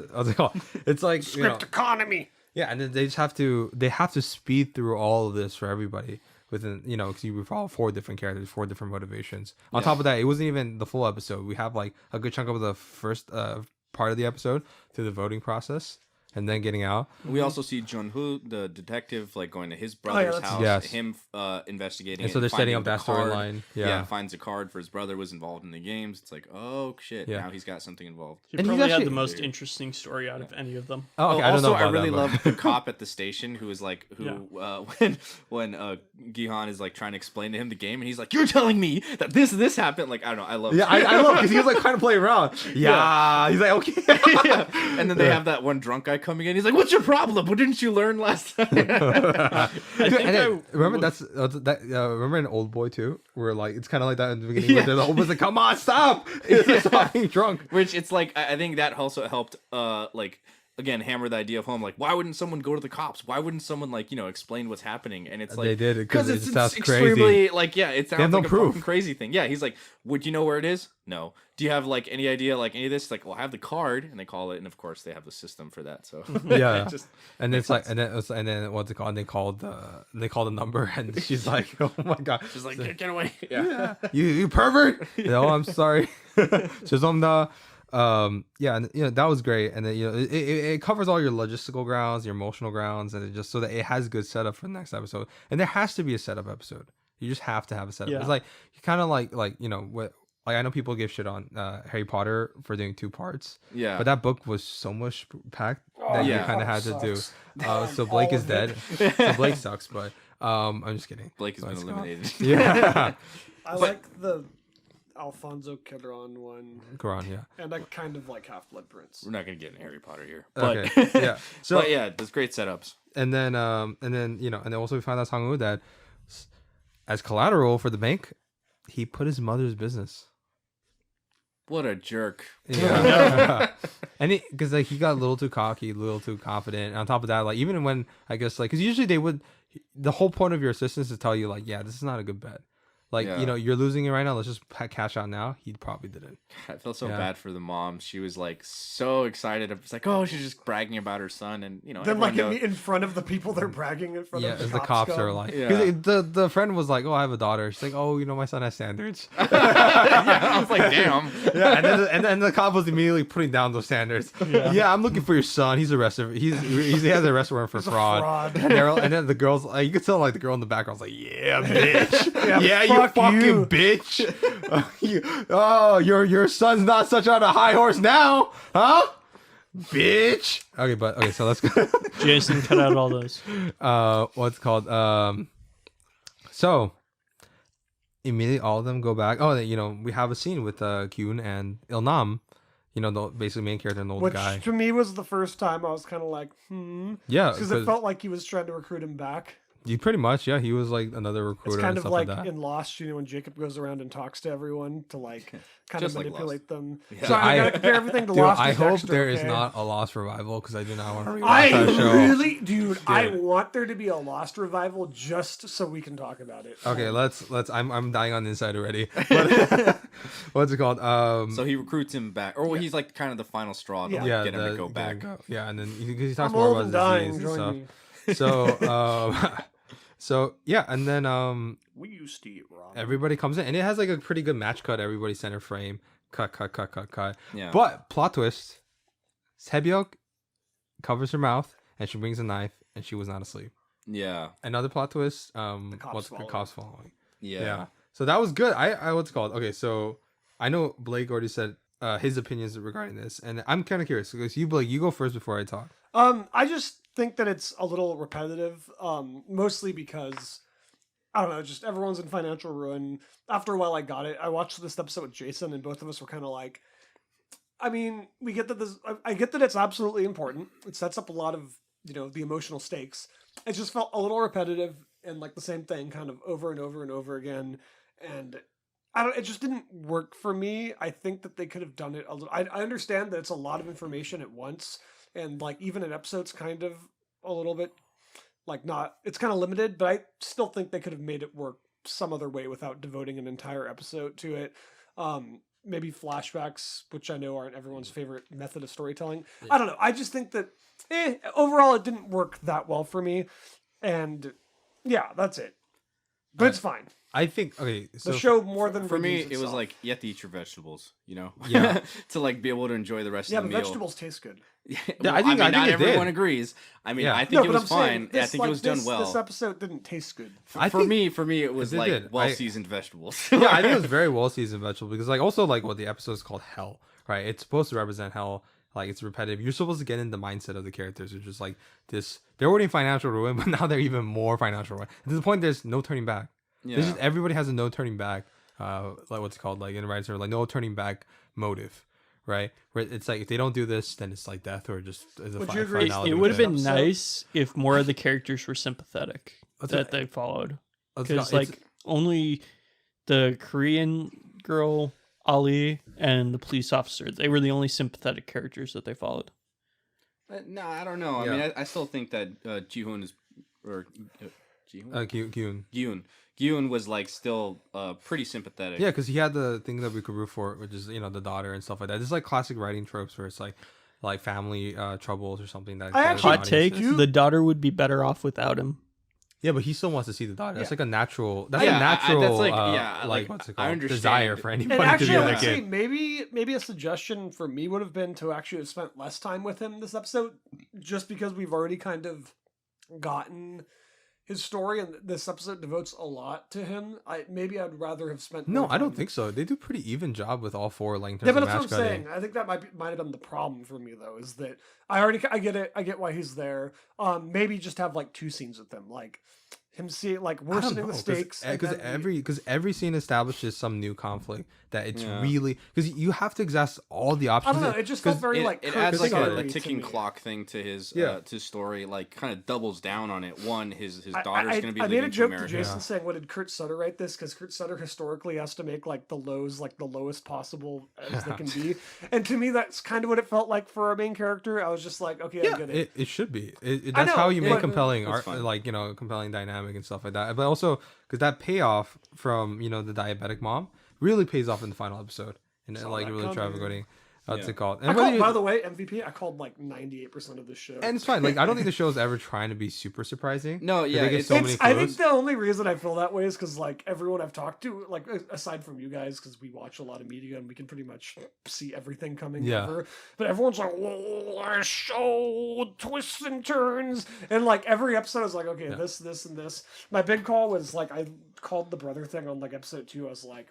Speaker 1: it's
Speaker 2: script economy.
Speaker 1: Yeah, and then they have to speed through all of this for everybody within because you follow 4 different characters, 4 different motivations. On top of that, it wasn't even the full episode. We have a good chunk of the first part of the episode through the voting process. And then getting out.
Speaker 4: We also see Jun-Hoo, the detective, going to his brother's house, him investigating.
Speaker 1: And so they're setting up that storyline.
Speaker 4: Yeah, finds a card for his brother was involved in the games. It's oh shit, now he's got something involved.
Speaker 3: He probably had the most interesting story out of any of them.
Speaker 1: Oh, okay.
Speaker 4: I really love the cop at the station who is when Gihan is trying to explain to him the game, and he's like, "You're telling me that this happened." I don't know. I love.
Speaker 1: Yeah, I love because he was trying to play around. Yeah, he's like, okay.
Speaker 4: And then they have that one drunk guy coming in. He's like, "What's your problem? What didn't you learn last time?"
Speaker 1: Remember in Old Boy too, where it's kind of like that in the beginning. Where the old boy's like, "Come on, stop!" Stop being drunk.
Speaker 4: Which it's I think that also helped again hammer the idea of home. Like, why wouldn't someone go to the cops? Why wouldn't someone like explain what's happening? And it's like
Speaker 1: They did it because it
Speaker 4: it's
Speaker 1: sounds
Speaker 4: extremely
Speaker 1: crazy.
Speaker 4: like it sounds
Speaker 1: have no
Speaker 4: like a
Speaker 1: proof.
Speaker 4: fucking crazy thing. Yeah, he's like, would you know where it is? No. Do you have like any idea like any of this? Like, well, I have the card, and they call it, and of course they have the system for that. So
Speaker 1: Yeah,
Speaker 4: just
Speaker 1: and it's like, and then what's it called? And they called the number, and she's like, "Oh my god!"
Speaker 4: just like get away. Yeah.
Speaker 1: you pervert. No, I'm sorry. 죄송합니다. Yeah, and that was great, and then it covers all your logistical grounds, your emotional grounds, and it just so that it has good setup for the next episode. And there has to be a setup episode. You just have to have a setup.
Speaker 3: Yeah.
Speaker 1: It's like you kind of like what. Like I know people give shit on Harry Potter for doing 2 parts.
Speaker 4: Yeah.
Speaker 1: But that book was so much packed that you
Speaker 4: yeah.
Speaker 1: kind of had to do. So
Speaker 2: All
Speaker 1: Blake is
Speaker 2: of it.
Speaker 1: dead. So Blake sucks, but I'm just kidding.
Speaker 4: Blake has been
Speaker 1: Let's go.
Speaker 4: eliminated.
Speaker 1: Yeah.
Speaker 2: I like the Alfonso Cuarón one,
Speaker 1: Quran, yeah.
Speaker 2: and I kind of like Half Blood Prince.
Speaker 4: We're not gonna get in Harry Potter here. But,
Speaker 1: Okay. Yeah. So
Speaker 4: but yeah, there's great setups.
Speaker 1: and then also we found out Sang-woo that as collateral for the bank, he put his mother's business.
Speaker 4: What a jerk.
Speaker 1: Yeah. And because like he got a little too cocky, a little too confident. And on top of that, like even when I guess like because usually the whole point of your assistants is to tell you like, yeah, this is not a good bet. Like,
Speaker 4: Yeah.
Speaker 1: you're losing it right now. Let's just cash out now. He probably didn't.
Speaker 4: I felt so
Speaker 1: Yeah.
Speaker 4: bad for the mom. She was like so excited. It's like, oh, she's just bragging about her son, and
Speaker 2: Then
Speaker 4: everyone
Speaker 2: like
Speaker 4: knows-
Speaker 2: in front of the people they're bragging in front
Speaker 1: Yeah,
Speaker 2: of.
Speaker 1: as the cops are
Speaker 2: come.
Speaker 1: like,
Speaker 4: Yeah.
Speaker 1: 'cause the friend was like, oh, I have a daughter. She's like, oh, my son has standards.
Speaker 4: yeah, I was like, damn.
Speaker 1: Yeah, and then the cop was immediately putting down those standards. Yeah, I'm looking for your son. He's arrested. He has an arrest warrant for fraud.
Speaker 2: fraud.
Speaker 1: And then the girls, like, you could tell like the girl in the background was like, yeah, bitch.
Speaker 2: Yeah,
Speaker 1: you
Speaker 2: fuck
Speaker 1: fucking
Speaker 2: you.
Speaker 1: bitch. Your son's not such on a high horse now, huh? Bitch. Okay, so let's go.
Speaker 3: Jason, cut out all those.
Speaker 1: What's it called? So immediately all of them go back. Oh, we have a scene with Kyun and Il-nam, the basically main character and the old
Speaker 2: Which
Speaker 1: guy.
Speaker 2: to me was the first time I was kind of like,
Speaker 1: Yeah,
Speaker 2: because it felt like he was trying to recruit him back.
Speaker 1: you pretty much, yeah, he was like another recruiter
Speaker 2: It's kind
Speaker 1: and
Speaker 2: of
Speaker 1: stuff
Speaker 2: like
Speaker 1: like that.
Speaker 2: in Lost, when Jacob goes around and talks to everyone to like kind of
Speaker 4: Just like
Speaker 2: manipulate
Speaker 4: Lost.
Speaker 2: them.
Speaker 4: Yeah.
Speaker 2: So I
Speaker 1: I-
Speaker 2: gotta compare everything to
Speaker 1: Dude,
Speaker 2: Lost.
Speaker 1: I
Speaker 2: and
Speaker 1: hope
Speaker 2: Dexter,
Speaker 1: there is
Speaker 2: okay?
Speaker 1: not a Lost revival because I do not want to rewatch
Speaker 2: I
Speaker 1: that show.
Speaker 2: really, dude, I want there to be a Lost revival just so we can talk about it.
Speaker 1: Okay, let's. I'm dying on the inside already. But what's it called?
Speaker 4: So he recruits him back, or he's like kind of the final straw to
Speaker 2: Yeah.
Speaker 4: like,
Speaker 1: yeah,
Speaker 4: get him to go back.
Speaker 1: Yeah, and then he talks
Speaker 2: I'm
Speaker 1: more
Speaker 2: old
Speaker 1: about
Speaker 2: and
Speaker 1: his
Speaker 2: dying.
Speaker 1: disease and
Speaker 2: Join
Speaker 1: stuff.
Speaker 2: me.
Speaker 1: So, so yeah, and then
Speaker 2: We used to eat ramen.
Speaker 1: everybody comes in, and it has like a pretty good match cut. Everybody center frame, cut.
Speaker 4: Yeah.
Speaker 1: But plot twist: Sebyok covers her mouth, and she brings a knife, and she was not asleep.
Speaker 4: Yeah.
Speaker 1: Another plot twist:
Speaker 2: cops
Speaker 1: cops following.
Speaker 4: Yeah.
Speaker 1: Yeah. So that was good. I what's it called? Okay, so I know Blake already said his opinions regarding this, and I'm kind of curious because Blake, you go first before I talk.
Speaker 2: I just think that it's a little repetitive, mostly because I don't know, just everyone's in financial ruin. After a while, I got it. I watched this episode with Jason, and both of us were kind of like, I mean, we get that this. I get that it's absolutely important. It sets up a lot of the emotional stakes. It just felt a little repetitive and like the same thing, kind of over and over and over again, and it just didn't work for me. I think that they could have done it a little. I understand that it's a lot of information at once. And like even an episode's kind of a little bit like not, it's kind of limited, but I still think they could have made it work some other way without devoting an entire episode to it. Maybe flashbacks, which I know aren't everyone's favorite method of storytelling. I don't know. I just think that overall it didn't work that well for me. And yeah, that's it. But it's fine.
Speaker 1: I think okay. So
Speaker 2: The show more than
Speaker 4: For me,
Speaker 2: redeems
Speaker 4: it was
Speaker 2: itself.
Speaker 4: like you have to eat your vegetables,
Speaker 1: Yeah.
Speaker 4: to like be able to enjoy the rest
Speaker 2: yeah,
Speaker 4: of
Speaker 2: but
Speaker 4: the meal.
Speaker 2: vegetables taste good.
Speaker 4: Well,
Speaker 1: I think
Speaker 4: not
Speaker 1: it
Speaker 4: everyone
Speaker 1: did.
Speaker 4: agrees. I mean,
Speaker 1: Yeah.
Speaker 4: I think it
Speaker 2: but
Speaker 4: was
Speaker 2: I'm saying
Speaker 4: fine. I
Speaker 2: this,
Speaker 4: think it was done well.
Speaker 2: This episode didn't taste good.
Speaker 4: For me, it was
Speaker 1: It
Speaker 4: like
Speaker 1: did.
Speaker 4: well seasoned vegetables.
Speaker 1: yeah, I think it was very well seasoned vegetable because like also like what the episode is called Hell, right? It's supposed to represent hell. Like it's repetitive. You're supposed to get in the mindset of the characters. It's just like this. They're already in financial ruin, but now they're even more financial ruin. To the point, there's no turning back.
Speaker 4: Yeah.
Speaker 1: There's just everybody has a no turning back. Like what's it called, like in writing, like no turning back motive, right? Where it's like if they don't do this, then it's like death or just as a
Speaker 2: Would you agree?
Speaker 1: finality
Speaker 3: It
Speaker 1: of
Speaker 3: would have
Speaker 1: it.
Speaker 3: been
Speaker 2: So-
Speaker 3: nice if more of the characters were sympathetic
Speaker 1: Let's-
Speaker 3: that they followed.
Speaker 1: Let's
Speaker 3: Because
Speaker 1: go- it's-
Speaker 3: like only the Korean girl Ali and the police officer, they were the only sympathetic characters that they followed.
Speaker 6: No, I don't know. I
Speaker 1: Yeah.
Speaker 6: mean, I still think that Jihoon is or Jihoon.
Speaker 1: Gyun.
Speaker 6: Gyun was like still pretty sympathetic.
Speaker 1: Yeah, because he had the thing that we could root for, which is the daughter and stuff like that. This is like classic writing tropes where it's like family troubles or something that.
Speaker 2: I
Speaker 1: that
Speaker 2: actually-
Speaker 3: Hot take:
Speaker 1: audiences-
Speaker 3: the daughter would be better off without him.
Speaker 1: Yeah, but he still wants to see the daughter. That's
Speaker 2: Yeah.
Speaker 1: like a natural. That's
Speaker 6: Yeah,
Speaker 1: a natural.
Speaker 6: that's like-
Speaker 1: like
Speaker 6: yeah, like,
Speaker 1: what's it
Speaker 6: I
Speaker 1: called?
Speaker 6: understand.
Speaker 1: Desire for
Speaker 2: And
Speaker 1: anybody to
Speaker 2: actually,
Speaker 1: be
Speaker 2: I
Speaker 1: with
Speaker 2: would
Speaker 1: a
Speaker 2: say
Speaker 1: kid.
Speaker 2: maybe a suggestion for me would have been to actually have spent less time with him this episode, just because we've already kind of gotten his story, and this episode devotes a lot to him. Maybe I'd rather have spent.
Speaker 1: No,
Speaker 2: more
Speaker 1: I don't
Speaker 2: time-
Speaker 1: think so. They do pretty even job with all four. Like in terms
Speaker 2: Yeah, but
Speaker 1: of
Speaker 2: that's what
Speaker 1: match
Speaker 2: I'm
Speaker 1: cutting.
Speaker 2: saying. I think that might have been the problem for me though, is that I get it. I get why he's there. Maybe just have like 2 scenes with him, like him seeing like worsening the stakes. and
Speaker 1: because
Speaker 2: then we-
Speaker 1: every scene establishes some new conflict that it's
Speaker 6: Yeah.
Speaker 1: really because you have to exhaust all the
Speaker 2: I
Speaker 1: options.
Speaker 2: don't know. It just felt
Speaker 1: 'Cause
Speaker 2: very like
Speaker 6: it
Speaker 2: Kurt
Speaker 6: adds like
Speaker 2: Sutter-y
Speaker 6: a
Speaker 2: to
Speaker 6: ticking
Speaker 2: me.
Speaker 6: clock thing to his
Speaker 1: Yeah.
Speaker 6: to his story. Like kind of doubles down on it. One, his
Speaker 2: I-
Speaker 6: daughter's
Speaker 2: I,
Speaker 6: going to be
Speaker 2: I
Speaker 6: leaving
Speaker 2: made a joke to
Speaker 6: America.
Speaker 2: Jason saying, "What did Kurt Sutter write this?" Because Kurt Sutter historically has to make like the lows like the lowest possible as they can be, and to me that's kind of what it felt like for our main character. I was just like, okay, I
Speaker 1: yeah,
Speaker 2: get it.
Speaker 1: it should be.
Speaker 2: I
Speaker 1: That's how
Speaker 2: know,
Speaker 1: you make
Speaker 2: but-
Speaker 1: compelling
Speaker 6: It's
Speaker 1: art,
Speaker 6: fine.
Speaker 1: like compelling dynamic and stuff like that. But also because that payoff from the diabetic mom really pays off in the final episode, and
Speaker 2: Saw
Speaker 1: like
Speaker 2: that
Speaker 1: really
Speaker 2: coming.
Speaker 1: tragic. What's
Speaker 6: Yeah.
Speaker 1: it called?
Speaker 2: I
Speaker 1: And
Speaker 2: called, by the way, MVP. I called like 98% of this show.
Speaker 1: and it's fine. Like I don't think the show is ever trying to be super surprising.
Speaker 6: No,
Speaker 1: But
Speaker 6: yeah,
Speaker 1: they give
Speaker 6: it's-
Speaker 1: so many
Speaker 2: I
Speaker 1: clues.
Speaker 2: think the only reason I feel that way is because like everyone I've talked to, like aside from you guys, because we watch a lot of media and we can pretty much see everything coming.
Speaker 1: Yeah.
Speaker 2: Ever. But everyone's like, "Whoa, show twists and turns," and like every episode is like, okay,
Speaker 1: Yeah.
Speaker 2: this, and this. My big call was like I called the brother thing on like episode 2. I was like,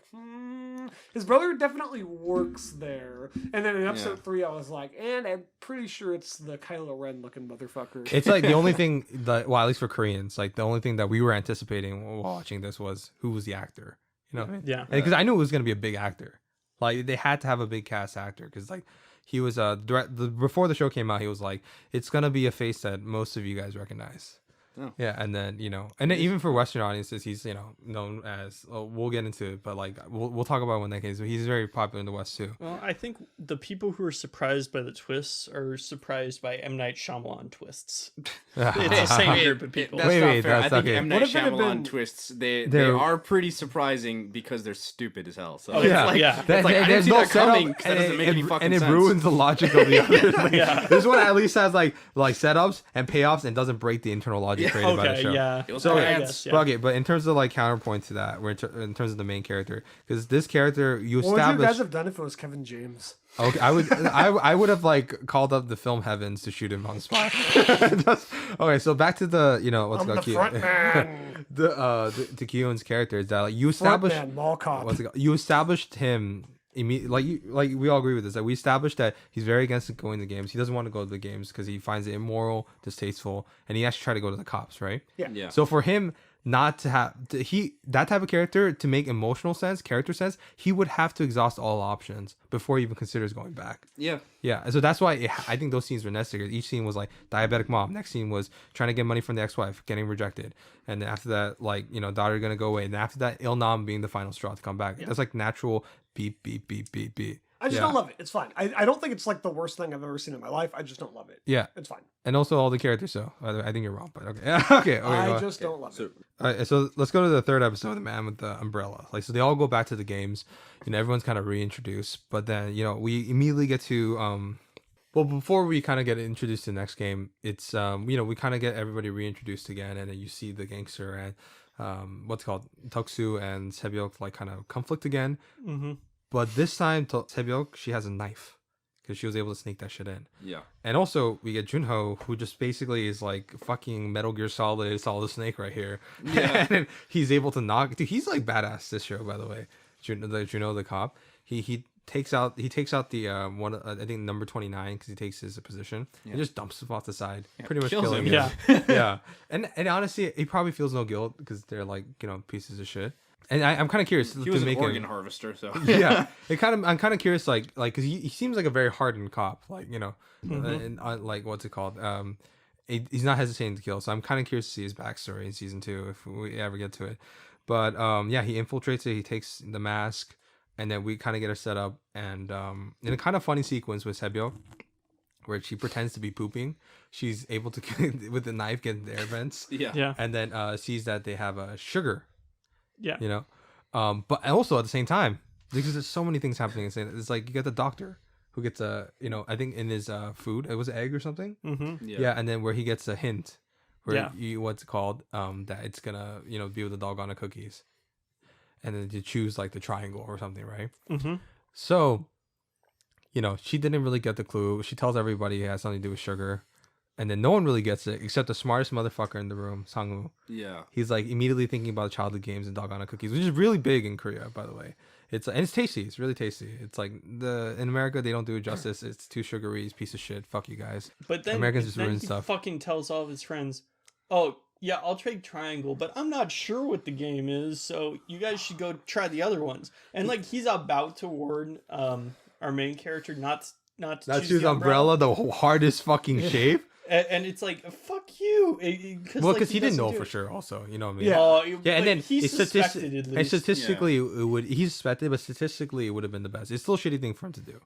Speaker 2: his brother definitely works there. And then in episode
Speaker 6: Yeah.
Speaker 2: 3, I was like, and I'm pretty sure it's the Kylo Ren looking motherfucker.
Speaker 1: It's like the only thing that, well, at least for Koreans, like the only thing that we were anticipating while watching this was who was the actor. You know what I mean?
Speaker 3: Yeah.
Speaker 1: Because I knew it was gonna be a big actor. Like they had to have a big cast actor because like he was before the show came out, he was like, it's gonna be a face that most of you guys recognize.
Speaker 6: Oh.
Speaker 1: Yeah, and then and then even for Western audiences, he's known as. We'll get into it, but like we'll talk about it when that case. He's very popular in the West too.
Speaker 3: Well, I think the people who are surprised by the twists are surprised by M. Night Shyamalan twists. It's the same group of people.
Speaker 6: That's
Speaker 1: Wait,
Speaker 6: not
Speaker 1: wait,
Speaker 6: fair. I
Speaker 1: that's
Speaker 6: think
Speaker 1: okay.
Speaker 6: M.
Speaker 2: What
Speaker 6: Night
Speaker 2: if it had
Speaker 6: Shyamalan
Speaker 2: been-
Speaker 6: twists, they
Speaker 1: They're-
Speaker 6: are pretty surprising because they're stupid as hell. So
Speaker 3: Oh,
Speaker 6: it's
Speaker 3: yeah,
Speaker 6: like,
Speaker 3: yeah.
Speaker 6: it's like I didn't see that coming 'cause that doesn't make any fucking
Speaker 1: and it
Speaker 6: sense.
Speaker 1: ruins the logic of the other. Like,
Speaker 3: Yeah.
Speaker 1: This one at least has like setups and payoffs and doesn't break the internal logic
Speaker 6: Yeah.
Speaker 1: created by the
Speaker 3: Okay,
Speaker 1: show.
Speaker 3: yeah.
Speaker 6: It was
Speaker 1: So,
Speaker 3: I
Speaker 6: pants.
Speaker 3: guess, yeah.
Speaker 1: But okay, but in terms of like counterpoint to that, we're in terms of the main character, because this character you
Speaker 2: What would you guys
Speaker 1: establish.
Speaker 2: have done if it was Kevin James?
Speaker 1: Okay, I would have like called up the film heavens to shoot him on the spot. Okay, so back to the what's
Speaker 2: I'm
Speaker 1: it
Speaker 2: the
Speaker 1: called
Speaker 2: front man.
Speaker 1: the Kyun's character is that like you establish
Speaker 2: Front man, mall cop.
Speaker 1: what's it called? You established him immediately. Like we all agree with this. That we established that he's very against going to the games. He doesn't want to go to the games because he finds it immoral, distasteful, and he actually tried to go to the cops. Right.
Speaker 6: Yeah.
Speaker 1: So for him not to have that type of character to make emotional sense, character sense, he would have to exhaust all options before he even considers going back.
Speaker 6: Yeah.
Speaker 1: Yeah, and so that's why I think those scenes were necessary. Each scene was like diabetic mom. Next scene was trying to get money from the ex-wife, getting rejected, and then after that, like daughter gonna go away, and after that, Il Nam being the final straw to come back. That's like natural beep beep beep beep beep.
Speaker 2: I just
Speaker 1: Yeah.
Speaker 2: don't love it. It's fine. I don't think it's like the worst thing I've ever seen in my life. I just don't love it.
Speaker 1: Yeah,
Speaker 2: It's fine.
Speaker 1: and also all the characters. So I think you're wrong, but okay, okay. Go
Speaker 2: I
Speaker 1: ahead.
Speaker 2: just don't love
Speaker 6: So
Speaker 2: it.
Speaker 1: All right, so let's go to the third episode, the man with the umbrella. Like, so they all go back to the games. Everyone's kind of reintroduced, but then we immediately get to well, before we kind of get introduced to the next game, it's we kind of get everybody reintroduced again, and then you see the gangster and what's it called Tuksu and Sebyok like kind of conflict again.
Speaker 3: Mm-hmm.
Speaker 1: But this time, Sebyok, she has a knife because she was able to sneak that shit in.
Speaker 6: yeah.
Speaker 1: And also, we get Junho, who just basically is like fucking Metal Gear Solid Snake right here.
Speaker 6: Yeah.
Speaker 1: And he's able to knock. Dude, he's like badass this show, by the way. Juno, the cop. He takes out the one I think number 29 because he takes his position.
Speaker 6: Yeah.
Speaker 1: And just dumps him off the side, pretty much
Speaker 6: kills
Speaker 1: killing
Speaker 6: him.
Speaker 1: him.
Speaker 3: Yeah.
Speaker 1: Yeah. And honestly, he probably feels no guilt because they're like pieces of shit. And I'm kind of curious
Speaker 6: He
Speaker 1: to
Speaker 6: was an
Speaker 1: make
Speaker 6: organ
Speaker 1: him.
Speaker 6: harvester, so
Speaker 1: Yeah, I'm kind of curious, like because he seems like a very hardened cop, like and like what's it called? He's not hesitating to kill. So I'm kind of curious to see his backstory in season 2 if we ever get to it. But yeah, he infiltrates it. He takes the mask, and then we kind of get her set up, and in a kind of funny sequence with Sebyo, where she pretends to be pooping. She's able to with the knife get in the air vents.
Speaker 6: Yeah.
Speaker 3: Yeah.
Speaker 1: And then sees that they have sugar.
Speaker 3: Yeah.
Speaker 1: You know, but also at the same time, because there's so many things happening. It's like you get the doctor who gets I think in his food it was an egg or something.
Speaker 3: Mm-hmm.
Speaker 1: Yeah, and then where he gets a hint, where
Speaker 3: Yeah.
Speaker 1: what's it called, that it's gonna be with the doggone cookies, and then you choose like the triangle or something, right?
Speaker 3: Mm-hmm.
Speaker 1: So, she didn't really get the clue. She tells everybody it has something to do with sugar, and then no one really gets it except the smartest motherfucker in the room, Sangwoo.
Speaker 6: Yeah.
Speaker 1: He's like immediately thinking about childhood games and doggone cookies, which is really big in Korea, by the way. And it's tasty. It's really tasty. It's like in America they don't do it justice. It's too sugary. It's a piece of shit. Fuck you guys.
Speaker 3: But then,
Speaker 1: Americans just
Speaker 3: then
Speaker 1: ruin
Speaker 3: he
Speaker 1: stuff.
Speaker 3: fucking tells all of his friends, "Oh yeah, I'll trade triangle, but I'm not sure what the game is, so you guys should go try the other ones." And like he's about to warn our main character not to
Speaker 1: That's
Speaker 3: choose
Speaker 1: his umbrella, the hardest fucking shape.
Speaker 3: and it's like fuck you,
Speaker 1: Because he didn't know for sure. Also, you know what I mean?
Speaker 2: Yeah.
Speaker 1: Yeah, and then
Speaker 3: he
Speaker 1: it's
Speaker 3: suspected at
Speaker 1: and
Speaker 3: least.
Speaker 1: statistically, it would he suspected, but statistically, it would have been the best. It's still a shitty thing for him to do,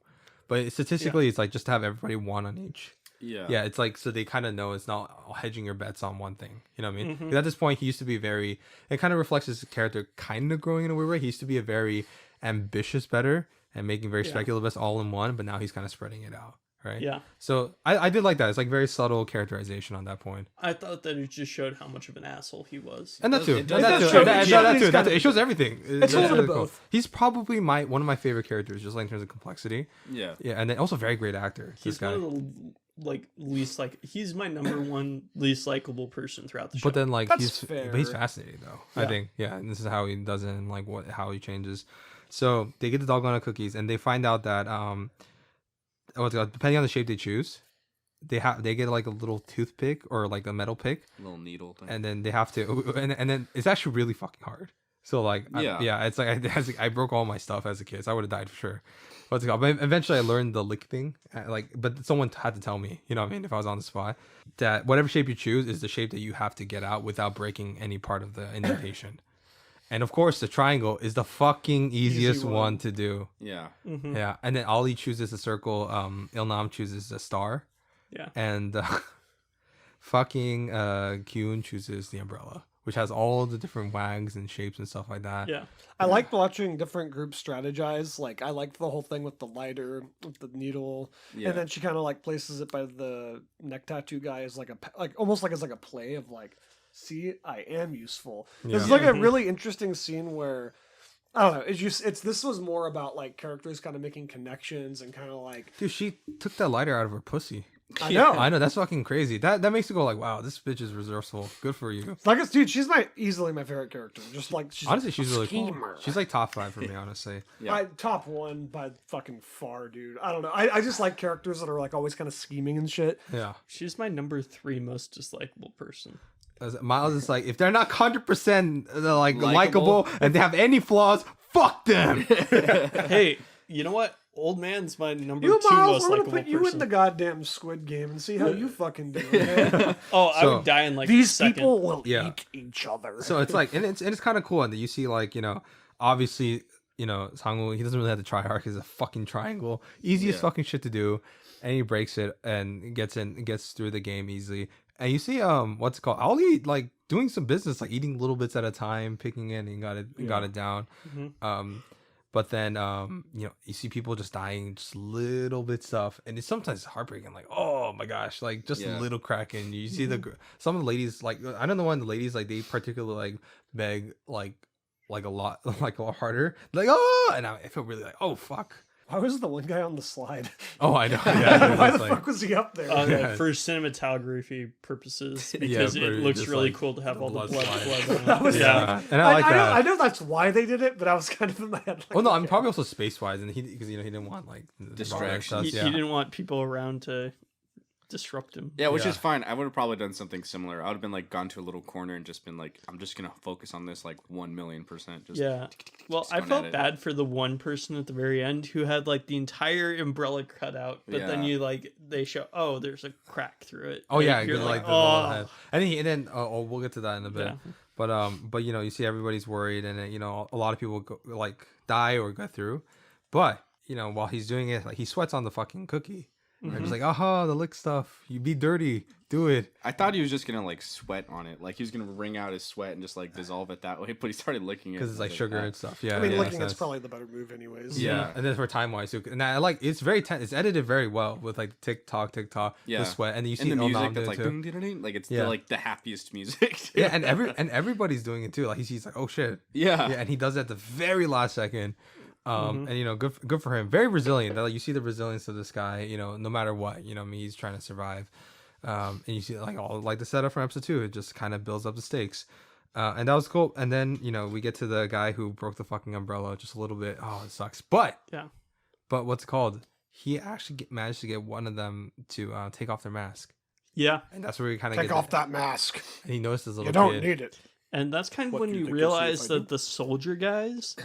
Speaker 1: but statistically, it's like just to have everybody one on each.
Speaker 6: Yeah.
Speaker 1: Yeah, it's like so they kind of know it's not hedging your bets on one thing. You know what I mean?
Speaker 3: Mm-hmm.
Speaker 1: 'Cause at this point, he used to be very. It kind of reflects his character, kind of growing in a weird way. He used to be a very ambitious bettor and making very speculative bets all in one, but now he's kind of spreading it out. Right.
Speaker 3: Yeah.
Speaker 1: So I did like that. It's like very subtle characterization on that point.
Speaker 3: I thought that it just showed how much of an asshole he was.
Speaker 1: And that too.
Speaker 6: It
Speaker 1: And
Speaker 6: does
Speaker 1: that too.
Speaker 2: show-
Speaker 1: And
Speaker 2: it
Speaker 1: that
Speaker 2: shows
Speaker 1: too.
Speaker 2: he's
Speaker 1: That too.
Speaker 2: kinda-
Speaker 1: It shows everything.
Speaker 2: It's a
Speaker 1: That's
Speaker 2: little bit of
Speaker 1: really cool.
Speaker 2: both.
Speaker 1: He's probably one of my favorite characters, just like in terms of complexity.
Speaker 6: Yeah.
Speaker 1: Yeah, and then also very great actor.
Speaker 3: He's
Speaker 1: This guy.
Speaker 3: one of the least he's my number one least likable person throughout the show.
Speaker 1: But then like
Speaker 2: That's
Speaker 1: he's
Speaker 2: fair.
Speaker 1: but he's fascinating though. I
Speaker 2: Yeah.
Speaker 1: think. Yeah, and this is how he does it and like how he changes. So they get the doggone cookies and they find out that depending on the shape they choose, they get like a little toothpick or like a metal pick,
Speaker 6: Little needle thing.
Speaker 1: and then they have to and then it's actually really fucking hard. So like
Speaker 6: Yeah.
Speaker 1: it's like I broke all my stuff as a kid. So I would have died for sure. What's it called? But eventually I learned the lick thing. But someone had to tell me, you know what I mean, if I was on the spot, that whatever shape you choose is the shape that you have to get out without breaking any part of the indentation. And of course, the triangle is the fucking easiest
Speaker 2: one.
Speaker 1: one to do.
Speaker 6: Yeah.
Speaker 3: Mhm.
Speaker 1: Yeah, and then Ali chooses a circle. Ilnam chooses a star,
Speaker 3: Yeah.
Speaker 1: and fucking Kyun chooses the umbrella, which has all the different wags and shapes and stuff like that.
Speaker 3: Yeah.
Speaker 2: I liked watching different groups strategize. Like I liked the whole thing with the lighter, with the needle,
Speaker 6: Yeah.
Speaker 2: and then she kind of like places it by the neck tattoo guy as like almost like as like a play of like, see, I am useful. This is
Speaker 1: Yeah.
Speaker 2: like a really interesting scene where I don't know. This was more about like characters kind of making connections and kind of like
Speaker 1: Dude, she took that lighter out of her pussy.
Speaker 2: I know.
Speaker 1: I know, that's fucking crazy. That makes you go like, wow, this bitch is resourceful. Good for you.
Speaker 2: Like, dude, she's easily my favorite character. Just like she's
Speaker 1: Honestly,
Speaker 2: a
Speaker 1: she's really cool.
Speaker 2: schemer.
Speaker 1: She's like top 5 for me, honestly.
Speaker 6: Yeah.
Speaker 2: Top one by fucking far, dude. I don't know. I just like characters that are like always kind of scheming and shit.
Speaker 1: Yeah.
Speaker 3: She's my number 3 most dislikable person.
Speaker 1: As Miles is like, if they're not 100% like
Speaker 6: Likeable.
Speaker 1: likable and they have any flaws, fuck them.
Speaker 3: Hey, you know what? Old man's my number
Speaker 2: You
Speaker 3: 2
Speaker 2: Miles,
Speaker 3: most
Speaker 2: we're gonna
Speaker 3: likable
Speaker 2: put you
Speaker 3: person.
Speaker 2: in the goddamn Squid Game and see how you fucking do. Man.
Speaker 3: Oh, I
Speaker 1: So,
Speaker 3: would die in like
Speaker 2: These
Speaker 3: a second.
Speaker 2: people will
Speaker 1: Yeah.
Speaker 2: eat each other.
Speaker 1: So it's like, and it's kind of cool. And you see, like, obviously, Sangwoo, he doesn't really have to try hard because it's a fucking triangle. Easiest
Speaker 6: Yeah.
Speaker 1: fucking shit to do. And he breaks it and gets through the game easily. And you see, what's it called? Ali, like, doing some business, like eating little bits at a time, picking it, and he got it down.
Speaker 3: Mhm.
Speaker 1: But then, you see people just dying, just little bit stuff, and it's sometimes heartbreaking. Like, oh my gosh, like just
Speaker 6: Yeah.
Speaker 1: a little crack, and you see some of the ladies, like I don't know why the ladies like they particularly like beg like a lot like a lot harder, like and I feel really like oh fuck.
Speaker 2: Why was the one guy on the slide?
Speaker 1: Oh, I know. Yeah,
Speaker 2: Why
Speaker 1: it's
Speaker 2: the
Speaker 1: like-
Speaker 2: fuck was he up there?
Speaker 1: Yeah.
Speaker 3: For cinematography purposes, because
Speaker 1: but
Speaker 3: it looks
Speaker 1: just,
Speaker 3: really
Speaker 1: like,
Speaker 3: cool to have all the
Speaker 1: blood
Speaker 3: blood.
Speaker 1: slide.
Speaker 3: blood on
Speaker 2: That
Speaker 3: it.
Speaker 2: was-
Speaker 1: Yeah, and I like that.
Speaker 2: I know that's why they did it, but I was kind of in my head. Like,
Speaker 1: Well, no, I'm
Speaker 2: okay.
Speaker 1: probably also space wise, and because he didn't want like the
Speaker 6: Distractions.
Speaker 3: He,
Speaker 1: Yeah.
Speaker 3: he didn't want people around to disrupt him.
Speaker 6: Yeah, which
Speaker 1: Yeah.
Speaker 6: is fine. I would have probably done something similar. I would have been like gone to a little corner and just been like, I'm just gonna focus on this like 1,000,000%. Just
Speaker 3: Yeah. Well,
Speaker 6: just
Speaker 3: I
Speaker 6: going
Speaker 3: felt
Speaker 6: at it.
Speaker 3: bad for the one person at the very end who had like the entire umbrella cut out, but then
Speaker 6: Yeah.
Speaker 3: they show, oh, there's a crack through it.
Speaker 1: Oh yeah,
Speaker 3: you're
Speaker 1: good, like the
Speaker 3: oh.
Speaker 1: little head. And then we'll get to that in a bit.
Speaker 3: Yeah.
Speaker 1: But you see everybody's worried, and a lot of people like die or go through. But while he's doing it, like he sweats on the fucking cookie, They're just like, aha, the lick stuff. You be dirty. Do it.
Speaker 6: I thought he was just gonna like sweat on it, like he was gonna wring out his sweat and just like dissolve it that way. But he started licking it
Speaker 1: Because it's
Speaker 6: I
Speaker 1: like
Speaker 6: was
Speaker 1: sugar
Speaker 6: "Ah."
Speaker 1: and stuff. Yeah.
Speaker 2: I mean,
Speaker 1: yeah,
Speaker 2: licking
Speaker 1: makes
Speaker 2: it's
Speaker 1: sense.
Speaker 2: probably the better move, anyways.
Speaker 6: Yeah.
Speaker 1: And then for time wise too, and I like it's very it's edited very well with like tick tock,
Speaker 6: Yeah.
Speaker 1: the sweat, and then you see
Speaker 6: And the
Speaker 1: Il
Speaker 6: music
Speaker 1: Nam
Speaker 6: that's
Speaker 1: do
Speaker 6: like,
Speaker 1: it too.
Speaker 6: ding, ding, ding, like it's
Speaker 1: Yeah.
Speaker 6: like the happiest music. too.
Speaker 1: Yeah, and everybody's doing it too. Like he's like, oh shit.
Speaker 6: yeah.
Speaker 1: Yeah, and he does it at the very last second. And you know, good for him. Very resilient. Like, you see the resilience of this guy. You know, no matter what. You know, I mean, he's trying to survive. And you see like all like the setup from episode 2. It just kind of builds up the stakes. And that was cool. And then you know we get to the guy who broke the fucking umbrella just a little bit. Oh, it sucks. But what's it called? He actually managed to get one of them to take off their mask.
Speaker 3: Yeah.
Speaker 1: And that's where we kind of
Speaker 2: Take off that mask.
Speaker 1: And he noticed his little
Speaker 2: You don't
Speaker 1: kid.
Speaker 2: need it.
Speaker 3: And that's kind of
Speaker 2: What
Speaker 3: when
Speaker 2: do you
Speaker 3: you
Speaker 2: think you'll see if
Speaker 3: realize
Speaker 2: I do?
Speaker 3: that the soldier guys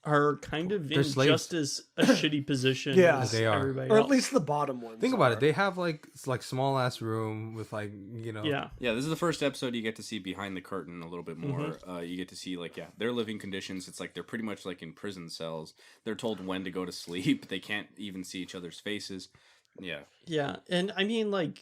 Speaker 3: are kind of
Speaker 1: They're
Speaker 3: in
Speaker 1: slaves.
Speaker 3: just as a shitty position
Speaker 2: Yeah.
Speaker 3: as
Speaker 1: They are.
Speaker 3: everybody
Speaker 2: Or
Speaker 3: else.
Speaker 2: at least the bottom ones.
Speaker 1: Think about
Speaker 2: are.
Speaker 1: it. They have like small ass room with like
Speaker 3: Yeah.
Speaker 6: Yeah, this is the first episode you get to see behind the curtain a little bit more. You get to see like their living conditions. It's like they're pretty much like in prison cells. They're told when to go to sleep. They can't even see each other's faces. Yeah,
Speaker 3: Yeah. And I mean, like,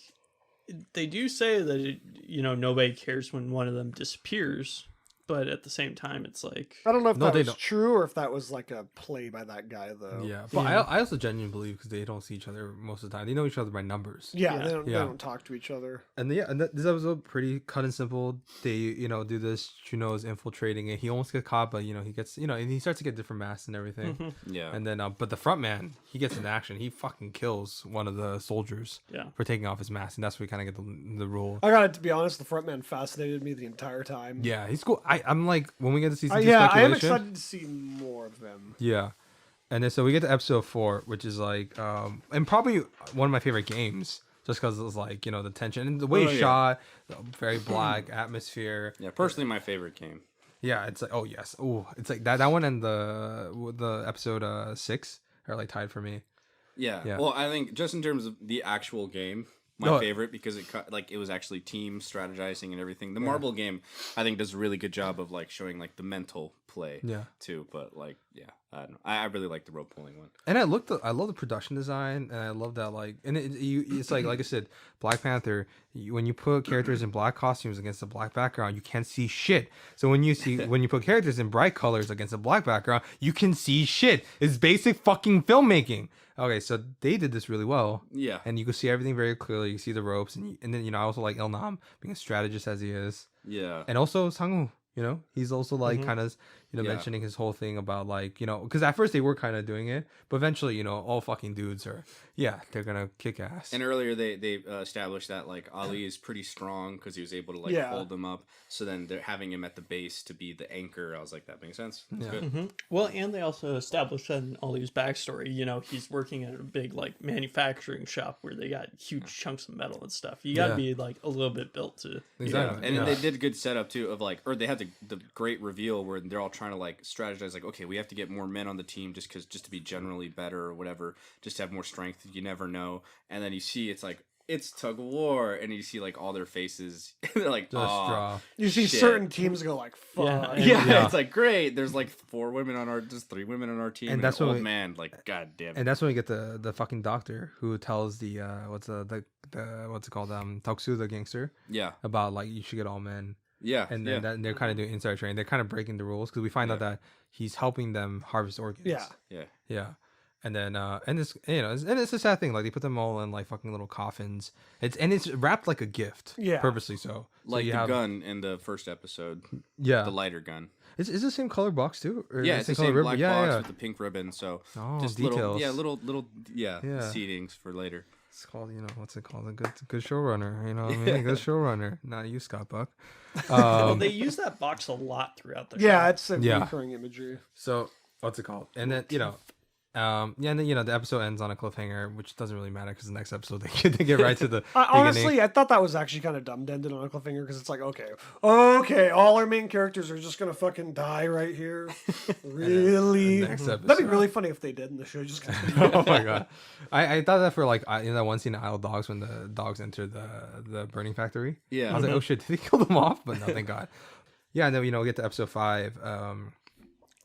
Speaker 3: they do say that, nobody cares when one of them disappears. But at the same time, it's like,
Speaker 2: I don't know if
Speaker 1: No,
Speaker 2: that
Speaker 1: they
Speaker 2: was
Speaker 1: don't.
Speaker 2: true or if that was like a play by that guy, though.
Speaker 1: Yeah, but I also genuinely believe because they don't see each other most of the time. They know each other by numbers.
Speaker 2: Yeah,
Speaker 3: Yeah.
Speaker 2: they
Speaker 1: Yeah.
Speaker 2: don't talk to each other.
Speaker 1: And this episode pretty cut and simple. They do this. Juno is infiltrating it. He almost gets caught, but he gets and he starts to get different masks and everything.
Speaker 6: yeah.
Speaker 1: And then but the front man, he gets in action. He fucking kills one of the soldiers
Speaker 3: Yeah.
Speaker 1: for taking off his mask, and that's where we kind of get the rule.
Speaker 2: I got to be honest, the front man fascinated me the entire time.
Speaker 1: Yeah, he's cool. I'm like when we get to season 2
Speaker 2: Yeah, I am
Speaker 1: speculation.
Speaker 2: excited to see more of them.
Speaker 1: Yeah. And then so we get to episode 4, which is like and probably one of my favorite games, just because it was like, the tension and the way it's
Speaker 6: yeah.
Speaker 1: shot, the very black atmosphere.
Speaker 6: Yeah, personally, my favorite game.
Speaker 1: Yeah, it's like, oh yes. Oh, it's like that one and the episode 6 are like tied for me.
Speaker 6: Yeah.
Speaker 1: Yeah.
Speaker 6: Well, I think just in terms of the actual game, my
Speaker 1: No.
Speaker 6: favorite because it was actually team strategizing and everything. The marble game, I think, does a really good job of like showing like the mental play.
Speaker 1: Yeah.
Speaker 6: Too, but like, yeah, I don't know. I really like the rope pulling one.
Speaker 1: And I love the production design, and I love that like, and it's like I said, Black Panther. When you put characters in black costumes against a black background, you can't see shit. So when you put characters in bright colors against a black background, you can see shit. It's basic fucking filmmaking. Okay, so they did this really well.
Speaker 6: Yeah.
Speaker 1: And you can see everything very clearly. You see the ropes, and then I also like Il Nam being a strategist as he is,
Speaker 6: Yeah.
Speaker 1: and also Sang-woo. He's also like kind of
Speaker 6: Yeah.
Speaker 1: mentioning his whole thing about like because at first they were kind of doing it, but eventually all fucking dudes are they're gonna kick ass.
Speaker 6: And earlier they established that like Ali is pretty strong because he was able to like
Speaker 2: Yeah.
Speaker 6: hold them up. So then they're having him at the base to be the anchor. I was like, that makes sense. That's
Speaker 1: Yeah.
Speaker 6: good.
Speaker 3: Well, and they also established in Ollie's backstory, he's working at a big like manufacturing shop where they got huge chunks of metal and stuff. You got to
Speaker 1: Yeah.
Speaker 3: be like a little bit built to.
Speaker 1: Exactly.
Speaker 6: And
Speaker 1: Yeah.
Speaker 6: they did a good setup too of like, or they had the great reveal where they're all trying to like strategize, like, okay, we have to get more men on the team just to be generally better or whatever, just to have more strength. You never know. And then you see it's tug of war, and you see like all their faces. They're like,
Speaker 1: Just
Speaker 6: oh,
Speaker 1: draw.
Speaker 2: You see
Speaker 6: shit.
Speaker 2: certain teams go like, fuck.
Speaker 3: Yeah,
Speaker 6: Yeah,
Speaker 1: Yeah.
Speaker 6: it's like great. There's like 3 women on our team,
Speaker 1: And
Speaker 6: and
Speaker 1: that's
Speaker 6: an
Speaker 1: when
Speaker 6: old
Speaker 1: we-
Speaker 6: man. Like, god damn it.
Speaker 1: And that's when we get the fucking doctor who tells the what's it called Toksu the gangster
Speaker 6: Yeah,
Speaker 1: about like you should get all men.
Speaker 6: yeah,
Speaker 1: And
Speaker 6: yeah.
Speaker 1: then they're kind of doing inside training. They're kind of breaking the rules because we find out that he's helping them harvest organs.
Speaker 2: Yeah.
Speaker 6: yeah.
Speaker 1: Yeah. And then and it's it's a sad thing. Like they put them all in like fucking little coffins. It's wrapped like a gift.
Speaker 2: Yeah.
Speaker 1: Purposely so. So
Speaker 6: Like
Speaker 1: you
Speaker 6: the
Speaker 1: have,
Speaker 6: gun in the first episode,
Speaker 1: Yeah.
Speaker 6: the lighter gun.
Speaker 1: Is the same color box too? Or
Speaker 6: Yeah,
Speaker 1: is
Speaker 6: it's the
Speaker 1: color
Speaker 6: same
Speaker 1: ribbon?
Speaker 6: black
Speaker 1: Yeah,
Speaker 6: box
Speaker 1: yeah.
Speaker 6: with the pink ribbon. So
Speaker 1: Oh,
Speaker 6: just
Speaker 1: details.
Speaker 6: little
Speaker 1: Yeah.
Speaker 6: seedings for later.
Speaker 1: It's called, what's it called? A good showrunner. You know what I mean? A good showrunner. Not you, Scott Buck.
Speaker 3: Well, they use that box a lot throughout the show.
Speaker 2: Yeah, it's a
Speaker 1: Yeah.
Speaker 2: recurring imagery.
Speaker 1: So what's it called? And then and then the episode ends on a cliffhanger, which doesn't really matter because the next episode they get right to the beginning.
Speaker 2: Honestly, I thought that was actually kind of dumb to end it on a cliffhanger because it's like, okay, all our main characters are just gonna fucking die right here. Really?
Speaker 1: next
Speaker 2: That'd be
Speaker 1: episode.
Speaker 2: really funny if they did, and the show just continued.
Speaker 1: Oh my god, I thought that for like in that one scene in Isle of Dogs when the dogs enter the burning factory.
Speaker 6: Yeah.
Speaker 1: I was like, oh shit, did he kill them off? But no, thank God. Yeah, and then we get to episode 5.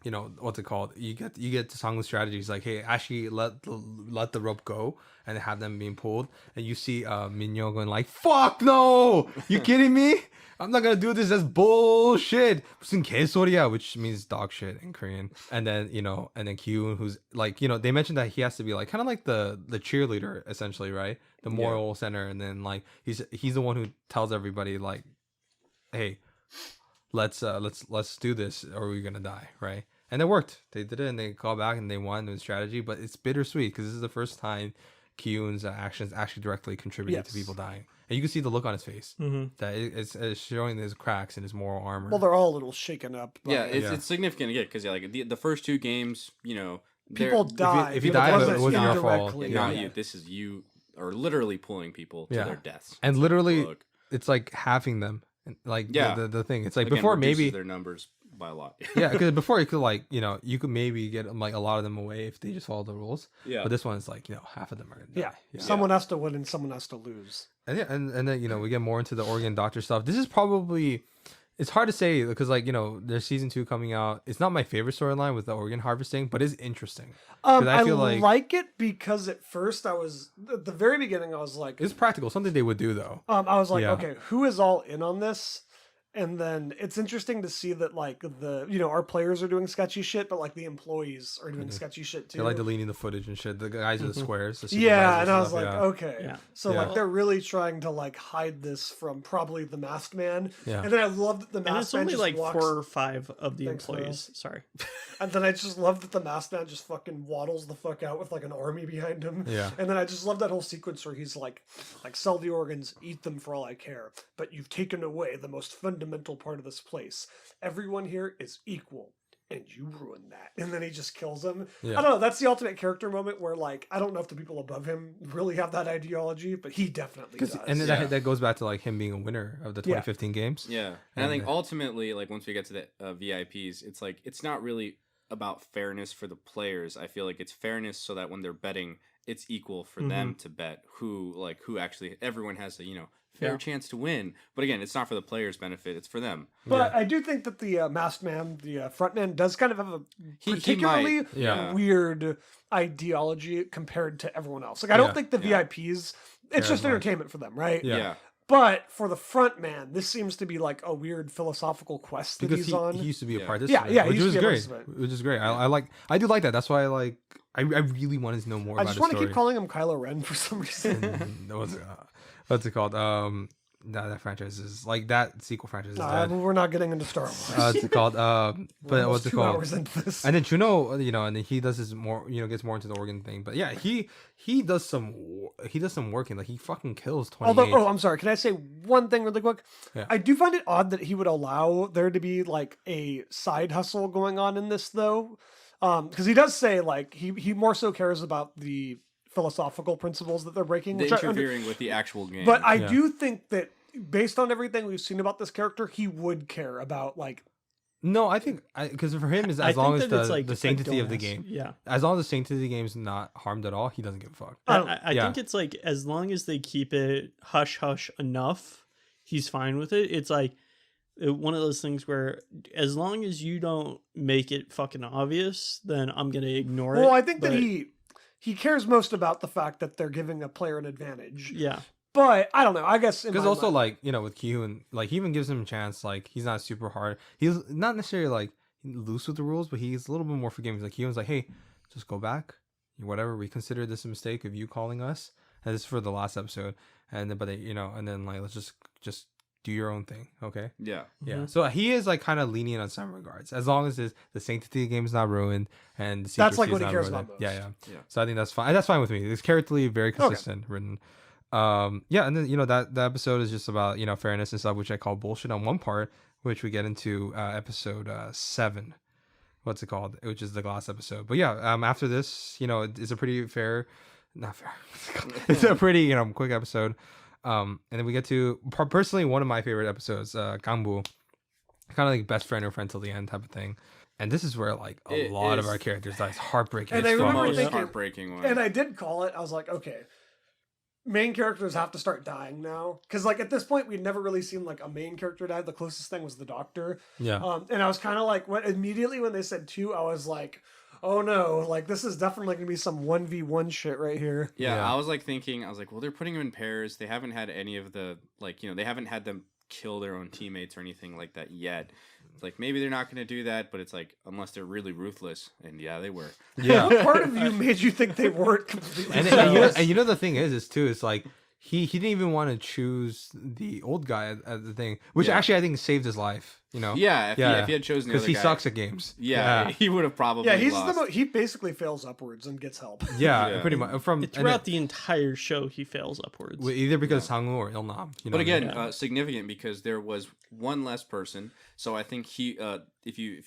Speaker 1: you know, what's it called? You get to Sangwoo's strategy. He's like, hey, actually let the rope go and have them being pulled, and you see Minyo going like, fuck no, you kidding me? I'm not gonna do this. That's bullshit. 무슨 개소리야, which means dog shit in Korean. And then and then Kyun, who's like, they mentioned that he has to be like kind of like the cheerleader essentially, right? The moral center, and then like he's the one who tells everybody like, hey, let's do this or we're gonna die, right? And it worked. They did it, and they called back and they won with strategy. But it's bittersweet because this is the first time Kyun's actions actually directly contributed to people dying. And you can see the look on his face that it's showing his cracks in his moral armor.
Speaker 2: Well, they're all a little shaken up.
Speaker 6: Yeah, it's significant again because like the first two games,
Speaker 2: people die.
Speaker 1: If you die, it wasn't your fault.
Speaker 6: Not you. This is you are literally pulling people to their deaths.
Speaker 1: And literally, it's like halving them. Like the thing. It's like
Speaker 6: again,
Speaker 1: before maybe
Speaker 6: their numbers by a lot.
Speaker 1: yeah, because before you could like you could maybe get like a lot of them away if they just follow the rules. Yeah. But this one is like half of them are gonna die.
Speaker 2: Someone has to win and someone has to lose.
Speaker 1: And and then we get more into the organ doctor stuff. This is probably, it's hard to say because like there's season 2 coming out. It's not my favorite storyline with the organ harvesting, but it's interesting.
Speaker 2: I feel like it because at first I was at the very beginning I was like,
Speaker 1: it's practical, something they would do though.
Speaker 2: I was like, okay, who is all in on this? And then it's interesting to see that like our players are doing sketchy shit, but like the employees are doing sketchy shit too.
Speaker 1: They're like deleting the footage and shit. The guys are the squares. The
Speaker 2: and I was like, okay.
Speaker 3: Yeah.
Speaker 2: So like they're really trying to like hide this from probably the masked man. Yeah. And then I love that the masked man just
Speaker 3: like
Speaker 2: walks...
Speaker 3: 4 or 5 of the employees. Sorry.
Speaker 2: And then I just love that the masked man just fucking waddles the fuck out with like an army behind him.
Speaker 1: Yeah.
Speaker 2: And then I just love that whole sequence where he's like sell the organs, eat them for all I care, but you've taken away the most fundamental part of this place. Everyone here is equal, and you ruined that. And then he just kills him. I don't know. That's the ultimate character moment where like I don't know if the people above him really have that ideology, but he definitely does.
Speaker 1: And then that goes back to like him being a winner of the 2015 games.
Speaker 6: Yeah. And I think ultimately, like once we get to the VIPs, it's like it's not really about fairness for the players. I feel like it's fairness so that when they're betting, it's equal for them to bet who actually everyone has a fair chance to win. But again, it's not for the players' benefit; it's for them.
Speaker 2: But I do think that the masked man, the front man, does kind of have a particularly weird ideology compared to everyone else. Like I don't think the VIPs. It's just entertainment for them, right?
Speaker 6: Yeah.
Speaker 2: But for the front man, this seems to be like a weird philosophical quest that he's on.
Speaker 1: He used to be a participant, which was great. Which is great. I do like that. That's why I really wanted to know more about his story.
Speaker 2: I just want to keep calling him Kylo Ren for some reason.
Speaker 1: What's it called? That franchise is like that sequel franchise is dead.
Speaker 2: We're not getting into Star Wars.
Speaker 1: It's called but what's it called?
Speaker 2: 2 hours into this.
Speaker 1: And then Chuno, and then he does his more, gets more into the organ thing. But yeah, he does some working. Like he fucking kills 28.
Speaker 2: Although, I'm sorry. Can I say one thing really quick? Yeah. I do find it odd that he would allow there to be like a side hustle going on in this though, because he does say like he more so cares about the philosophical principles that they're breaking,
Speaker 6: interfering with the actual game.
Speaker 2: But I do think that based on everything we've seen about this character, he would care about like.
Speaker 1: No, I think because for him is as long as the sanctity of the game. Yeah, as long as the sanctity of the game is not harmed at all, he doesn't give a fuck.
Speaker 3: I think it's like as long as they keep it hush hush enough, he's fine with it. It's like one of those things where as long as you don't make it fucking obvious, then I'm gonna ignore it.
Speaker 2: Well, I think that he cares most about the fact that they're giving a player an advantage.
Speaker 3: Yeah.
Speaker 2: But I don't know. I guess
Speaker 1: because also like with Kyun, like he even gives him a chance. Like he's not super hard. He's not necessarily like loose with the rules, but he's a little bit more forgiving. Like Kyun's like, hey, just go back, whatever. We consider this a mistake of you calling us, and this is for the last episode. And then, and then like let's just do your own thing, okay?
Speaker 6: Yeah.
Speaker 1: Yeah. So he is like kind of lenient on some regards, as long as the sanctity of the game is not ruined and the
Speaker 2: that's like what he cares about most.
Speaker 1: Yeah. So I think that's fine. That's fine with me. It's characterly very consistent written. And then that episode is just about fairness and stuff, which I call bullshit on one part, which we get into episode 7. What's it called? Which is the glass episode. But yeah, after this, it's a pretty not fair. It's a pretty quick episode. And then we get to personally one of my favorite episodes, Gangbu, kind of like best friend or friend till the end type of thing. And this is where like a lot of our characters die. It's heartbreaking.
Speaker 2: And I remember thinking,
Speaker 6: heartbreaking one.
Speaker 2: And I did call it. I was like, okay, main characters have to start dying now, because like at this point we'd never really seen like a main character die. The closest thing was the Doctor.
Speaker 1: Yeah.
Speaker 2: And I was kind of like, immediately when they said 2, I was like, oh no, like this is definitely gonna be some 1v1 shit right here.
Speaker 6: Yeah,
Speaker 1: Yeah.
Speaker 6: I was like thinking, I was like, well, they're putting them in pairs. They haven't had any of the like, they haven't had them kill their own teammates or anything like that yet. It's like maybe they're not going to do that, but it's like unless they're really ruthless, and yeah, they were.
Speaker 1: Yeah.
Speaker 2: What part of you made you think they weren't completely?
Speaker 1: And you know the thing is too, it's like he didn't even want to choose the old guy at the thing, which
Speaker 6: Yeah.
Speaker 1: actually I think saved his life. You know.
Speaker 6: Yeah, if he had chosen the
Speaker 1: because
Speaker 6: other
Speaker 1: he
Speaker 6: guy,
Speaker 1: sucks at games.
Speaker 6: Yeah, he would have probably.
Speaker 2: Yeah, he's
Speaker 6: lost.
Speaker 2: he basically fails upwards and gets help.
Speaker 1: Yeah,
Speaker 6: Yeah.
Speaker 1: pretty much from
Speaker 3: Throughout the entire show, he fails upwards.
Speaker 1: either because Sangwoo or Ilnam. You know
Speaker 6: But
Speaker 1: what I mean?
Speaker 6: again, significant because there was one less person. So I think he, if you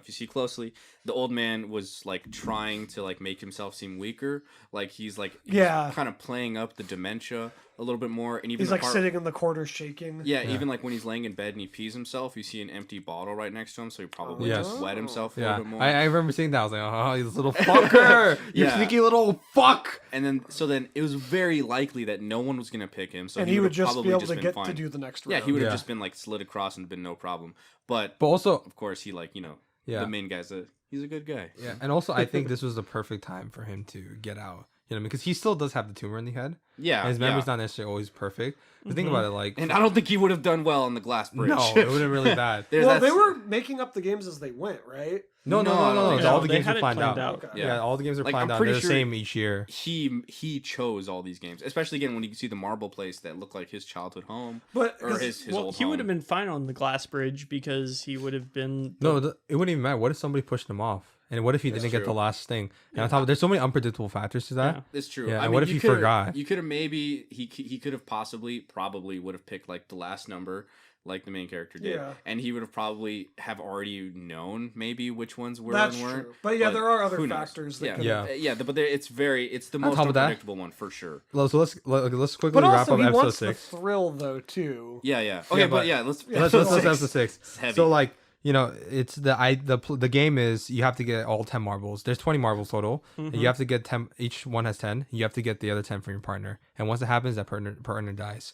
Speaker 6: see closely, the old man was like trying to like make himself seem weaker. Like he's
Speaker 2: Yeah.
Speaker 6: kind of playing up the dementia a little bit more, and even
Speaker 2: He's
Speaker 6: the
Speaker 2: like
Speaker 6: part-
Speaker 2: sitting in the corner shaking.
Speaker 6: Yeah, even like when he's laying in bed and he pees himself, you see an empty bottle right next to him, so he probably
Speaker 1: Yes.
Speaker 6: just wet himself a
Speaker 1: Yeah,
Speaker 6: little bit more.
Speaker 1: I remember seeing that. I was like, oh, you little fucker, you
Speaker 6: Yeah.
Speaker 1: sneaky little fuck.
Speaker 6: And then it was very likely that no one was gonna pick him, so
Speaker 2: And he would
Speaker 6: would've
Speaker 2: just
Speaker 6: probably
Speaker 2: be able
Speaker 6: just
Speaker 2: to
Speaker 6: been
Speaker 2: get
Speaker 6: fine.
Speaker 2: to do the next
Speaker 6: Yeah,
Speaker 2: round.
Speaker 6: he would have
Speaker 1: Yeah.
Speaker 6: just been like slid across and been no problem. But
Speaker 1: But also,
Speaker 6: of course, he
Speaker 1: Yeah.
Speaker 6: the main guy's he's a good guy.
Speaker 1: yeah, and also I think this was the perfect time for him to get out. You know, because he still does have the tumor in the head.
Speaker 6: Yeah,
Speaker 1: And his memory's
Speaker 6: yeah.
Speaker 1: not necessarily always perfect. But think about it, like,
Speaker 6: And I don't think he would have done well on the glass bridge.
Speaker 1: no, it would have really bad.
Speaker 6: There's
Speaker 2: Well,
Speaker 6: that-
Speaker 2: they were making up the games as they went, right?
Speaker 1: No.
Speaker 6: No,
Speaker 1: All the
Speaker 3: they
Speaker 1: games
Speaker 3: had
Speaker 1: are
Speaker 3: it
Speaker 1: planned out.
Speaker 3: out.
Speaker 2: Okay.
Speaker 1: Yeah, all the games are
Speaker 6: Like,
Speaker 1: planned
Speaker 6: I'm
Speaker 1: out.
Speaker 6: pretty
Speaker 1: They're the
Speaker 6: sure
Speaker 1: same each year.
Speaker 6: He chose all these games, especially again when you see the marble place that looked like his childhood home
Speaker 2: But
Speaker 6: or his
Speaker 3: Well,
Speaker 6: old
Speaker 3: he
Speaker 6: home.
Speaker 3: would have been fine on the glass bridge because he would have been.
Speaker 1: No, it wouldn't even matter. What if somebody pushed him off? And what if he didn't get
Speaker 6: true.
Speaker 1: the last thing? And on top of there's so many unpredictable factors to that.
Speaker 3: Yeah.
Speaker 6: It's true.
Speaker 1: Yeah,
Speaker 6: I
Speaker 1: and
Speaker 6: mean,
Speaker 1: what if
Speaker 6: you
Speaker 1: he
Speaker 6: could've-
Speaker 1: forgot?
Speaker 6: You could have maybe he could have probably would have picked like the last number, like the main character did,
Speaker 2: Yeah.
Speaker 6: and he would have probably have already known maybe which ones were
Speaker 2: That's
Speaker 6: and weren't.
Speaker 2: true. But yeah, there are other
Speaker 6: who knows?
Speaker 2: factors that
Speaker 6: Yeah,
Speaker 2: could-
Speaker 1: Yeah.
Speaker 6: But it's the most
Speaker 1: top of that-
Speaker 6: unpredictable one for sure.
Speaker 1: So let's quickly
Speaker 2: But
Speaker 1: wrap
Speaker 2: also,
Speaker 1: up
Speaker 2: he
Speaker 1: episode
Speaker 2: wants the
Speaker 1: 6.
Speaker 2: thrill, though, too.
Speaker 6: Yeah, yeah. Okay,
Speaker 1: but-
Speaker 6: but yeah, let's
Speaker 1: Let's
Speaker 2: Six.
Speaker 1: episode 6.
Speaker 6: It's heavy.
Speaker 1: So like, you know, it's the game is you have to get all 10 marbles. There's 20 marbles total. And you have to get 10. Each one has 10. You have to get the other 10 from your partner. And once it happens, that partner dies.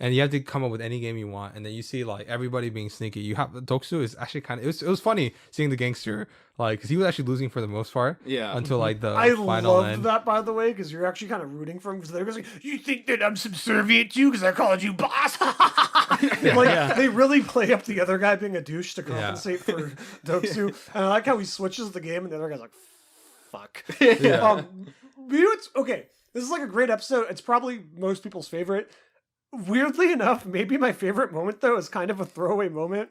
Speaker 1: And you have to come up with any game you want. And then you see like everybody being sneaky. You have Doksu is actually kind of it was funny seeing the gangster like because he was actually losing for the most part.
Speaker 6: Yeah.
Speaker 1: Until like the
Speaker 2: I
Speaker 1: final
Speaker 2: loved
Speaker 1: end.
Speaker 2: that, by the way, because you're actually kind of rooting for him. Because they're just like, you think that I'm subservient to you because I called you boss? Like,
Speaker 3: Yeah.
Speaker 2: they really play up the other guy being a douche to compensate for Doksu. And I like how he switches the game and the other guy's like, fuck.
Speaker 1: Yeah.
Speaker 2: You know, it's okay. This is like a great episode. It's probably most people's favorite. Weirdly enough, maybe my favorite moment though is kind of a throwaway moment.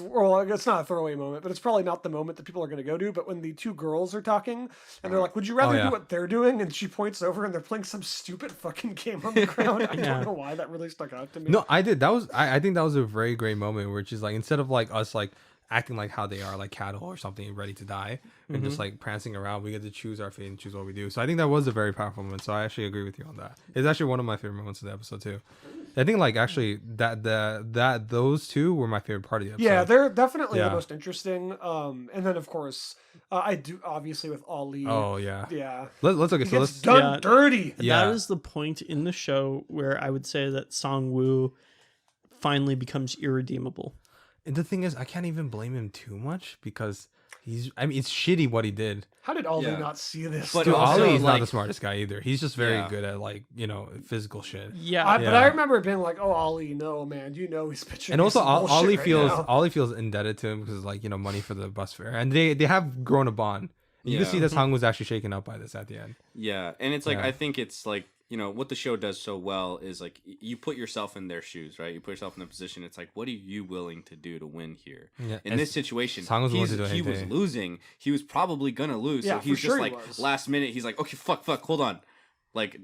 Speaker 2: Well, it's not a throwaway moment, but it's probably not the moment that people are going to go to. But when the two girls are talking and they're like, "Would you rather
Speaker 1: yeah.
Speaker 2: do what they're doing?" and she points over and they're playing some stupid fucking game on the ground. I
Speaker 3: Yeah.
Speaker 2: don't know why that really stuck out to me.
Speaker 1: No, I did. That was I think that was a very great moment, which is like instead of like us like acting like how they are like cattle or something ready to die and just like prancing around, we get to choose our fate and choose what we do. So I think that was a very powerful moment. So I actually agree with you on that. It's actually one of my favorite moments of the episode too. I think like actually that those two were my favorite part of the episode.
Speaker 2: Yeah, they're definitely
Speaker 1: Yeah.
Speaker 2: the most interesting. And then of course, I do obviously with Ali.
Speaker 1: Oh yeah.
Speaker 2: Yeah,
Speaker 1: Let's okay.
Speaker 2: he
Speaker 1: So
Speaker 2: gets
Speaker 1: let's
Speaker 2: done
Speaker 3: Yeah.
Speaker 2: dirty.
Speaker 1: Yeah.
Speaker 3: That is the point in the show where I would say that Song Woo finally becomes irredeemable.
Speaker 1: And the thing is, I can't even blame him too much because I mean, it's shitty what he did.
Speaker 2: How did Ali
Speaker 6: Yeah.
Speaker 2: not see this?
Speaker 6: But
Speaker 1: Dude,
Speaker 6: also,
Speaker 1: Ollie's not
Speaker 6: like-
Speaker 1: the smartest guy either. He's just very
Speaker 6: Yeah.
Speaker 1: good at like, you know, physical shit.
Speaker 3: Yeah,
Speaker 2: But
Speaker 1: Yeah.
Speaker 2: I remember being like, "Oh, Ali, no, man, you know he's pitching."
Speaker 1: And
Speaker 2: me
Speaker 1: also,
Speaker 2: some bullshit
Speaker 1: Ollie
Speaker 2: right
Speaker 1: feels
Speaker 2: now."
Speaker 1: Ollie feels indebted to him because like you know money for the bus fare, and they have grown a bond. You can
Speaker 6: Yeah.
Speaker 1: see that Hong was actually shaken up by this at the end.
Speaker 6: Yeah, and it's like
Speaker 1: Yeah.
Speaker 6: I think it's like what the show does so well is like you put yourself in their shoes, right? You put yourself in the position. It's like, what are you willing to do to win here?
Speaker 1: Yeah,
Speaker 6: In
Speaker 1: and
Speaker 6: this situation,
Speaker 1: Song was willing to do
Speaker 6: he was
Speaker 1: anything.
Speaker 6: losing. He was probably gonna lose.
Speaker 2: Yeah,
Speaker 6: so he's
Speaker 2: for sure
Speaker 6: just
Speaker 2: he
Speaker 6: like
Speaker 2: was.
Speaker 6: last minute. He's like, okay, fuck, hold on, like.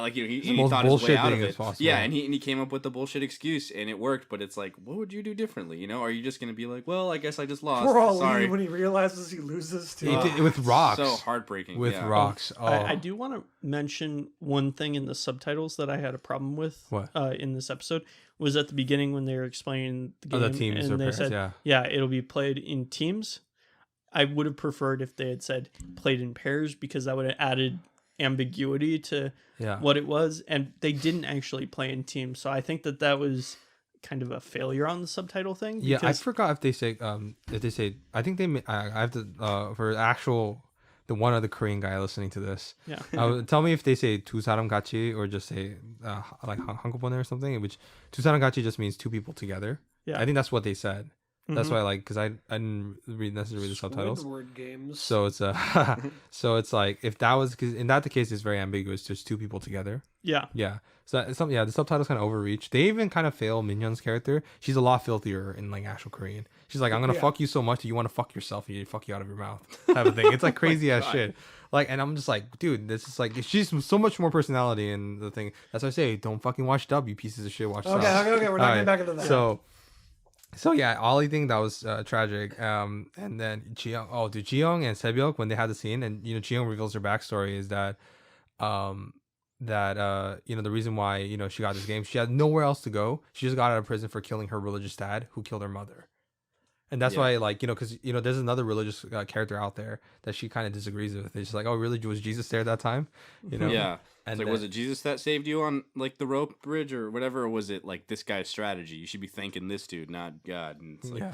Speaker 6: He
Speaker 1: the most
Speaker 6: thought his way
Speaker 1: bullshit
Speaker 6: out of
Speaker 1: thing
Speaker 6: it.
Speaker 1: as possible.
Speaker 6: Yeah, and he came up with the bullshit excuse, and it worked. But it's like, what would you do differently? You know, are you just gonna be like, well, I guess I just lost.
Speaker 2: Poor Ali
Speaker 6: Sorry.
Speaker 2: when he realizes he loses too.
Speaker 1: He did- with rocks.
Speaker 6: So heartbreaking.
Speaker 1: With
Speaker 6: yeah.
Speaker 1: rocks. Oh,
Speaker 3: I do want to mention one thing in the subtitles that I had a problem with.
Speaker 1: What?
Speaker 3: In this episode was at the beginning when they were explaining the game,
Speaker 1: Oh, the teams or
Speaker 3: and they
Speaker 1: pairs,
Speaker 3: said,
Speaker 1: yeah.
Speaker 3: it'll be played in teams. I would have preferred if they had said played in pairs because that would have added ambiguity to
Speaker 1: Yeah.
Speaker 3: what it was, and they didn't actually play in teams. So I think that was kind of a failure on the subtitle thing.
Speaker 1: Yeah, I
Speaker 3: because-
Speaker 1: forgot if they say I think they I have to for actual the one other Korean guy listening to this.
Speaker 3: Yeah.
Speaker 1: Tell me if they say 두 사람 같이 or just say like 한꺼번에 or something, which 두 사람 같이 just means two people together.
Speaker 3: Yeah.
Speaker 1: I think that's what they said. That's why because I didn't necessarily read the subtitles.
Speaker 2: Squidward games.
Speaker 1: So it's so it's like if that was because in that the case it's very ambiguous. Just two people together.
Speaker 3: Yeah.
Speaker 1: Yeah. So it's some the subtitles kind of overreach. They even kind of fail Minyon's character. She's a lot filthier in like actual Korean. She's like, I'm gonna fuck you so much that you want to fuck yourself and you fuck you out of your mouth type of thing. It's like crazy ass shit. Like, and I'm just like, dude, this is like she's so much more personality in the thing. That's why I say don't fucking watch dub, you pieces of shit. Watch sub.
Speaker 2: Okay, we're not
Speaker 1: All
Speaker 2: getting back into that.
Speaker 1: So yeah, Ollie thing that was tragic. And then Jiyoung, Jiyoung and Sebyok when they had the scene, and Jiyoung reveals her backstory is that, the reason why she got this game, she had nowhere else to go. She just got out of prison for killing her religious dad, who killed her mother, and that's why because there's another religious character out there that she kind of disagrees with. It's just like, oh, really, was Jesus there at that time?
Speaker 6: Yeah.
Speaker 1: And
Speaker 6: It's like, was it Jesus that saved you on like the rope bridge or whatever? Or was it like this guy's strategy? You should be thanking this dude, not God. And it's like,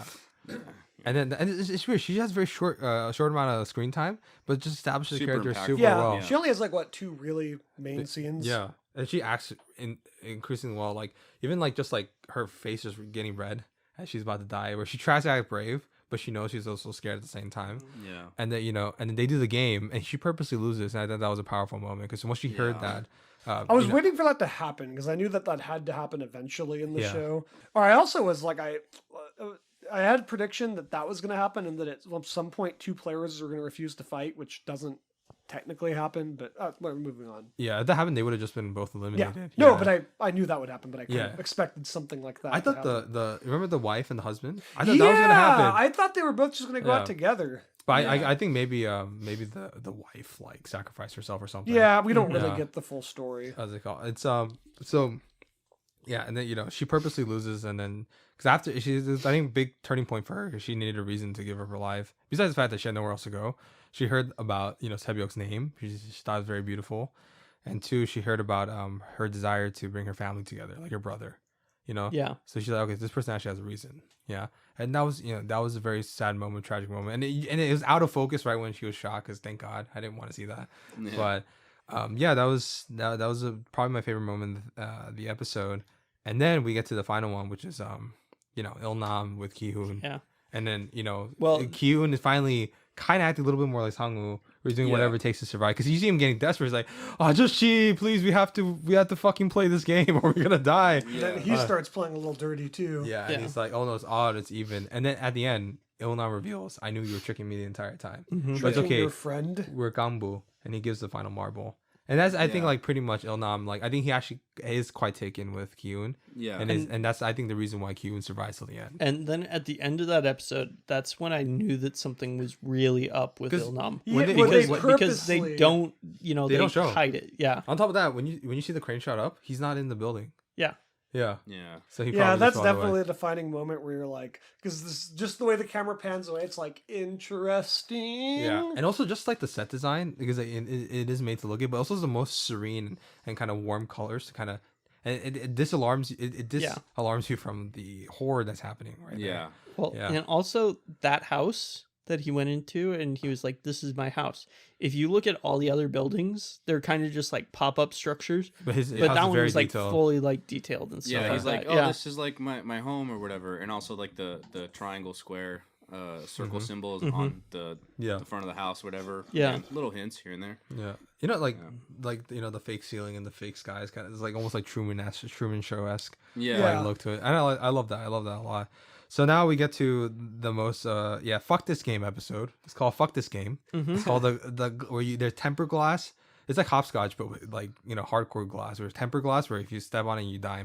Speaker 1: And it's weird. She has very short amount of screen time, but just establishes the
Speaker 6: Super
Speaker 1: character
Speaker 6: impactful.
Speaker 1: super
Speaker 2: Yeah,
Speaker 1: well.
Speaker 2: she only has like what 2 really main scenes.
Speaker 1: Yeah, and she acts increasingly well. Like even like just like her face is getting red as she's about to die, where she tries to act brave, but she knows she's also scared at the same time.
Speaker 6: yeah.
Speaker 1: And then and then they do the game, and she purposely loses. And I thought that was a powerful moment because once she heard that,
Speaker 2: I was waiting for that to happen because I knew that had to happen eventually in the
Speaker 1: Yeah.
Speaker 2: show. Or I also was like, I had a prediction that was going to happen and that at some point 2 players are going to refuse to fight, which doesn't technically happen. But we're moving on.
Speaker 1: Yeah, if that happened, they would have just been both
Speaker 2: Yeah,
Speaker 1: eliminated.
Speaker 2: no,
Speaker 1: Yeah.
Speaker 2: but I knew that would happen, but I kind
Speaker 1: Yeah.
Speaker 2: of expected something like that.
Speaker 1: I
Speaker 2: to
Speaker 1: thought
Speaker 2: happen.
Speaker 1: the remember the wife and the husband. I thought that was gonna happen.
Speaker 2: I thought they were both just going to go
Speaker 1: Yeah.
Speaker 2: out together.
Speaker 1: But I think maybe the wife like sacrificed herself or something.
Speaker 2: Yeah, we don't really
Speaker 1: Yeah.
Speaker 2: get the full story.
Speaker 1: How's it called? It's so yeah, and then she purposely loses, and then because after she's I think big turning point for her because she needed a reason to give up her life. Besides the fact that she had nowhere else to go, she heard about Sebyok's name. She thought it was very beautiful, and 2, she heard about her desire to bring her family together, like her brother.
Speaker 3: Yeah.
Speaker 1: So she's like, okay, this person actually has a reason. Yeah. And that was, that was a very sad moment, tragic moment. And it was out of focus right when she was shot because thank God I didn't want to see that.
Speaker 6: Yeah.
Speaker 1: But that was probably my favorite moment of the episode. And then we get to the final one, which is, Il-nam with Ki-hoon.
Speaker 3: Yeah.
Speaker 1: And then,
Speaker 3: Well-
Speaker 1: Ki-hoon is finally kind of acting a little bit more like Sang-woo. Where he's doing
Speaker 6: Yeah.
Speaker 1: whatever it takes to survive. Because you see him getting desperate. He's like, oh, just she, please. We have to fucking play this game or we're going to die.
Speaker 2: Then he starts playing a little dirty too.
Speaker 1: Yeah,
Speaker 3: Yeah.
Speaker 1: and he's like, "Oh no, it's odd, it's even." And then at the end, Il-nam reveals, "I knew you were tricking me the entire time, but it's
Speaker 2: Tricking
Speaker 1: okay.
Speaker 2: your friend.
Speaker 1: We're Gambu," and he gives the final marble. And that's I think
Speaker 6: Yeah.
Speaker 1: like pretty much Il-nam. Like I think he actually is quite taken with Ki-hoon,
Speaker 6: Yeah.
Speaker 1: and that's I think the reason why Ki-hoon survives till the end.
Speaker 3: And then at the end of that episode, that's when I knew that something was really up with
Speaker 1: 'Cause
Speaker 3: Il-nam.
Speaker 2: Yeah,
Speaker 1: they-
Speaker 2: well,
Speaker 3: Because,
Speaker 2: they
Speaker 3: because they
Speaker 2: purposely-
Speaker 3: don't,
Speaker 1: They
Speaker 3: they
Speaker 1: don't show.
Speaker 3: hide it. Yeah.
Speaker 1: On top of that, when you see the crane shot up, he's not in the building.
Speaker 3: Yeah.
Speaker 1: Yeah,
Speaker 6: Yeah.
Speaker 1: so he
Speaker 2: Yeah,
Speaker 1: probably
Speaker 2: that's
Speaker 1: just ran away.
Speaker 2: definitely a defining moment where you're like, because this just the way the camera pans away, it's like interesting.
Speaker 1: Yeah, and also just like the set design because it is made to look good, but also the most serene and kind of warm colors to kind of and it disalarms alarms you from the horror that's happening right
Speaker 6: Yeah.
Speaker 3: Well,
Speaker 1: Yeah.
Speaker 3: and also that house that he went into and he was like, this is my house. If you look at all the other buildings, they're kind of just like pop-up structures.
Speaker 1: But his
Speaker 3: But
Speaker 1: house
Speaker 3: that
Speaker 1: is
Speaker 3: one
Speaker 1: very
Speaker 3: was like
Speaker 1: detailed.
Speaker 3: fully like detailed and stuff.
Speaker 6: Yeah, he's like,
Speaker 3: that.
Speaker 6: oh,
Speaker 3: yeah.
Speaker 6: this is like my home or whatever, and also like the triangle, square, circle symbols on the
Speaker 1: Yeah.
Speaker 6: the front of the house, whatever.
Speaker 3: Yeah.
Speaker 6: Again, little hints here and there.
Speaker 1: Yeah, like the fake ceiling and the fake skies kind of it's like almost like Truman Show esque
Speaker 6: Yeah.
Speaker 1: look to it. And I love that. I love that a lot. So now we get to the most fuck this game episode. It's called Fuck This Game. It's called the where there's tempered glass. It's like hopscotch, but with like hardcore glass. There's tempered glass where if you step on it, you die.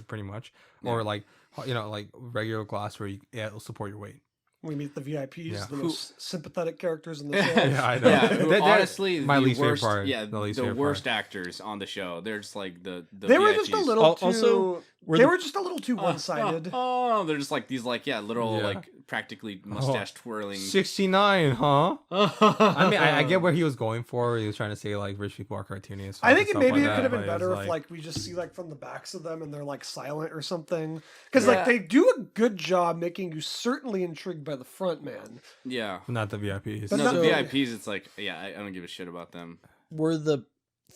Speaker 1: Pretty much, or like like regular glass where it'll support your weight.
Speaker 2: We meet the VIPs,
Speaker 1: Yeah.
Speaker 2: the most sympathetic characters in the show.
Speaker 1: Yeah, I know.
Speaker 6: Yeah, who,
Speaker 1: They're
Speaker 6: honestly,
Speaker 1: my
Speaker 6: the
Speaker 1: least favorite
Speaker 6: worst,
Speaker 1: part.
Speaker 6: Yeah,
Speaker 1: The least
Speaker 6: the
Speaker 1: favorite
Speaker 6: worst
Speaker 1: part.
Speaker 6: actors on the show. They're just like the
Speaker 2: They were
Speaker 6: VIPs.
Speaker 2: just a little too.
Speaker 3: Also,
Speaker 2: They were just a little too one-sided.
Speaker 6: Oh, they're just like these little
Speaker 1: Yeah.
Speaker 6: like practically mustache twirling.
Speaker 1: 69, huh? I mean, I get where he was going for. He was trying to say like rich people are cartoony and stuff.
Speaker 2: I think
Speaker 1: and
Speaker 2: maybe
Speaker 1: stuff
Speaker 2: it
Speaker 1: like
Speaker 2: could have
Speaker 1: that,
Speaker 2: been
Speaker 1: but it
Speaker 2: better
Speaker 1: was
Speaker 2: if like we just see like from the backs of them and they're like silent or something. Because like they do a good job making you certainly intrigued by the front man.
Speaker 6: Yeah.
Speaker 1: not the VIPs.
Speaker 2: But
Speaker 6: No,
Speaker 2: not-
Speaker 6: the VIPs, it's like, yeah, I don't give a shit about them.
Speaker 3: Were the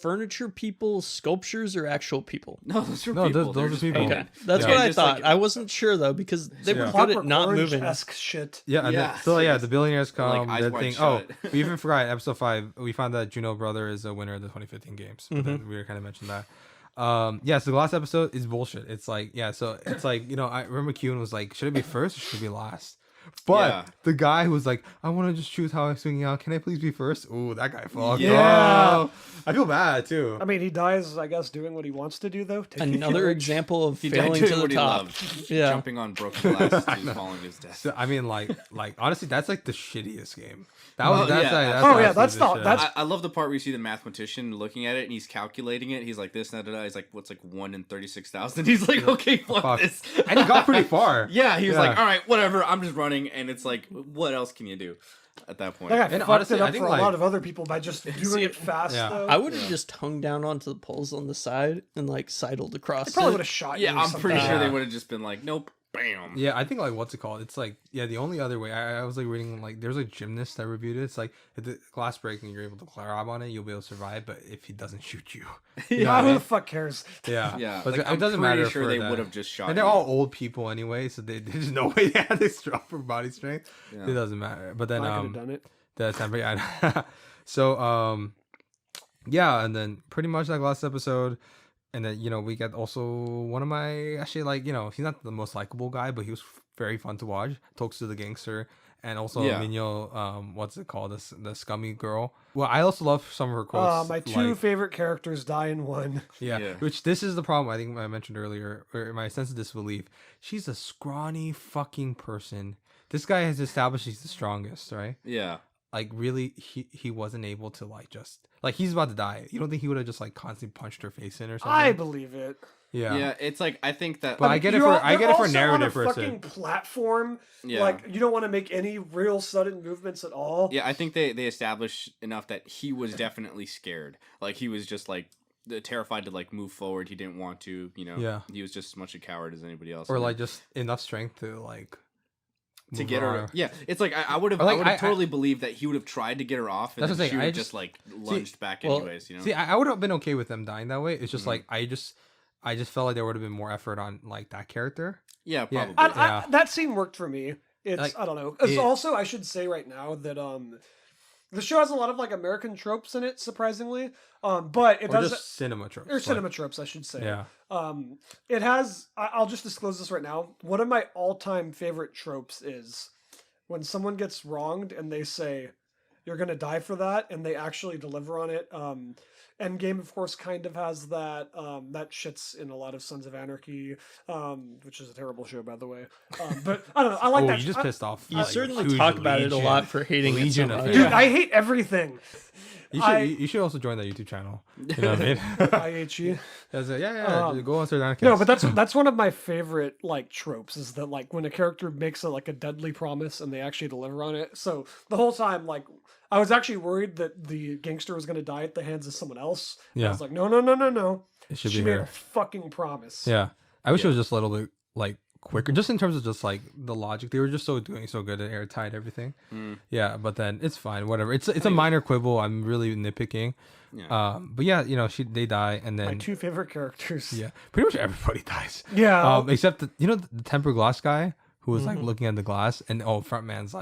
Speaker 3: furniture people sculptures or actual people?
Speaker 6: No, those are
Speaker 1: No,
Speaker 6: people.
Speaker 1: those
Speaker 6: They're
Speaker 1: are
Speaker 6: just
Speaker 1: people.
Speaker 3: Okay, that's
Speaker 6: Yeah,
Speaker 3: what I
Speaker 6: just
Speaker 3: thought.
Speaker 6: like-
Speaker 3: I wasn't sure though because they were
Speaker 1: Yeah.
Speaker 3: good
Speaker 2: Clockwork
Speaker 3: at not moving.
Speaker 2: Orange-esque shit.
Speaker 1: Yeah, and
Speaker 6: Yeah,
Speaker 1: so yeah,
Speaker 6: serious.
Speaker 1: the billionaires come.
Speaker 6: Like, eyes
Speaker 1: the
Speaker 6: wide
Speaker 1: thing.
Speaker 6: shut.
Speaker 1: Oh, we even forgot episode 5. We found that Juno Brother is a winner of the 2015 games. But then we kind of mentioned that. Yeah, so the last episode is bullshit. It's like, yeah, so it's like, I remember Kyun was like, should it be first or should it be last? But
Speaker 6: Yeah.
Speaker 1: the guy who was like, I want to just choose how I'm swinging out. Can I please be first? Ooh, that guy fucked
Speaker 2: Yeah.
Speaker 1: up. I feel bad too.
Speaker 2: I mean, he dies, I guess, doing what he wants to do, though. Taking
Speaker 3: Another
Speaker 2: courage.
Speaker 3: example of
Speaker 6: He died
Speaker 3: failing
Speaker 6: doing
Speaker 3: to the
Speaker 6: what he
Speaker 3: top.
Speaker 6: loved.
Speaker 3: Yeah.
Speaker 6: Jumping on broken glass to falling to his death.
Speaker 1: So, I mean, like honestly, that's like the shittiest game. That was
Speaker 6: Oh,
Speaker 1: that's
Speaker 6: yeah.
Speaker 1: like,
Speaker 2: Oh, yeah,
Speaker 1: absolutely
Speaker 2: that's the-
Speaker 1: shit.
Speaker 2: that's-
Speaker 6: I love the part where you see the mathematician looking at it and he's calculating it. He's like this, da, da, da. He's like, what's like 1 in 36,000? He's like, okay, fuck
Speaker 1: Fuck.
Speaker 6: this.
Speaker 1: And he got pretty far.
Speaker 6: Yeah, he was like,
Speaker 1: Yeah.
Speaker 6: all right, whatever. I'm just running, and it's like, what else can you do at that point?
Speaker 2: That guy
Speaker 1: And
Speaker 2: fucked
Speaker 1: honestly,
Speaker 2: it
Speaker 1: I
Speaker 2: up
Speaker 1: think,
Speaker 2: for
Speaker 1: like-
Speaker 2: a lot of other people by just doing it fast,
Speaker 1: Yeah.
Speaker 2: though.
Speaker 3: I would have just hung down onto the poles on the side and like sidled across.
Speaker 2: They probably
Speaker 3: it.
Speaker 2: would have shot you.
Speaker 6: Yeah,
Speaker 2: or
Speaker 6: I'm pretty
Speaker 2: something.
Speaker 6: sure they
Speaker 1: Yeah.
Speaker 6: would have just been like, nope, bam.
Speaker 1: Yeah, I think like what's it called? It's like the only other way. I was like reading like there's a gymnast that reviewed it. It's like if the glass breaks and you're able to grab on it, you'll be able to survive. But if he doesn't shoot you, you know
Speaker 2: Yeah,
Speaker 1: what I
Speaker 2: who
Speaker 1: mean?
Speaker 2: the fuck cares?
Speaker 1: Yeah,
Speaker 6: Yeah,
Speaker 1: But
Speaker 6: like,
Speaker 1: it
Speaker 6: I'm
Speaker 1: doesn't
Speaker 6: pretty
Speaker 1: matter.
Speaker 6: sure
Speaker 1: for
Speaker 6: they
Speaker 1: that.
Speaker 6: would have just shot
Speaker 1: And they're
Speaker 6: you.
Speaker 1: all old people anyway, so there's no way they had this drop for body strength.
Speaker 6: Yeah.
Speaker 1: It doesn't matter. But then
Speaker 2: I could have done it.
Speaker 1: the temper. Yeah. So yeah, and then pretty much like last episode, and then we get also one of my actually like he's not the most likable guy, but he was very fun to watch. Talks to the gangster. And also
Speaker 6: Yeah.
Speaker 1: Minyo, what's it called? The scummy girl. Well, I also love some of her quotes.
Speaker 2: My two
Speaker 1: like-
Speaker 2: favorite characters die in one.
Speaker 1: yeah,
Speaker 6: Yeah.
Speaker 1: which this is the problem I think I mentioned earlier, or my sense of disbelief. She's a scrawny fucking person. This guy has established he's the strongest, right?
Speaker 6: Yeah.
Speaker 1: Like really, he wasn't able to like just like he's about to die. You don't think he would have just like constantly punched her face in or something?
Speaker 2: I believe it.
Speaker 6: Yeah, it's like, I think that.
Speaker 1: But I get it
Speaker 2: You're
Speaker 1: for I
Speaker 2: you're
Speaker 1: get it for
Speaker 2: also
Speaker 1: narrative
Speaker 2: on a
Speaker 1: person.
Speaker 2: fucking platform.
Speaker 6: Yeah.
Speaker 2: Like you don't want to make any real sudden movements at all.
Speaker 6: Yeah, I think they established enough that he was definitely scared. Like, he was just like terrified to like move forward. He didn't want to,
Speaker 1: Yeah.
Speaker 6: He was just as much a coward as anybody else.
Speaker 1: Or
Speaker 6: And
Speaker 1: like just enough strength to like
Speaker 6: to
Speaker 1: move
Speaker 6: get her.
Speaker 1: around.
Speaker 6: Yeah, it's like I would have.
Speaker 1: Or, like,
Speaker 6: I would have
Speaker 1: I-
Speaker 6: totally believed that he would have tried to get her off, and
Speaker 1: That's
Speaker 6: then
Speaker 1: what I'm
Speaker 6: she
Speaker 1: saying,
Speaker 6: would
Speaker 1: I
Speaker 6: have
Speaker 1: just-
Speaker 6: just like lunged back
Speaker 3: well,
Speaker 6: anyways.
Speaker 1: See, I would have been okay with them dying that way. It's just
Speaker 6: Mhm.
Speaker 1: like I just felt like there would have been more effort on like that character.
Speaker 6: yeah,
Speaker 1: yeah.
Speaker 6: probably.
Speaker 1: Yeah.
Speaker 2: That scene worked for me. It's
Speaker 1: Like,
Speaker 2: I don't know. It's
Speaker 1: it-
Speaker 2: also I should say right now that the show has a lot of like American tropes in it, surprisingly. But it
Speaker 1: Or
Speaker 2: does
Speaker 1: just cinema tropes.
Speaker 2: or
Speaker 1: like-
Speaker 2: cinema tropes, I should say.
Speaker 1: Yeah.
Speaker 2: It has. I'll just disclose this right now. One of my all-time favorite tropes is when someone gets wronged and they say, "You're gonna die for that," and they actually deliver on it. Endgame, of course, kind of has that. That shits in a lot of Sons of Anarchy, which is a terrible show, by the way. But I don't know. I like
Speaker 1: Oh,
Speaker 2: that.
Speaker 1: you just pissed off.
Speaker 3: You
Speaker 1: like,
Speaker 3: certainly
Speaker 1: huge
Speaker 3: talk about it a
Speaker 1: legion.
Speaker 3: lot for hating
Speaker 1: Legion
Speaker 3: it so
Speaker 1: of
Speaker 3: much.
Speaker 1: fans.
Speaker 2: Dude, I hate everything.
Speaker 1: You should
Speaker 2: I-
Speaker 1: you should also join that YouTube channel. You know what I mean?
Speaker 2: I hate you.
Speaker 1: That's it. Yeah. Go on Sir
Speaker 2: No, but that's one of my favorite like tropes is that like when a character makes like a deadly promise and they actually deliver on it. So the whole time, like I was actually worried that the gangster was going to die at the hands of someone else.
Speaker 1: Yeah.
Speaker 2: I was like, no.
Speaker 1: it should
Speaker 2: She
Speaker 1: be
Speaker 2: made a
Speaker 1: her.
Speaker 2: fucking promise.
Speaker 1: Yeah. I wish it was just a little bit like quicker, just in terms of just like the logic. They were just doing so good at airtight everything. Yeah, but then it's fine. Whatever. It's a minor quibble. I'm really nitpicking.
Speaker 6: Yeah.
Speaker 1: But yeah, they die and
Speaker 2: My
Speaker 1: then
Speaker 2: two favorite characters.
Speaker 1: yeah, pretty much everybody dies.
Speaker 2: Yeah.
Speaker 1: Except the tempered glass guy who was like looking at the glass and frontman's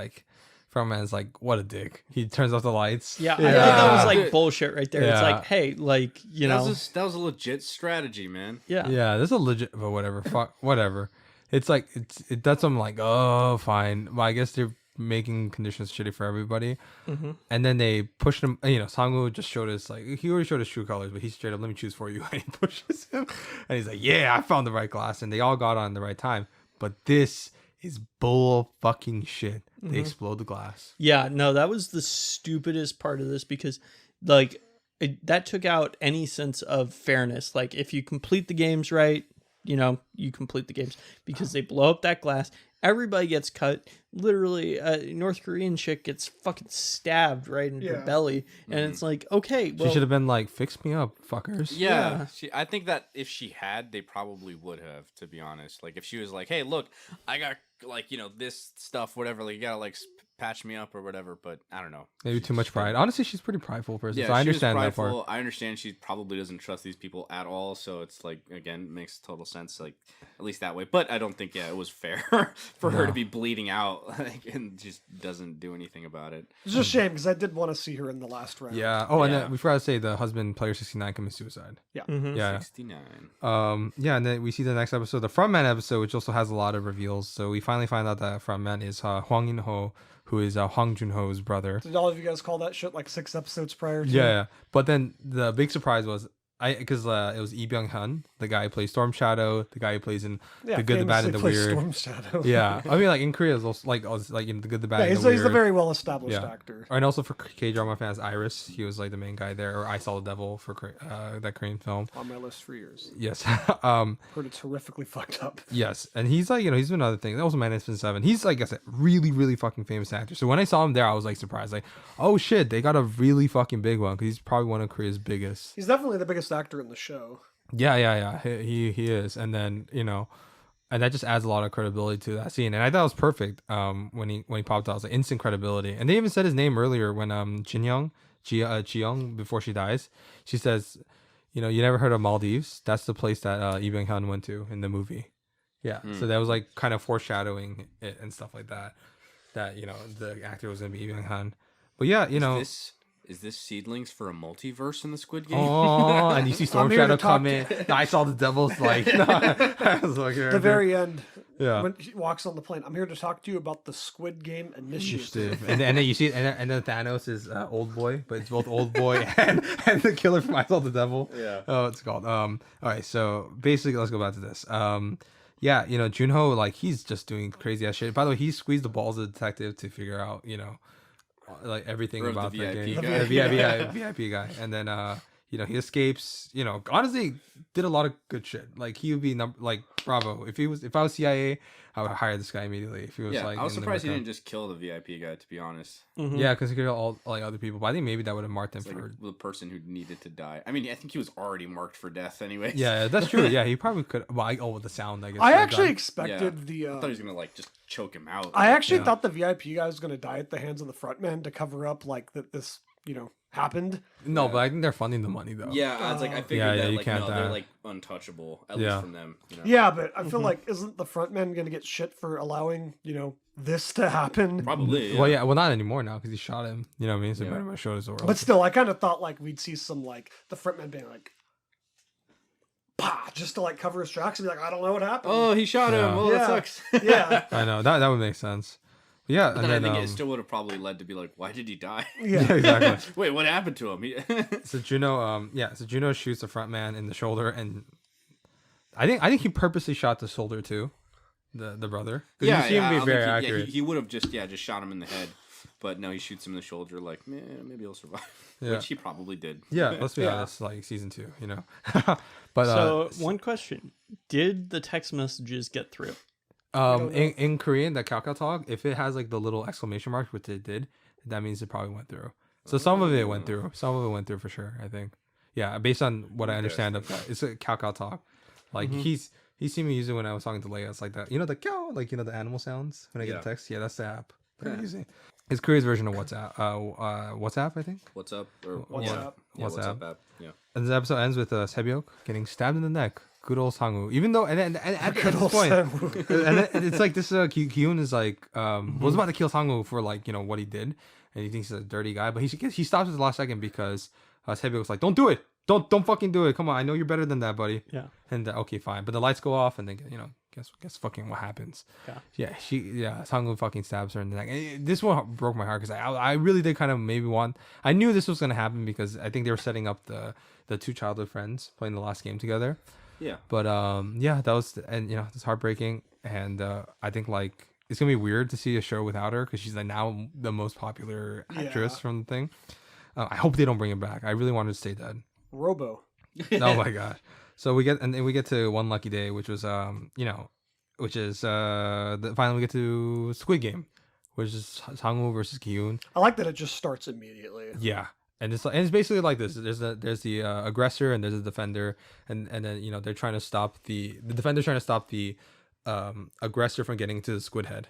Speaker 1: like, what a dick. He turns off the lights.
Speaker 3: Yeah, I thought that was like
Speaker 6: Dude.
Speaker 3: bullshit right there. It's
Speaker 1: Yeah.
Speaker 3: like, hey, like you
Speaker 6: that
Speaker 3: know,
Speaker 6: was a legit strategy, man.
Speaker 3: yeah.
Speaker 1: Yeah, this is a legit, but whatever. Fuck, whatever. It's like that's I'm like, oh, fine. Well, I guess they're making conditions shitty for everybody. And then they push him. Sangwoo just showed us like he already showed his true colors, but he straight up let me choose for you, and he pushes him, and he's like, yeah, I found the right glass, and they all got on the right time. But this is bull fucking shit. They explode the glass.
Speaker 3: Yeah, no, that was the stupidest part of this because, like, that took out any sense of fairness. Like, if you complete the games right, you complete the games because they blow up that glass everybody gets cut. Literally, North Korean chick gets fucking stabbed right in her
Speaker 2: Yeah.
Speaker 3: belly, and it's like, okay, well,
Speaker 1: She should have been like, "Fix me up, fuckers."
Speaker 6: Yeah, I think that if she had, they probably would have. To be honest, like if she was like, "Hey, look, I got like this stuff, whatever. Like you gotta like patch me up or whatever." But I don't know.
Speaker 1: Maybe too much pride. Honestly, she's a pretty prideful person,
Speaker 6: Yeah,
Speaker 1: so I
Speaker 6: she was
Speaker 1: understand that
Speaker 6: prideful.
Speaker 1: part.
Speaker 6: I understand she probably doesn't trust these people at all. So it's like again, makes total sense. Like at least that way. But I don't think it was fair for her to be bleeding out like, and just doesn't do anything about it.
Speaker 2: It's just a shame because I did want to see her in the last round.
Speaker 1: Yeah. Oh, and
Speaker 6: Yeah.
Speaker 1: then we forgot to say the husband, player 69, commits suicide.
Speaker 2: Yeah.
Speaker 1: Yeah.
Speaker 6: 69.
Speaker 1: Yeah, and then we see the next episode, the frontman episode, which also has a lot of reveals. So we finally find out that frontman is Hwang In-ho, who is Hwang Jun-ho's brother.
Speaker 2: Did all of you guys call that shit like 6 episodes prior to?
Speaker 1: Yeah. But then the big surprise was because it was Lee Byung-hun, the guy who plays Storm Shadow, the guy who plays in The Good, the Bad, and the
Speaker 2: famously
Speaker 1: Weird.
Speaker 2: plays Storm Shadow.
Speaker 1: Yeah, I mean, like in Korea, is also like in The Good, the Bad,
Speaker 2: Yeah,
Speaker 1: and
Speaker 2: he's,
Speaker 1: the
Speaker 2: he's a
Speaker 1: Weird.
Speaker 2: very well established
Speaker 1: Yeah.
Speaker 2: actor.
Speaker 1: And also for K-drama fans, Iris, he was like the main guy there, or I Saw the Devil for that Korean film.
Speaker 2: On my list for years.
Speaker 1: Yes.
Speaker 2: Heard it's horrifically fucked up.
Speaker 1: Yes, and he's like, he's been other things. Also, Magnificent Seven. He's like I said, really, really fucking famous actor. So when I saw him there, I was like surprised, like, oh shit, they got a really fucking big one because he's probably one of Korea's biggest.
Speaker 2: He's definitely the biggest actor in the show.
Speaker 1: Yeah. He is, and then and that just adds a lot of credibility to that scene. And I thought it was perfect. When he popped out, it was like instant credibility. And they even said his name earlier when Ji-young, before she dies, she says, you never heard of Maldives? That's the place that Lee Byung-hun went to in the movie. Yeah, so that was like kind of foreshadowing it and stuff like that. That the actor was gonna be Lee Byung-hun. But yeah,
Speaker 6: Is this seedlings for a multiverse in the Squid Game?
Speaker 1: Oh, and you see Storm
Speaker 2: I'm here
Speaker 1: Shadow
Speaker 2: to talk
Speaker 1: come in. I saw the devil's like. I was like,
Speaker 2: The very end,
Speaker 1: Yeah.
Speaker 2: when he walks on the plane, I'm here to talk to you about the Squid Game initiative.
Speaker 1: and then you see, and then Thanos is old boy, but it's both old boy and the killer from I Saw the Devil.
Speaker 6: Yeah.
Speaker 1: Oh, it's called. All right, so basically, let's go back to this. Yeah, Junho, like he's just doing crazy ass shit. By the way, he squeezed the balls of the detective to figure out, like everything
Speaker 6: Or of the
Speaker 1: about the
Speaker 6: VIP
Speaker 1: game.
Speaker 6: guy.
Speaker 1: The VIP guy, and then he escapes. Honestly, did a lot of good shit. Like he would be like Bravo. If I was CIA, I would hire this guy immediately. If he was
Speaker 6: Yeah,
Speaker 1: like,
Speaker 6: I was
Speaker 1: in the
Speaker 6: surprised he
Speaker 1: background.
Speaker 6: didn't just kill the VIP guy. To be honest,
Speaker 1: Yeah, because he could kill all like other people. But I think maybe that would have marked him
Speaker 6: it's like
Speaker 1: for.
Speaker 6: the person who needed to die. I mean, I think he was already marked for death anyway.
Speaker 1: Yeah, that's true. Yeah, he probably could. Well, with the sound, I guess.
Speaker 2: I
Speaker 1: could have
Speaker 2: actually
Speaker 1: done.
Speaker 2: expected the.
Speaker 6: I thought he was gonna like just choke him out.
Speaker 2: I actually thought the VIP guy was going to die at the hands of the frontman to cover up like that this happened.
Speaker 1: No, but I think they're funding the money though.
Speaker 6: Yeah, I was like, I figured
Speaker 1: Yeah,
Speaker 6: that
Speaker 1: you
Speaker 6: like
Speaker 1: can't
Speaker 6: no,
Speaker 1: die.
Speaker 6: they're like untouchable at
Speaker 1: Yeah.
Speaker 6: least from them.
Speaker 2: Yeah, but I feel like isn't the frontman going to get shit for allowing this to happen?
Speaker 6: Probably.
Speaker 1: Well, yeah. Well, not anymore now because he shot him. You know what I mean? So
Speaker 6: Yeah.
Speaker 1: better my show is over.
Speaker 2: But still, I kind of thought like we'd see some like the frontman being like, "Pah," just to like cover his tracks and be like, I don't know what happened.
Speaker 6: Oh, he shot
Speaker 1: Yeah.
Speaker 6: him. Well,
Speaker 2: Yeah.
Speaker 6: that sucks.
Speaker 2: Yeah,
Speaker 1: I know that would make sense. Yeah,
Speaker 6: But
Speaker 1: and
Speaker 6: then
Speaker 1: then
Speaker 6: I think it still would have probably led to be like, why did he die?
Speaker 2: yeah.
Speaker 1: exactly.
Speaker 6: Wait, what happened to him?
Speaker 1: So Juno shoots the front man in the shoulder, and I think he purposely shot the shoulder too, the brother. 'Cause you see him
Speaker 6: I
Speaker 1: be
Speaker 6: don't
Speaker 1: very
Speaker 6: think
Speaker 1: accurate.
Speaker 6: he would have just shot him in the head, but no, he shoots him in the shoulder. Like, maybe he'll survive,
Speaker 1: Yeah.
Speaker 6: which he probably did.
Speaker 1: Yeah, let's be
Speaker 2: Yeah.
Speaker 1: honest, like season 2, But
Speaker 3: So one question: did the text messages get through?
Speaker 1: in Korean, the Kakao Talk, if it has like the little exclamation mark, which it did, that means it probably went through. So some of it went through. Some of it went through for sure, I think. Yeah, based on what I understand of that, it's a Kakao Talk. Like he's seen me use it when I was talking to Leia. It's like that, the cow, like the animal sounds when I get a text. Yeah, that's the app that I'm using. It's Korea's version of WhatsApp. WhatsApp, I think.
Speaker 6: What's up? Or
Speaker 2: What's up?
Speaker 6: Yeah, what's
Speaker 1: WhatsApp.
Speaker 6: up? App? Yeah.
Speaker 1: And the episode ends with Sebyok getting stabbed in the neck. Good old Sangwoo. Even though, and at
Speaker 2: Good
Speaker 1: this
Speaker 2: old
Speaker 1: point,
Speaker 2: Sangwoo.
Speaker 1: and it's like this. Kyun is like was about to kill Sangwoo for like what he did, and he thinks he's a dirty guy. But he stops at the last second because Sebyok's like, "Don't do it! Don't fucking do it! Come on, I know you're better than that, buddy."
Speaker 3: Yeah.
Speaker 1: And okay, fine. But the lights go off, and then guess fucking what happens?
Speaker 3: Yeah.
Speaker 1: Sangwoo fucking stabs her in the neck. And this one broke my heart because I really did kind of maybe want. I knew this was gonna happen because I think they were setting up the two childhood friends playing the last game together.
Speaker 6: Yeah.
Speaker 1: But that was it's heartbreaking, and I think like it's gonna be weird to see a show without her because she's like now the most popular actress
Speaker 2: Yeah.
Speaker 1: from the thing. I hope they don't bring it back. I really wanted to stay dead.
Speaker 2: Robo.
Speaker 1: Oh my gosh. So we get to One Lucky Day, which was which is finally we get to Squid Game, which is Sang-woo versus Ki-yoon.
Speaker 2: I like that it just starts immediately.
Speaker 1: Yeah, and it's basically like this. There's the aggressor and there's a defender, and then they're trying to stop the defender's trying to stop the aggressor from getting to the squid head,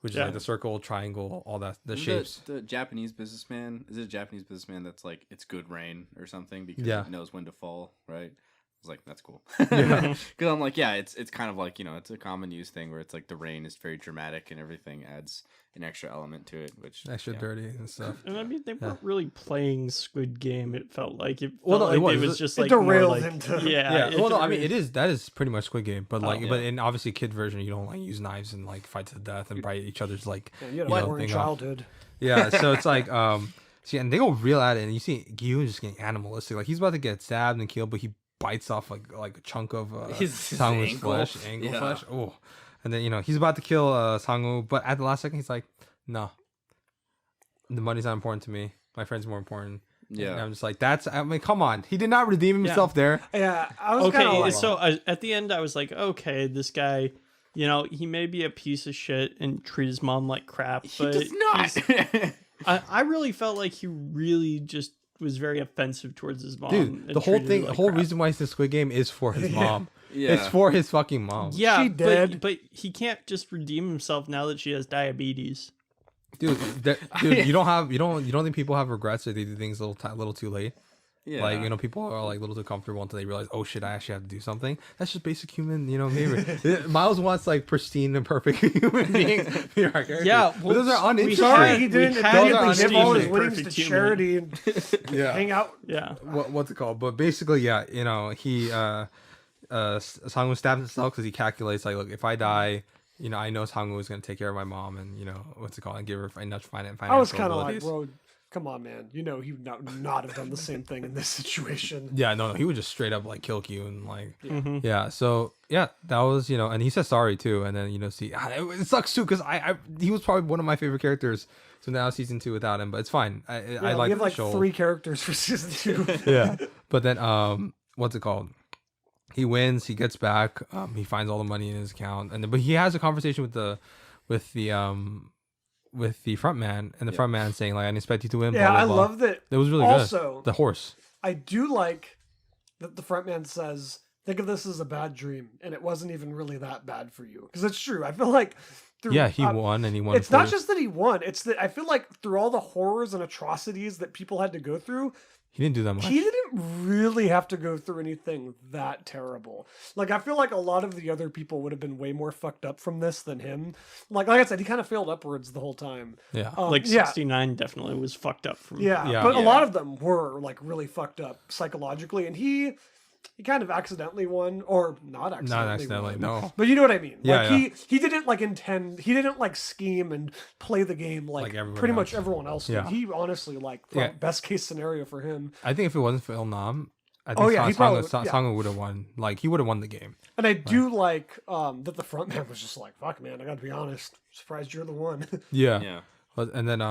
Speaker 1: which is like the circle, triangle, all that the shapes.
Speaker 6: The Japanese businessman, is it a Japanese businessman that's like, it's good rain or something because
Speaker 1: Yeah.
Speaker 6: it knows when to fall, right? I was like, that's cool.
Speaker 1: Yeah.
Speaker 6: Because I'm like, yeah, it's kind of like, it's a common use thing where it's like the rain is very dramatic and everything adds an extra element to it, which
Speaker 1: Extra dirty and stuff.
Speaker 3: And I mean, they weren't really playing Squid Game. It felt like it.
Speaker 1: Well,
Speaker 3: Felt
Speaker 1: no, it
Speaker 3: like
Speaker 1: was.
Speaker 3: It was just
Speaker 2: It
Speaker 3: like more
Speaker 2: derailed
Speaker 3: like
Speaker 2: into-
Speaker 3: yeah.
Speaker 1: Yeah, well, no, I mean that is pretty much Squid Game, but like,
Speaker 6: yeah.
Speaker 1: but in obviously kid version, you don't like use knives and like fight to the death and bite each other's like
Speaker 2: Yeah, you had a
Speaker 1: you know,
Speaker 2: boring
Speaker 1: thing off.
Speaker 2: childhood.
Speaker 1: Yeah, so it's like see, and they go real at it, and you see Giyun just getting animalistic, like he's about to get stabbed and killed, but he bites off like a chunk of
Speaker 6: His
Speaker 1: Sang-woo's
Speaker 6: ankle.
Speaker 1: flesh, ankle
Speaker 6: Yeah.
Speaker 1: flesh. Oh, and then he's about to kill Sang-woo, but at the last second he's like, no, the money's not important to me. My friend's more important.
Speaker 6: Yeah.
Speaker 1: And I'm just like, I mean, come on, he did not redeem himself there.
Speaker 2: Yeah, I was kind of
Speaker 3: okay.
Speaker 2: like,
Speaker 3: So at the end, I was like, okay, this guy, he may be a piece of shit and treat his mom like crap,
Speaker 6: He
Speaker 3: but
Speaker 6: does not.
Speaker 3: he's- I really felt like he really just was very offensive towards his mom.
Speaker 1: Dude,
Speaker 3: and
Speaker 1: the whole
Speaker 3: treated her
Speaker 1: thing, the
Speaker 3: like
Speaker 1: whole
Speaker 3: crap.
Speaker 1: reason why it's the Squid Game is for his mom.
Speaker 6: Yeah.
Speaker 1: It's for his fucking mom.
Speaker 3: Yeah,
Speaker 2: She dead.
Speaker 3: but he can't just redeem himself now that she has diabetes.
Speaker 1: Dude, you don't think people have regrets if they do things a little too late?
Speaker 6: Yeah.
Speaker 1: Like, people are like a little too comfortable until they realize, oh shit, I actually have to do something. That's just basic human, behavior. Miles wants like pristine and perfect human beings.
Speaker 3: Yeah,
Speaker 1: but those are
Speaker 3: we
Speaker 1: uninteresting.
Speaker 2: sorry he didn't
Speaker 3: had
Speaker 2: immediately give all his
Speaker 3: pristine,
Speaker 2: winnings to
Speaker 3: perfect human.
Speaker 2: charity and
Speaker 1: Yeah.
Speaker 2: hang out.
Speaker 3: Yeah.
Speaker 1: What's it called? But basically, yeah, he Sang-woo stabs himself because he calculates like, look, if I die, I know Sang-woo is gonna take care of my mom and what's it called, and give her enough financial.
Speaker 2: I was kind of like,
Speaker 1: abilities.
Speaker 2: bro, come on, man. He would not have done the same thing in this situation.
Speaker 1: Yeah, no, he would just straight up like kill you and like,
Speaker 3: Mm-hmm.
Speaker 1: yeah. So yeah, that was and he said sorry too, and then it sucks too because he was probably one of my favorite characters. So now season 2 without him, but it's fine. I
Speaker 2: Yeah,
Speaker 1: like
Speaker 2: we have
Speaker 1: the
Speaker 2: like
Speaker 1: show.
Speaker 2: 3 characters for season 2.
Speaker 1: Yeah, but then what's it called? He wins. He gets back. He finds all the money in his account, and but he has a conversation with the front man, and the front man saying like, "I didn't expect you to win."
Speaker 2: Yeah,
Speaker 1: blah, blah,
Speaker 2: I
Speaker 1: blah.
Speaker 2: love that.
Speaker 1: It was really
Speaker 2: Also,
Speaker 1: good. The horse.
Speaker 2: I do like that the front man says, think of this as a bad dream, and it wasn't even really that bad for you. Because it's true. I feel like through,
Speaker 1: Yeah, he won, and he won.
Speaker 2: It's not
Speaker 1: for-
Speaker 2: just that he won. It's that I feel like through all the horrors and atrocities that people had to go through,
Speaker 1: he didn't do that much.
Speaker 2: he didn't really have to go through anything that terrible. Like, I feel like a lot of the other people would have been way more fucked up from this than him. Like I said, he kind of failed upwards the whole time.
Speaker 1: Yeah.
Speaker 3: Like
Speaker 2: yeah.
Speaker 3: 69 definitely was fucked up from.
Speaker 2: Yeah,
Speaker 1: Yeah.
Speaker 2: but a
Speaker 6: Yeah.
Speaker 2: lot of them were like really fucked up psychologically, and he kind of accidentally won, or not accidentally.
Speaker 1: Not accidentally,
Speaker 2: won.
Speaker 1: no.
Speaker 2: But you know what I mean?
Speaker 1: Yeah,
Speaker 2: Like he didn't like intend. He didn't like scheme and play the game like,
Speaker 1: Like everyone
Speaker 2: pretty much
Speaker 1: else.
Speaker 2: everyone else did.
Speaker 1: Yeah.
Speaker 2: He honestly like
Speaker 1: Yeah.
Speaker 2: best case scenario for him.
Speaker 1: I think if it wasn't for Il Nam, I think
Speaker 2: Oh, yeah, he probably would- yeah.
Speaker 1: Sang-woo would have won. Like he would have won the game.
Speaker 2: And I do like that the front man was just like, "Fuck, man, I got to be honest. Surprised you're the one."
Speaker 1: Yeah.
Speaker 6: Yeah.
Speaker 1: But, and then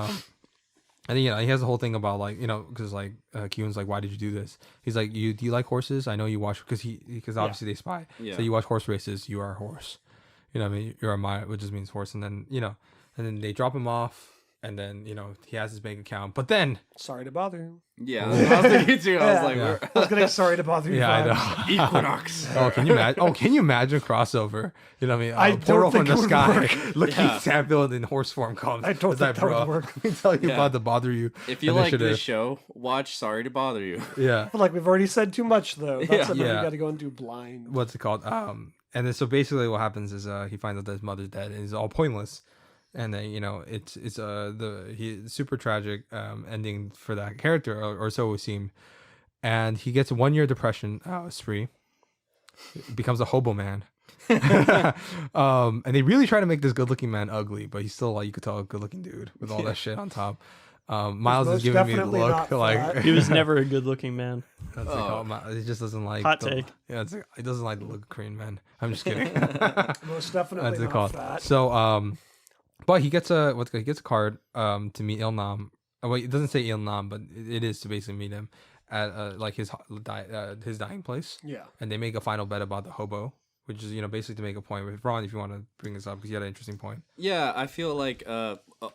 Speaker 1: he has the whole thing about like because like Kyun's like, why did you do this? He's like, do you like horses? I know you watch because obviously they spy.
Speaker 6: Yeah.
Speaker 1: So you watch horse races. You are a horse. You know what I mean? You're a mile, which just means horse. And then and then they drop him off. And then he has his bank account. But then
Speaker 2: Sorry to bother you.
Speaker 6: Yeah. That's what I was thinking too. I was like,
Speaker 1: Yeah.
Speaker 6: we're-
Speaker 2: I was getting sorry to bother you.
Speaker 1: yeah, I
Speaker 2: vibes.
Speaker 1: know.
Speaker 6: Equinox.
Speaker 1: Oh, can you imagine? Oh, can you imagine crossover? You know what I mean?
Speaker 2: I
Speaker 1: A portal
Speaker 2: don't
Speaker 1: from
Speaker 2: think
Speaker 1: the
Speaker 2: it would
Speaker 1: sky,
Speaker 2: work.
Speaker 1: looking
Speaker 6: Yeah.
Speaker 1: Samuel in horse form comes.
Speaker 2: I don't
Speaker 1: It's
Speaker 2: think that would
Speaker 1: bro,
Speaker 2: work.
Speaker 1: Let me tell you
Speaker 6: Yeah.
Speaker 1: about to bother you.
Speaker 6: If you like
Speaker 1: initiative.
Speaker 6: this show, watch Sorry to Bother You.
Speaker 1: Yeah.
Speaker 2: I feel like we've already said too much though. That's
Speaker 6: Yeah.
Speaker 2: something
Speaker 1: Yeah.
Speaker 2: you got to go and do blind.
Speaker 1: What's it called? And then so basically what happens is he finds out that his mother's dead and it's all pointless. And then it's super tragic ending for that character, or so it would seem. And he gets a 1-year depression spree, becomes a hobo man. And they really try to make this good-looking man ugly, but he's still like, you could tell, a good-looking dude with all that shit on top. Miles is
Speaker 2: most
Speaker 1: giving me the
Speaker 2: definitely
Speaker 1: look
Speaker 2: not
Speaker 1: like
Speaker 2: fat.
Speaker 3: He was never a good looking man.
Speaker 1: that's like, oh, he just doesn't like
Speaker 3: Hot
Speaker 1: the-
Speaker 3: take.
Speaker 1: Yeah, it's like, he doesn't like the look of Korean men. I'm just kidding.
Speaker 2: Most definitely
Speaker 1: That's it
Speaker 2: not
Speaker 1: called.
Speaker 2: fat.
Speaker 1: So but he gets a card to meet Il Nam. Oh, wait, it doesn't say Il Nam, but it is to basically meet him at like his dying place.
Speaker 2: Yeah.
Speaker 1: And they make a final bet about the hobo which is basically to make a point. With Ron, if you want to bring this up because you had an interesting point.
Speaker 6: Yeah, I feel like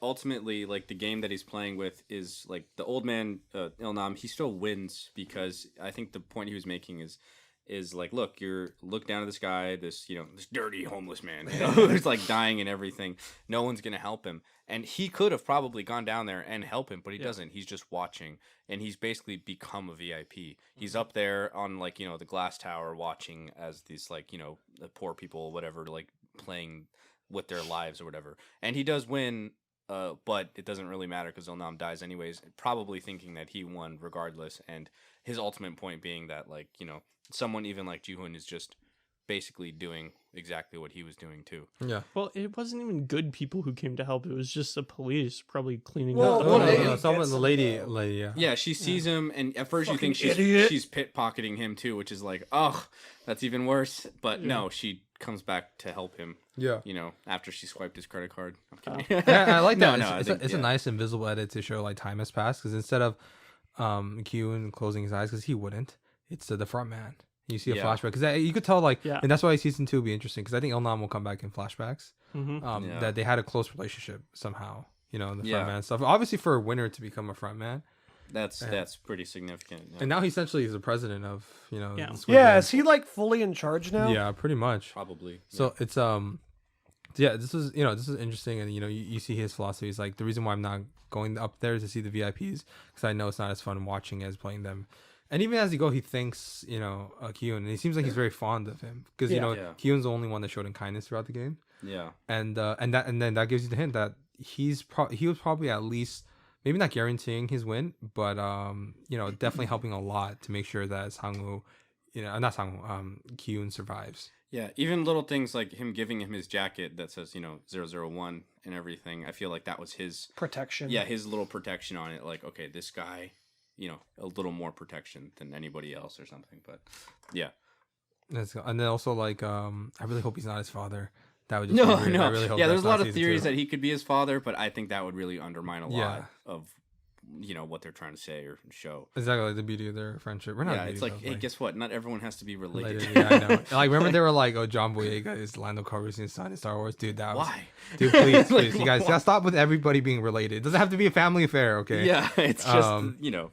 Speaker 6: ultimately, like the game that he's playing with is like the old man Ilnam. He still wins because I think the point he was making is like, look down at this guy, this this dirty homeless man who's like dying and everything. No one's gonna help him, and he could have probably gone down there and help him, but he doesn't. He's just watching, and he's basically become a VIP. He's up there on like the glass tower watching as these like the poor people whatever like playing with their lives or whatever, and he does win. But it doesn't really matter because Ilnam dies anyways, probably thinking that he won regardless, and his ultimate point being that like someone even like Juhun is just basically doing exactly what he was doing too.
Speaker 1: Yeah.
Speaker 3: Well, it wasn't even good people who came to help. It was just the police probably cleaning
Speaker 2: Well,
Speaker 3: up.
Speaker 2: well,
Speaker 1: No,
Speaker 2: they-
Speaker 1: someone, the lady,
Speaker 2: it's-
Speaker 1: yeah.
Speaker 6: Yeah, she sees him, and at first you
Speaker 2: Fucking
Speaker 6: think
Speaker 2: idiot.
Speaker 6: she's pickpocketing him too, which is like, oh, that's even worse. But no, she comes back to help him.
Speaker 1: Yeah.
Speaker 6: After she swiped his credit card. I'm kidding.
Speaker 1: I like that.
Speaker 6: No,
Speaker 1: It's a nice invisible edit to show like time has passed because instead of Kyun closing his eyes because he wouldn't, it's the front man. You see a
Speaker 6: Yeah.
Speaker 1: flashback because you could tell like,
Speaker 3: Yeah.
Speaker 1: and that's why season 2 will be interesting because I think Ilnam will come back in flashbacks.
Speaker 3: Mhm.
Speaker 1: That they had a close relationship somehow. The front
Speaker 6: Yeah.
Speaker 1: man stuff. Obviously, for a winner to become a front man,
Speaker 6: That's pretty significant. Yeah.
Speaker 1: and now he essentially is the president of
Speaker 3: Yeah.
Speaker 1: the Squid
Speaker 2: Yeah,
Speaker 1: Game.
Speaker 2: is he like fully in charge now?
Speaker 1: Yeah, pretty much.
Speaker 6: Probably.
Speaker 1: So it's yeah, this is interesting, and you see his philosophy is like the reason why I'm not going up there to see the VIPs because I know it's not as fun watching as playing them. And even as you go, he thinks Kyun, and he seems like he's very fond of him because
Speaker 6: Yeah.
Speaker 1: Kyun's the only one that showed him kindness throughout the game,
Speaker 6: Yeah.
Speaker 1: and then that gives you the hint that he was probably at least maybe not guaranteeing his win, but definitely helping a lot to make sure that Sangwoo, not Sangwoo, Kyun survives.
Speaker 6: Yeah, even little things like him giving him his jacket that says, 001 and everything. I feel like that was his
Speaker 2: Protection.
Speaker 6: Yeah, his little protection on it. Like, okay, this guy, a little more protection than anybody else or something. But yeah.
Speaker 1: And then also like I really hope he's not his father. That would just
Speaker 6: No,
Speaker 1: be weird.
Speaker 6: no.
Speaker 1: I really hope
Speaker 6: Yeah,
Speaker 1: that's
Speaker 6: there's a
Speaker 1: not
Speaker 6: lot of
Speaker 1: season
Speaker 6: theories
Speaker 1: 2.
Speaker 6: that he could be his father, but I think that would really undermine a
Speaker 1: Yeah.
Speaker 6: lot of what they're trying to say or show.
Speaker 1: Exactly, like the beauty of their friendship. We're not.
Speaker 6: Yeah, it's
Speaker 1: beauty,
Speaker 6: like,
Speaker 1: but,
Speaker 6: hey, guess what? Not everyone has to be related.
Speaker 1: related. Yeah, I know. Like remember they were like, oh, John Boyega is Lando Calrissian's son in Star Wars, dude. That was,
Speaker 6: Why?
Speaker 1: dude, please,
Speaker 6: Like,
Speaker 1: you guys
Speaker 6: why?
Speaker 1: gotta stop with everybody being related. It doesn't have to be a family affair, okay?
Speaker 6: Yeah, it's just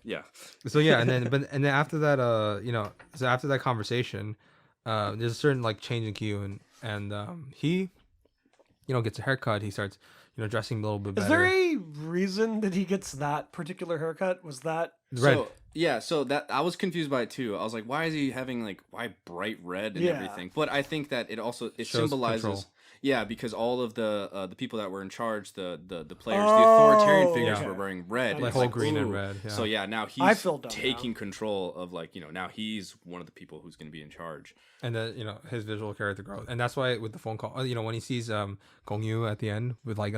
Speaker 6: yeah.
Speaker 1: So yeah, and then after that, so after that conversation, there's a certain like change in Q, and he, gets a haircut. He starts, dressing a little bit better.
Speaker 2: Is there a reason that he gets that particular haircut? Was that
Speaker 1: Red.
Speaker 6: So yeah, so that I was confused by it too. I was like, why is he having why bright red and
Speaker 2: Yeah.
Speaker 6: everything? But I think that it also
Speaker 1: Shows
Speaker 6: symbolizes
Speaker 1: control.
Speaker 6: yeah, because all of the people that were in charge, the players, the authoritarian figures
Speaker 1: Yeah.
Speaker 6: were wearing red.
Speaker 2: Like
Speaker 6: It's
Speaker 1: whole green and
Speaker 6: ooh.
Speaker 1: red, yeah.
Speaker 6: So yeah, now
Speaker 2: I
Speaker 6: he's
Speaker 2: feel dumb
Speaker 6: taking control of now he's one of the people who's going to be in charge.
Speaker 1: And then his visual character growth, and that's why with the phone call, when he sees Gong Yu at the end with like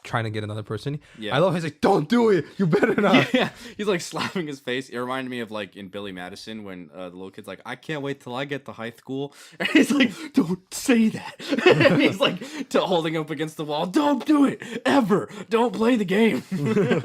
Speaker 1: trying to get another person,
Speaker 6: Yeah.
Speaker 1: I love. He's like, "Don't do it, you better not."
Speaker 6: Yeah, he's like slapping his face. It reminded me of in Billy Madison when the little kid's like, "I can't wait till I get to high school," and he's like, "Don't say that," and he's like holding up against the wall. "Don't do it ever. Don't play the game."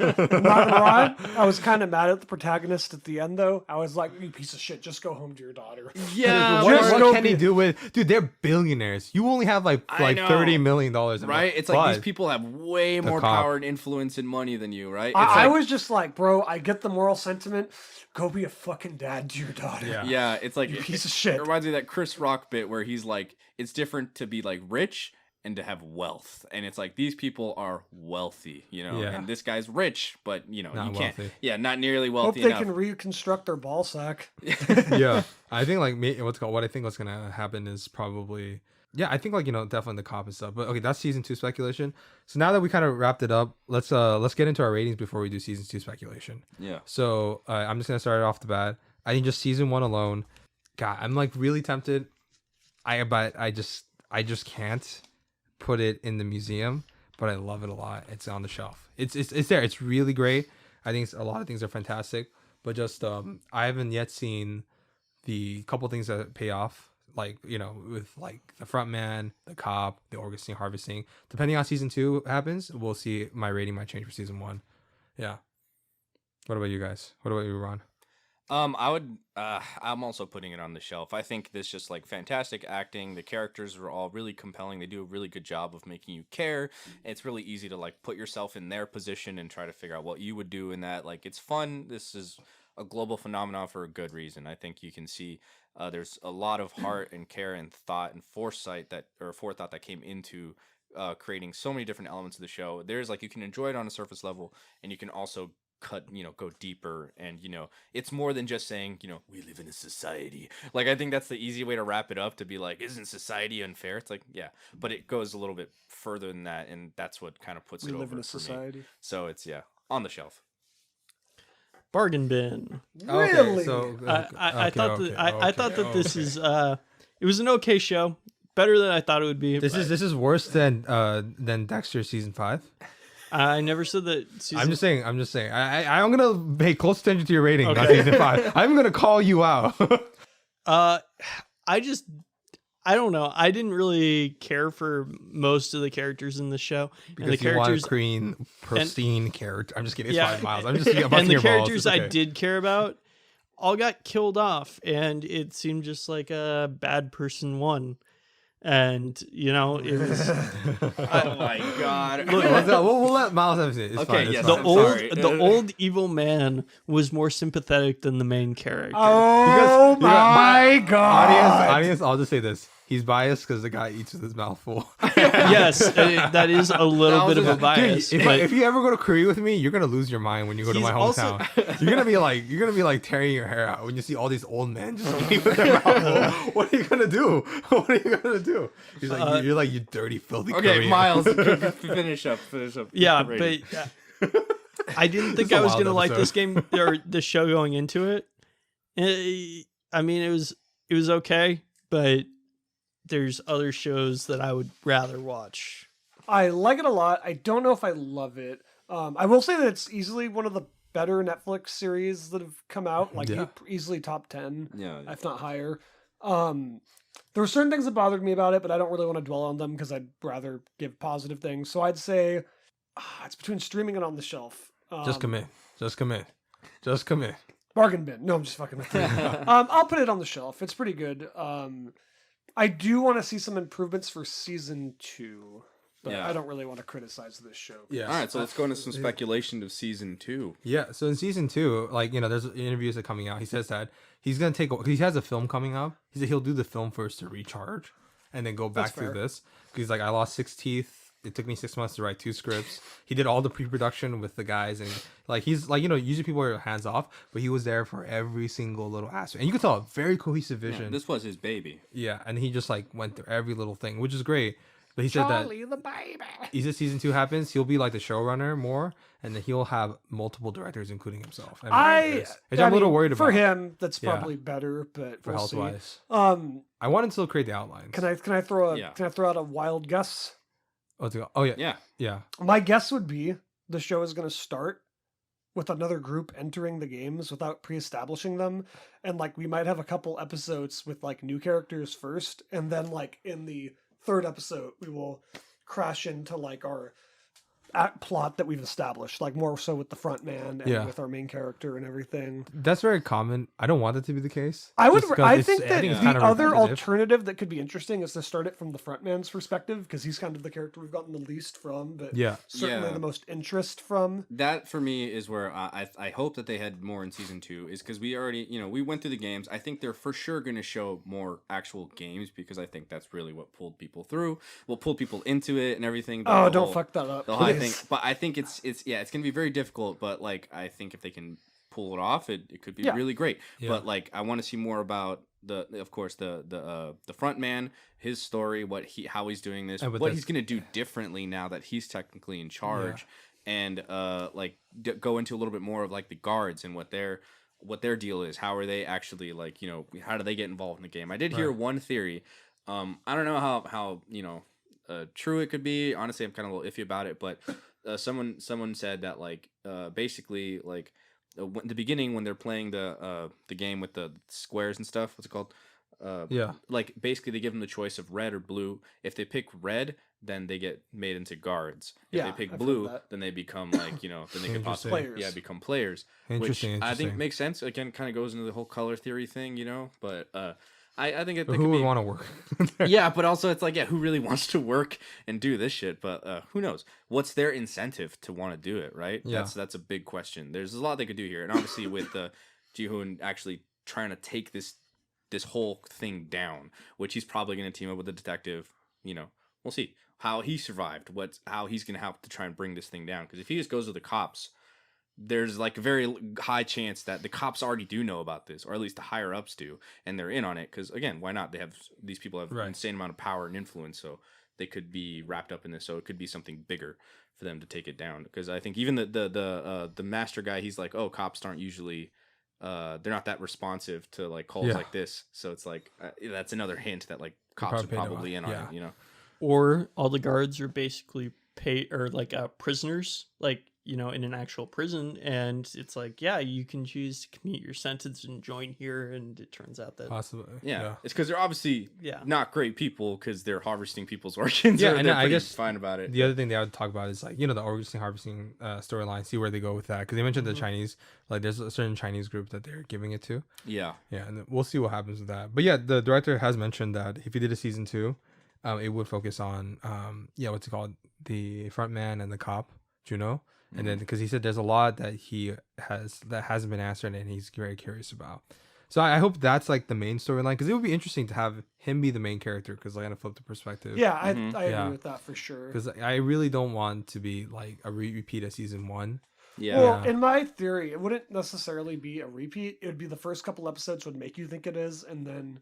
Speaker 2: not Rod? I was kind of mad at the protagonist at the end, though. I was like, "You piece of shit, just go home to your daughter."
Speaker 6: Yeah,
Speaker 1: What,
Speaker 2: Just
Speaker 1: what
Speaker 2: don't
Speaker 1: can he
Speaker 2: be-
Speaker 1: do with? Dude, they're billionaires. You only have like
Speaker 6: I know.
Speaker 1: $30 million,
Speaker 6: right? It's like these people have way more
Speaker 1: cop.
Speaker 6: power and influence and money than you, right? It's
Speaker 2: I
Speaker 6: like,
Speaker 2: was just like, bro, I get the moral sentiment. Go be a fucking dad to your daughter.
Speaker 1: Yeah.
Speaker 6: yeah, it's like
Speaker 2: You piece of
Speaker 6: It
Speaker 2: shit.
Speaker 6: reminds me of that Chris Rock bit where he's like, it's different to be rich and to have wealth, and it's like these people are wealthy,
Speaker 1: Yeah.
Speaker 6: and this guy's rich, but you
Speaker 1: Not
Speaker 6: can't,
Speaker 1: wealthy.
Speaker 6: yeah, not nearly
Speaker 2: Hope
Speaker 6: wealthy
Speaker 2: they
Speaker 6: enough.
Speaker 2: can reconstruct their ball sack.
Speaker 1: Yeah, I think what I think what's gonna happen is probably I think definitely the cop and stuff. But okay, that's season 2 speculation. So now that we kind of wrapped it up, let's get into our ratings before we do season 2 speculation.
Speaker 6: Yeah,
Speaker 1: So I'm just gonna start it off the bat. I think just season 1 alone, God, I'm really tempted. But I just can't put it in the museum. But I love it a lot. It's on the shelf. It's there. It's really great. I think a lot of things are fantastic. But just I haven't yet seen the couple things that pay off. With the front man, the cop, the Augustine harvesting. Depending on season 2 happens, we'll see my rating might change for season 1. Yeah. What about you guys? What about you, Ron?
Speaker 4: I would. I'm also putting it on the shelf. I think this just like fantastic acting. The characters are all really compelling. They do a really good job of making you care. It's really easy to like put yourself in their position and try to figure out what you would do in that. Like it's fun. This is a global phenomenon for a good reason. I think you can see there's a lot of heart and care and thought and foresight that or forethought that came into creating so many different elements of the show. There's like you can enjoy it on a surface level, and you can also go deeper, and it's more than just saying we live in a society. Like I think that's the easy way to wrap it up, to be like, isn't society unfair? It's like, yeah, but it goes a little bit further than that, and that's what kind of puts
Speaker 2: We
Speaker 4: it
Speaker 2: live
Speaker 4: over
Speaker 2: in a
Speaker 4: for me.
Speaker 2: society.
Speaker 4: So it's, yeah, on the shelf.
Speaker 3: Bargain bin.
Speaker 2: Really?
Speaker 1: So
Speaker 3: I thought that this is it was an okay show, better than I thought it would be.
Speaker 1: this is worse than Dexter season 5.
Speaker 3: I never said that.
Speaker 1: I'm just saying. I'm gonna pay close attention to your rating on
Speaker 3: Okay.
Speaker 1: season 5. I'm gonna call you out.
Speaker 3: I don't know. I didn't really care for most of the characters in the show,
Speaker 1: Because
Speaker 3: and the
Speaker 1: you want
Speaker 3: characters
Speaker 1: a clean, pristine character. I'm just kidding. It's
Speaker 3: Yeah.
Speaker 1: fine, Miles. I'm just busting
Speaker 3: and the
Speaker 1: your balls.
Speaker 3: characters
Speaker 1: It's
Speaker 3: I
Speaker 1: okay.
Speaker 3: did care about all got killed off, and it seemed just like a bad person won. And it was
Speaker 6: Oh my god.
Speaker 1: We'll let Miles have it. It's
Speaker 6: Okay,
Speaker 1: fine. It's
Speaker 6: yes,
Speaker 1: fine.
Speaker 6: I'm sorry.
Speaker 3: the old evil man was more sympathetic than the main character.
Speaker 2: Oh my god!
Speaker 1: Audience, I'll just say this. He's biased because the guy eats with his mouth full.
Speaker 3: Yes, that is a little bit of a
Speaker 1: Dude,
Speaker 3: bias.
Speaker 1: if,
Speaker 3: but
Speaker 1: if you ever go to Korea with me, you're gonna lose your mind when you go to
Speaker 3: He's
Speaker 1: my
Speaker 3: also-
Speaker 1: hometown. you're gonna be like tearing your hair out when you see all these old men just eating with their mouth full. What are you gonna do? What are you gonna do? He's like, you're like, you dirty, filthy
Speaker 6: Okay,
Speaker 1: Korean.
Speaker 6: Miles, finish up.
Speaker 3: yeah,
Speaker 6: rating.
Speaker 3: but I didn't think
Speaker 1: This is a
Speaker 3: I was
Speaker 1: wild
Speaker 3: gonna like this
Speaker 1: episode.
Speaker 3: game or the show going into it. I mean, it was okay, but there's other shows that I would rather watch.
Speaker 2: I like it a lot. I don't know if I love it. I will say that it's easily one of the better Netflix series that have come out. Like
Speaker 1: Yeah.
Speaker 2: easily top 10,
Speaker 6: Yeah.
Speaker 2: if not higher. There were certain things that bothered me about it, but I don't really want to dwell on them because I'd rather give positive things. So I'd say it's between streaming and on the shelf.
Speaker 1: Just commit. Just commit. Just commit.
Speaker 2: Bargain bin. No, I'm just fucking with you. I'll put it on the shelf. It's pretty good. I do want to see some improvements for season 2, but
Speaker 6: Yeah.
Speaker 2: I don't really want to criticize this show.
Speaker 1: Yeah.
Speaker 6: All right, so let's go into some speculation of season 2.
Speaker 1: Yeah, so in season 2, like, there's interviews that are coming out. He says that he's gonna he has a film coming up. He said he'll do the film first to recharge, and then go back
Speaker 2: That's
Speaker 1: through
Speaker 2: fair.
Speaker 1: this. He's like, I lost 6 teeth. It took me 6 months to write 2 scripts. He did all the pre-production with the guys, and like he's like, usually people are hands off, but he was there for every single little aspect, and you could tell a very cohesive vision.
Speaker 6: This was his baby.
Speaker 1: Yeah, and he just like went through every little thing, which is great. But he said that
Speaker 2: the baby.
Speaker 1: as season 2 happens, he'll be like the showrunner more, and then he'll have multiple directors, including himself. And which I'm a little worried about
Speaker 2: for him. That's
Speaker 1: Yeah.
Speaker 2: probably better, but
Speaker 1: for
Speaker 2: we'll
Speaker 1: health
Speaker 2: see.
Speaker 1: wise.
Speaker 2: I
Speaker 1: I want to still create the outlines.
Speaker 2: can I throw
Speaker 6: Yeah.
Speaker 2: out a wild guess?
Speaker 1: Oh yeah,
Speaker 6: Yeah.
Speaker 1: yeah.
Speaker 2: My guess would be the show is going to start with another group entering the games without pre-establishing them, and like we might have a couple episodes with like new characters first, and then like in the third episode we will crash into like our plot that we've established, like more so with the front man and
Speaker 1: Yeah.
Speaker 2: with our main character and everything.
Speaker 1: That's very common. I don't want it to be the case.
Speaker 2: I would.
Speaker 1: just 'cause
Speaker 2: I
Speaker 1: it's-
Speaker 2: think that
Speaker 1: think it's
Speaker 2: the
Speaker 1: kind of
Speaker 2: other
Speaker 1: repetitive.
Speaker 2: alternative that could be interesting is to start it from the front man's perspective, because he's kind of the character we've gotten the least from, but
Speaker 1: Yeah.
Speaker 2: certainly
Speaker 6: Yeah.
Speaker 2: the most interest from.
Speaker 6: That for me is where I hope that they had more in season 2, is because we already, we went through the games. I think they're for sure going to show more actual games, because I think that's really what pulled people through, pulled people into it and everything.
Speaker 2: Oh,
Speaker 6: The
Speaker 2: don't
Speaker 6: whole-
Speaker 2: fuck that up.
Speaker 6: the whole thing.
Speaker 2: please.
Speaker 6: But I think it's gonna be very difficult. But like I think if they can pull it off, it could be
Speaker 2: Yeah.
Speaker 6: really great.
Speaker 1: Yeah.
Speaker 6: But like I want to see more about the front man, his story, how he's doing this,
Speaker 1: And with
Speaker 6: what
Speaker 1: this-
Speaker 6: he's gonna do differently now that he's technically in charge, and go into a little bit more of like the guards and what their deal is. How are they actually how do they get involved in the game? I did hear
Speaker 1: Right.
Speaker 6: one theory. I don't know how true it could be. Honestly, I'm kind of a little iffy about it, but someone said that basically the beginning when they're playing the game with the squares and stuff. What's it called?
Speaker 1: Yeah.
Speaker 6: like basically they give them the choice of red or blue. If they pick red, then they get made into guards. If
Speaker 2: Yeah,
Speaker 6: they pick
Speaker 2: I've heard
Speaker 6: blue,
Speaker 2: that.
Speaker 6: then they become like, then they could possibly
Speaker 2: Players.
Speaker 6: become players.
Speaker 1: Interesting,
Speaker 6: Which I think
Speaker 1: interesting.
Speaker 6: makes sense. Again, kind of goes into the whole color theory thing, but I think it
Speaker 1: But
Speaker 6: could
Speaker 1: who would
Speaker 6: be,
Speaker 1: want to work?
Speaker 6: yeah, but also it's like, who really wants to work and do this shit? But who knows? What's their incentive to want to do it, right?
Speaker 1: Yeah.
Speaker 6: That's a big question. There's a lot they could do here. And obviously with Ji-hoon actually trying to take this whole thing down, which he's probably going to team up with the detective, we'll see how he survived, how he's going to have to try and bring this thing down. Because if he just goes with the cops, there's like a very high chance that the cops already do know about this, or at least the higher ups do, and they're in on it. Because again, why not? These people have an insane amount of power and influence, so they could be wrapped up in this. So it could be something bigger for them to take it down. Because I think even the master guy, he's like, oh, cops aren't usually, they're not that responsive to like calls like this. So it's like that's another hint that like cops are probably in on it.
Speaker 3: Or all the guards are basically prisoners, like, in an actual prison, and it's like, yeah, you can choose to commute your sentence and join here, and it turns out that
Speaker 1: Possibly.
Speaker 6: Yeah. It's because they're obviously
Speaker 3: Yeah.
Speaker 6: not great people because they're harvesting people's organs.
Speaker 1: Yeah,
Speaker 6: or
Speaker 1: and
Speaker 6: they're
Speaker 1: I
Speaker 6: pretty
Speaker 1: guess
Speaker 6: fine about it.
Speaker 1: The other thing they would talk about is like, the harvesting storyline, see where they go with that. Because they mentioned the Chinese, like there's a certain Chinese group that they're giving it to.
Speaker 6: Yeah.
Speaker 1: Yeah, and we'll see what happens with that. But yeah, the director has mentioned that if he did a season 2, it would focus on, what's it called? The front man and the cop, Juno. And then because he said there's a lot that that hasn't been answered and he's very curious about. So I hope that's like the main storyline, because it would be interesting to have him be the main character, because like, I flip the perspective.
Speaker 2: Yeah, I agree with that for sure.
Speaker 1: Because I really don't want to be like a repeat of season 1.
Speaker 6: Yeah.
Speaker 2: Well, in my theory, it wouldn't necessarily be a repeat. It would be the first couple episodes would make you think it is, and then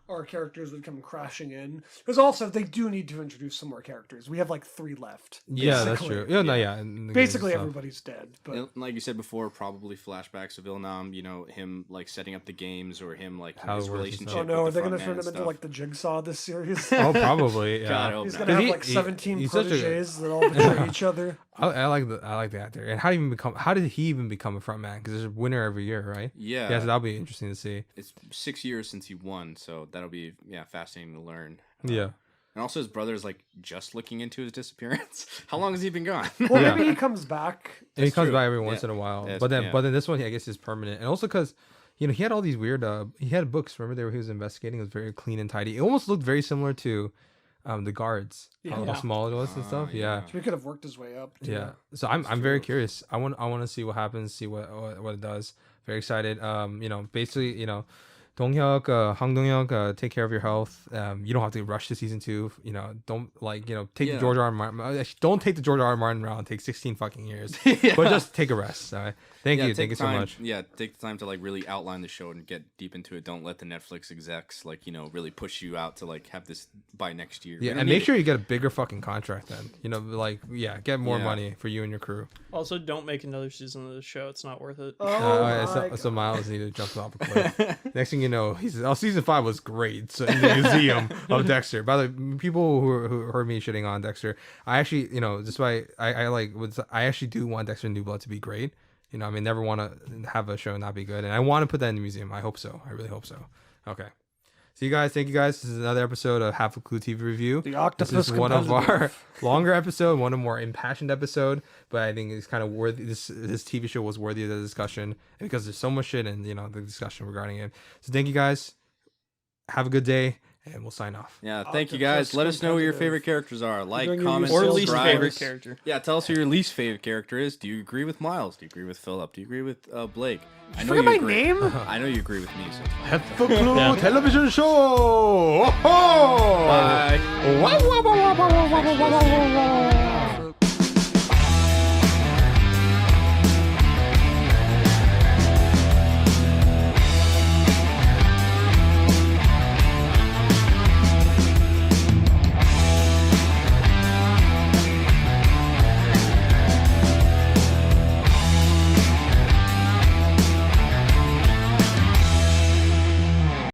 Speaker 2: our characters would come crashing in. Because also, they do need to introduce some more characters. We have like 3 left.
Speaker 1: Yeah, that's
Speaker 2: basically.
Speaker 1: true. Yeah, no, yeah. in the
Speaker 2: Basically,
Speaker 1: game, so.
Speaker 2: everybody's dead. But
Speaker 6: And like you said before, probably flashbacks of Ilnam, him like setting up the games, or him like
Speaker 1: How
Speaker 6: his
Speaker 1: it works and
Speaker 6: relationship.
Speaker 1: stuff.
Speaker 2: oh no, are
Speaker 6: with
Speaker 2: they
Speaker 6: the
Speaker 2: going to
Speaker 6: front
Speaker 2: turn
Speaker 6: man
Speaker 2: him into
Speaker 6: and
Speaker 2: like the Jigsaw this series?
Speaker 1: Oh, probably. Yeah.
Speaker 6: God, I hope
Speaker 2: He's
Speaker 6: not.
Speaker 2: going to have
Speaker 1: He-
Speaker 2: like 17
Speaker 1: he's such a-
Speaker 2: proteges that all betray each other.
Speaker 1: I like the actor. And how did he even become a front man? Because there's a winner every year, right?
Speaker 6: Yeah.
Speaker 1: Yeah, so that'll be interesting to see.
Speaker 6: It's 6 years since he won, so that'll be fascinating to learn.
Speaker 1: Yeah.
Speaker 6: And also, his brother's like just looking into his disappearance. How long has he been gone?
Speaker 2: Well,
Speaker 1: Yeah.
Speaker 2: maybe he comes back.
Speaker 1: And he comes
Speaker 6: true.
Speaker 1: by every once
Speaker 6: Yeah.
Speaker 1: in a while.
Speaker 6: That's-
Speaker 1: But then
Speaker 6: yeah.
Speaker 1: but then this one, I guess, is permanent. And also because, he had all these weird, he had books, remember, there he was investigating. It was very clean and tidy. It almost looked very similar to the guards. How
Speaker 2: Yeah.
Speaker 1: small it was and stuff. Yeah.
Speaker 2: So he could have worked his way up. to-
Speaker 1: Yeah. So I'm very curious. I want to see what happens, see what it does. Very excited. Basically, Donghyuk, Hang Donghyuk, take care of your health. You don't have to rush to season 2. Don't take the George R. R. Martin. Don't take the George R. R. Martin route and take 16 fucking years. But just take a rest. All right. Thank you
Speaker 6: take
Speaker 1: so
Speaker 6: time-
Speaker 1: much.
Speaker 6: Yeah, take the time to like really outline the show and get deep into it. Don't let the Netflix execs really push you out to like have this by next year. We
Speaker 1: Yeah,
Speaker 6: don't
Speaker 1: and
Speaker 6: need
Speaker 1: make
Speaker 6: it.
Speaker 1: sure you get a bigger fucking contract then. Get more
Speaker 6: Yeah.
Speaker 1: money for you and your crew.
Speaker 3: Also, don't make another season of the show. It's not worth it.
Speaker 2: Oh,
Speaker 1: So Miles needed to jump off a cliff. Next thing you know, he says, "Oh, season 5 was great." So in the museum of Dexter. By the way, people who heard me shitting on Dexter, I actually, despite I actually do want Dexter New Blood to be great. Never want to have a show not be good, and I want to put that in the museum. I hope so. I really hope so. Okay. See you guys. Thank you guys. This is another episode of Half a Clue TV Review.
Speaker 2: The Octopus
Speaker 1: This is one of our
Speaker 2: Competitive.
Speaker 1: longer episode, one of more impassioned episode, but I think it's kind of worthy. This TV show was worthy of the discussion because there's so much shit and the discussion regarding it. So thank you guys. Have a good day, and we'll sign off.
Speaker 6: Yeah, thank you guys. Let us know who your favorite characters are. Like,
Speaker 2: Doing
Speaker 6: comment,
Speaker 2: your
Speaker 3: Or
Speaker 2: Sales
Speaker 3: least
Speaker 6: subscribe.
Speaker 3: favorite character.
Speaker 6: Yeah, tell us who your least favorite character is. Do you agree with Miles? Do you agree with Philip? Do you agree with Blake? I know
Speaker 2: Forget
Speaker 6: you
Speaker 2: my
Speaker 6: agree.
Speaker 2: name.
Speaker 6: I know you agree with me. So.
Speaker 1: Half a Clue television show. Oh,
Speaker 6: Bye.
Speaker 1: Wow, wow, wow, wow, wow, wow, wow, wow, wow, wow.